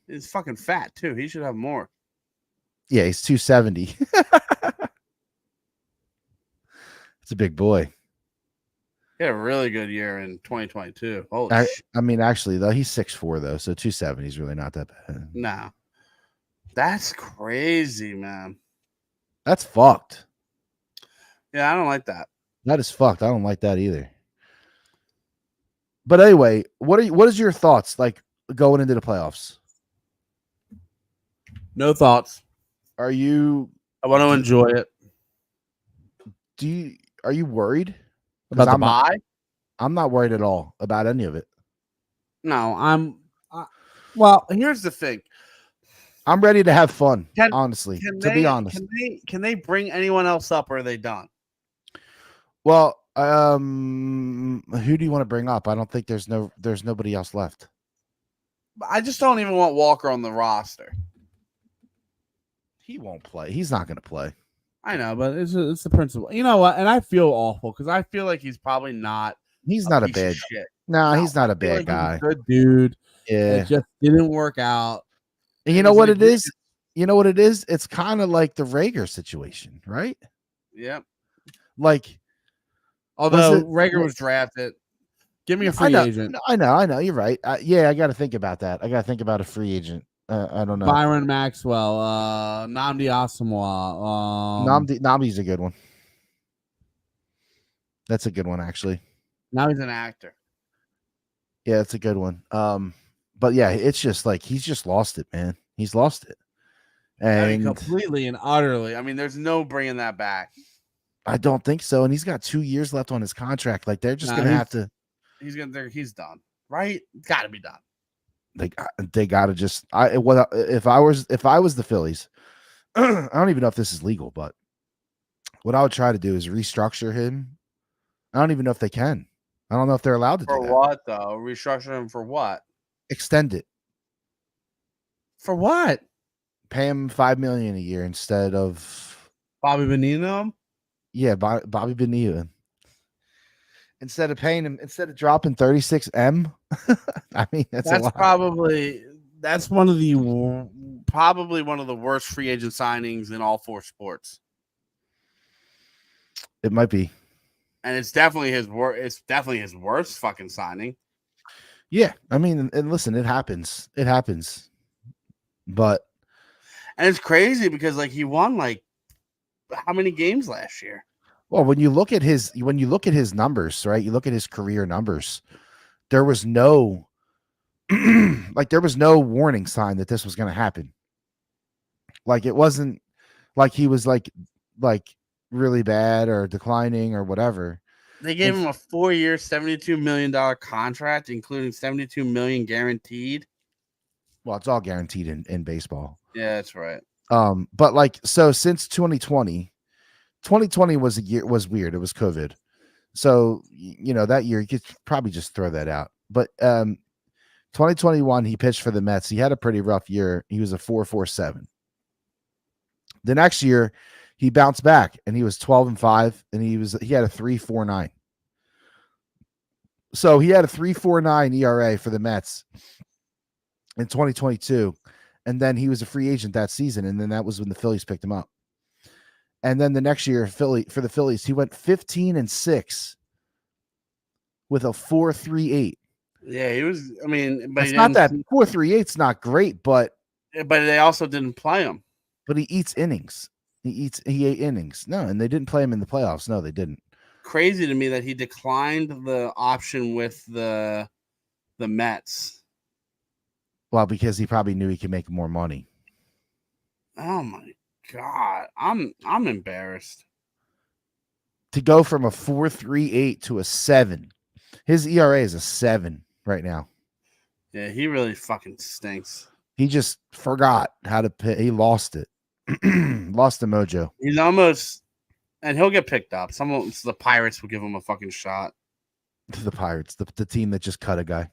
He's fucking fat too. He should have more. Yeah, he's 270. It's a big boy. He had a really good year in 2022. I mean, actually, though, he's 6'4", though, so 270 is really not that bad. No. That's crazy, man. That's fucked. Yeah, I don't like that. That is fucked. I don't like that either. But anyway, what is your thoughts like going into the playoffs? No thoughts. Are you? I want to enjoy it. Are you worried about the bye? I'm not worried at all about any of it. No, well, here's the thing. I'm ready to have fun. Honestly, to be honest, can they bring anyone else up, or are they done? Well, Who do you want to bring up? I don't think there's nobody else left. I just don't even want Walker on the roster. He won't play. He's not going to play. I know, but it's the principle. You know what? And I feel awful because I feel like he's probably not. He's not a bad shit. No, he's not a bad guy. He's a good dude. Yeah, it just didn't work out. And you know what it is? You know what it is? It's kind of like the Rager situation, right? Yep. Like, although Rager was drafted. Give me a free agent. I know. You're right. Yeah, I got to think about that. I got to think about a free agent. I don't know. Byron Maxwell, Nnamdi Asomugha. Nnamdi's a good one. That's a good one, actually. Now he's an actor. Yeah, that's a good one. But yeah, it's just like he's just lost it, man. He's lost it. And completely and utterly. I mean, there's no bringing that back. I don't think so. And he's got 2 years left on his contract. Like they're just gonna have to. He's done, right? Got to be done. They got to just. If I was the Phillies, I don't even know if this is legal, but what I would try to do is restructure him. I don't even know if they can. I don't know if they're allowed to do that. For what though? Restructure him for what? Extend it. For what? Pay him $5 million a year instead of Bobby Bonilla. Yeah, Bobby Bonilla. Instead of paying him, instead of dropping 36M, I mean that's a lot. That's one of the probably one of the worst free agent signings in all 4 sports. It might be, and it's definitely his worst. It's definitely his worst fucking signing. Yeah, I mean, and listen, it happens. It happens, but and it's crazy because like he won like how many games last year? Well, when you look at his numbers, right? You look at his career numbers. There was no there was no warning sign that this was going to happen. Like it wasn't like he was like really bad or declining or whatever. They gave him a 4-year, $72 million contract, including $72 million guaranteed. Well, it's all guaranteed in baseball. Yeah, that's right. But like so since 2020 was weird. It was COVID. So, you know, that year you could probably just throw that out. But 2021, he pitched for the Mets. He had a pretty rough year. He was a 4.47. The next year, he bounced back and he was 12-5, and he had a 3.49. So he had a 3.49 ERA for the Mets in 2022. And then he was a free agent that season. And then that was when the Phillies picked him up. And then the next year, for the Phillies, he went 15-6 with a 4.38. Yeah, he was. I mean, but it's not that 4.38's not great, but they also didn't play him. But he eats innings. He ate innings. No, and they didn't play him in the playoffs. No, they didn't. Crazy to me that he declined the option with the Mets. Well, because he probably knew he could make more money. Oh my God, I'm embarrassed. To go from a 4.38 to a 7. His ERA is a 7 right now. Yeah, he really fucking stinks. He just forgot how to pay. He lost it. Lost the mojo. He's almost, and he'll get picked up. The Pirates will give him a fucking shot. The Pirates, the team that just cut a guy.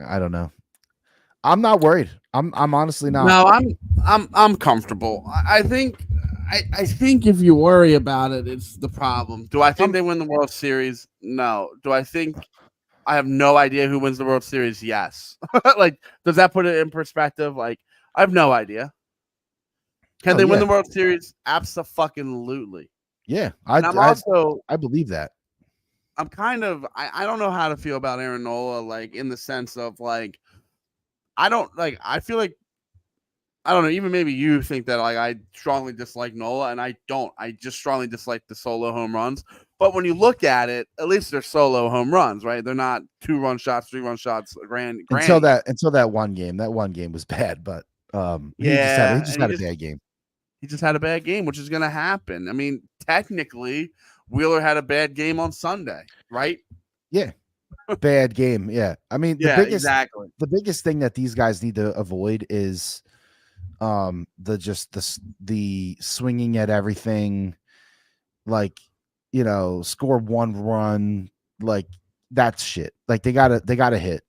I don't know. I'm not worried. I'm honestly not. No, I'm comfortable. I think if you worry about it, it's the problem. Do I think they win the World Series? No. Do I think I have no idea who wins the World Series? Yes. Like, does that put it in perspective? Like, I have no idea. Can they win the World Series? Abso-fucking-lutely. Yeah, I believe that. I'm kind of I don't know how to feel about Aaron Nola, like in the sense of like I feel like I don't know, even maybe you think that like I strongly dislike Nola, and I don't. I just strongly dislike the solo home runs. But when you look at it, at least they're solo home runs, right? They're not 2-run shots, 3-run shots, grand. Until that one game. That one game was bad, but he just had a bad game. He just had a bad game, which is going to happen. I mean, technically, Wheeler had a bad game on Sunday, right? Yeah. Bad game. Yeah. I mean, exactly. The biggest thing that these guys need to avoid is the swinging at everything, like, score one run, like that's shit. Like they gotta hit.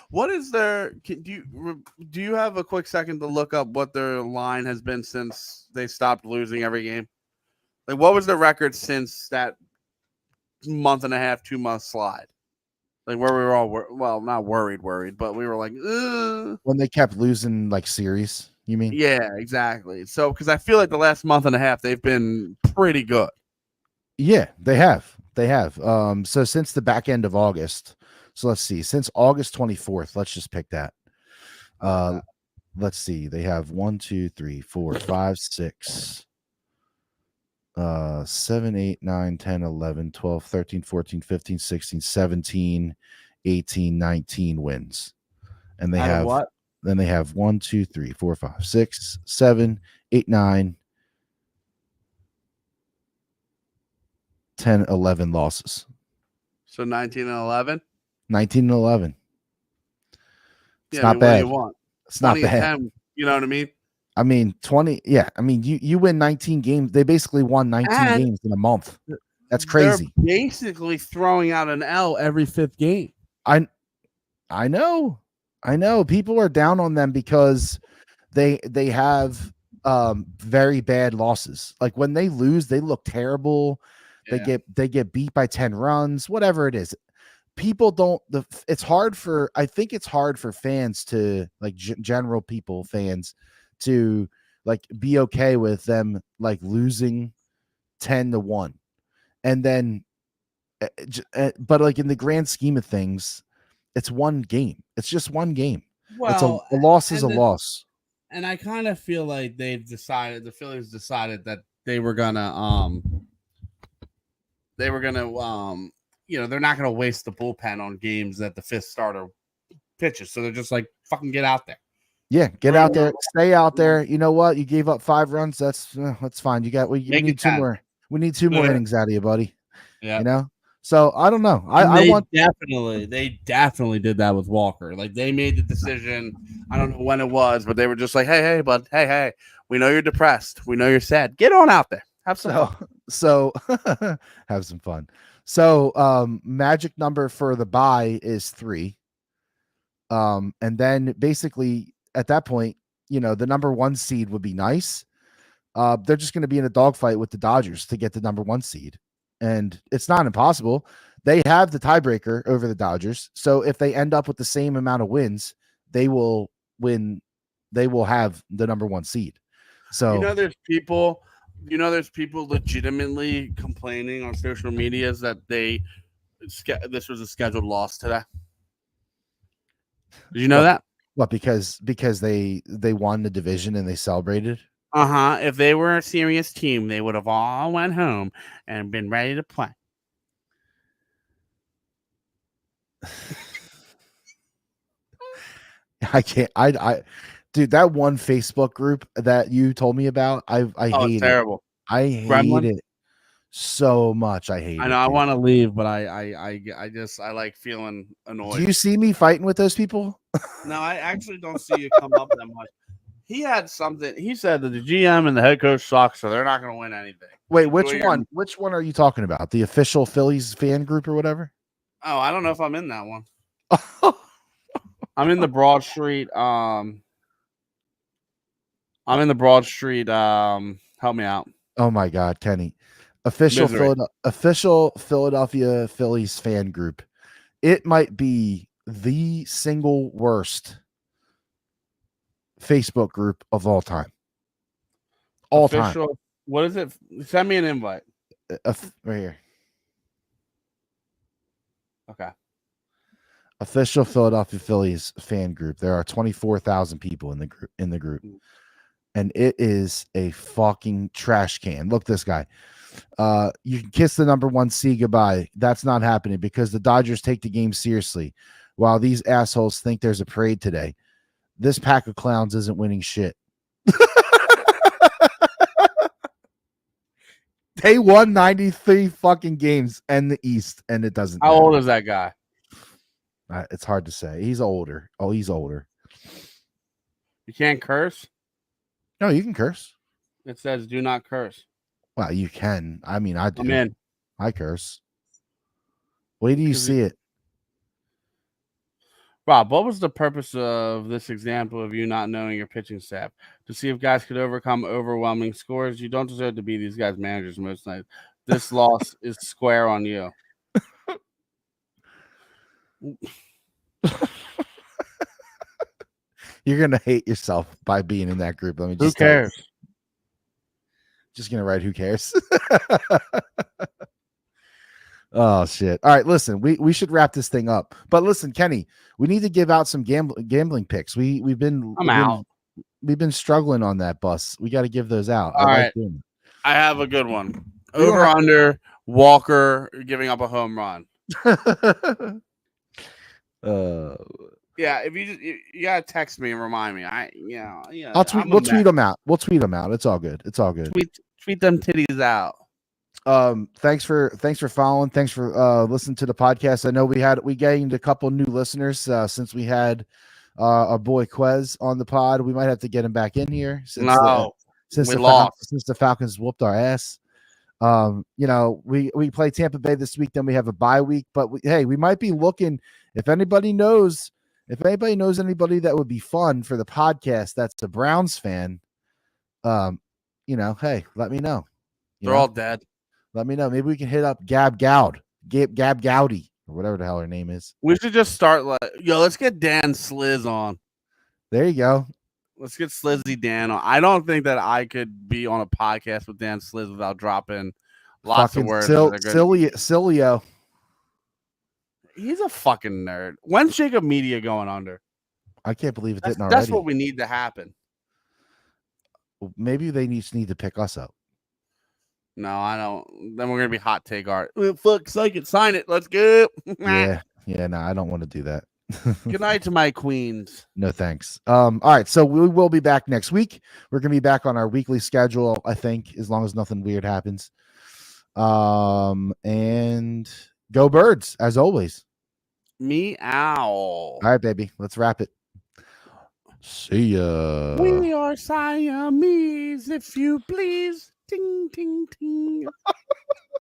What is their? Do you have a quick second to look up what their line has been since they stopped losing every game? Like, what was the record since that month and a half, 2 month slide? Like where we were all not worried, but we were like, ugh. When they kept losing like series. You mean? Yeah, exactly. So because I feel like the last month and a half they've been pretty good. Yeah, they have. So since the back end of August. So let's see. Since August 24th, let's just pick that. Let's see. They have 1, 2, 3, 4, 5, 6, 7, 8, 9, 10, 11, 12, 13, 14, 15, 16, 17, 18, 19 wins. And they have what? Then they have 1, 2, 3, 4, 5, 6, 7, 8, 9, 10, 11 losses. So 19 and 11? 19 and 11. It's not bad. What do you want? It's not bad. 10, you know what I mean? I mean, 20. Yeah. I mean, you win 19 games. They basically won 19 games in a month. That's crazy. They're basically throwing out an L every 5th game. I know. People are down on them because they have very bad losses. Like when they lose, they look terrible. Yeah. They get beat by 10 runs, whatever it is. People don't I think it's hard for fans to like general people fans to like be okay with them like losing 10-1. And then but like in the grand scheme of things, it's one game. It's just one game. Well, a loss is a loss. And I kind of feel like the Phillies decided that they were gonna they're not gonna waste the bullpen on games that the 5th starter pitches. So they're just like, fucking get out there. Yeah, get out there, stay out there. You know what? You gave up 5 runs. That's fine. We need 2 more. We need 2 more innings out of you, buddy. Yeah. You know? So I don't know. They definitely did that with Walker. Like they made the decision. I don't know when it was, but they were just like, hey, bud, hey, we know you're depressed. We know you're sad. Get on out there. Have some fun. So have some fun. So magic number for the bye is 3. And then basically at that point, the number 1 seed would be nice. They're just going to be in a dogfight with the Dodgers to get the number 1 seed. And it's not impossible. They have the tiebreaker over the Dodgers. So if they end up with the same amount of wins, they will win. They will have the number 1 seed. So there's people legitimately complaining on social media that this was a scheduled loss today. Did you know that? What? Because they won the division and they celebrated. If they were a serious team, they would have all went home and been ready to play. I can't. Dude, that one Facebook group that you told me about, I hate it. Terrible. I hate it so much. I hate it. I know. I want to leave, but I like feeling annoyed. Do you see me fighting with those people? No, I actually don't see you come up that much. He had something. He said that the GM and the head coach suck, so they're not going to win anything. Wait, which one? Which one are you talking about? The official Phillies fan group or whatever? Oh, I don't know if I'm in that one. I'm in the Broad Street. I'm in the Broad Street. Help me out. Oh my God, Kenny! Official Philadelphia Phillies fan group. It might be the single worst Facebook group of all time. Time. What is it? Send me an invite. Right here. Okay. Official Philadelphia Phillies fan group. There are 24,000 people in the group. And it is a fucking trash can. Look, this guy. You can kiss the number 1 seed goodbye. That's not happening because the Dodgers take the game seriously. While these assholes think there's a parade today. This pack of clowns isn't winning shit. They won 93 fucking games in the East, and it doesn't. How old is that guy? It's hard to say. He's older. Oh, he's older. You can't curse? No, you can curse. It says do not curse. Well, you can. I mean, I do. I'm in. I curse. Wait till you see it. Rob, what was the purpose of this example of you not knowing your pitching staff? To see if guys could overcome overwhelming scores? You don't deserve to be these guys' managers most nights. This loss is square on you. You're going to hate yourself by being in that group. Let me just Who cares? Just going to write who cares. Oh shit. All right, listen, we should wrap this thing up. But listen, Kenny, we need to give out some gambling picks. We've been struggling on that bus. We got to give those out. All right. I have a good one. Over under Walker giving up a home run. Yeah, if you gotta text me and remind me. I'll tweet. We'll tweet them out. We'll tweet them out. It's all good. It's all good. Tweet them titties out. Thanks for following. Thanks for listening to the podcast. I know we gained a couple new listeners since we had our boy Quez on the pod. We might have to get him back in here since the Falcons whooped our ass. We play Tampa Bay this week, then we have a bye week. But we might be looking if anybody knows anybody that would be fun for the podcast that's a Browns fan. Hey, let me know. They're all dead. Let me know. Maybe we can hit up Gab Gowdy, or whatever the hell her name is. We should just start let's get Dan Sliz on. There you go. Let's get Slizzy Dan on. I don't think that I could be on a podcast with Dan Sliz without dropping lots of words. Cilio. He's a fucking nerd. When's Jacob Media going under? I can't believe it didn't already. That's what we need to happen. Maybe they need to pick us up. No, I don't. Then we're gonna be hot take art. Fuck, psych it, sign it. Let's go. Yeah. No, I don't want to do that. Good night to my queens. No thanks. All right, so we will be back next week. We're gonna be back on our weekly schedule, I think, as long as nothing weird happens. And go Birds as always. Meow. All right, baby. Let's wrap it. See ya. We are Siamese, if you please. Ting, ting, ting.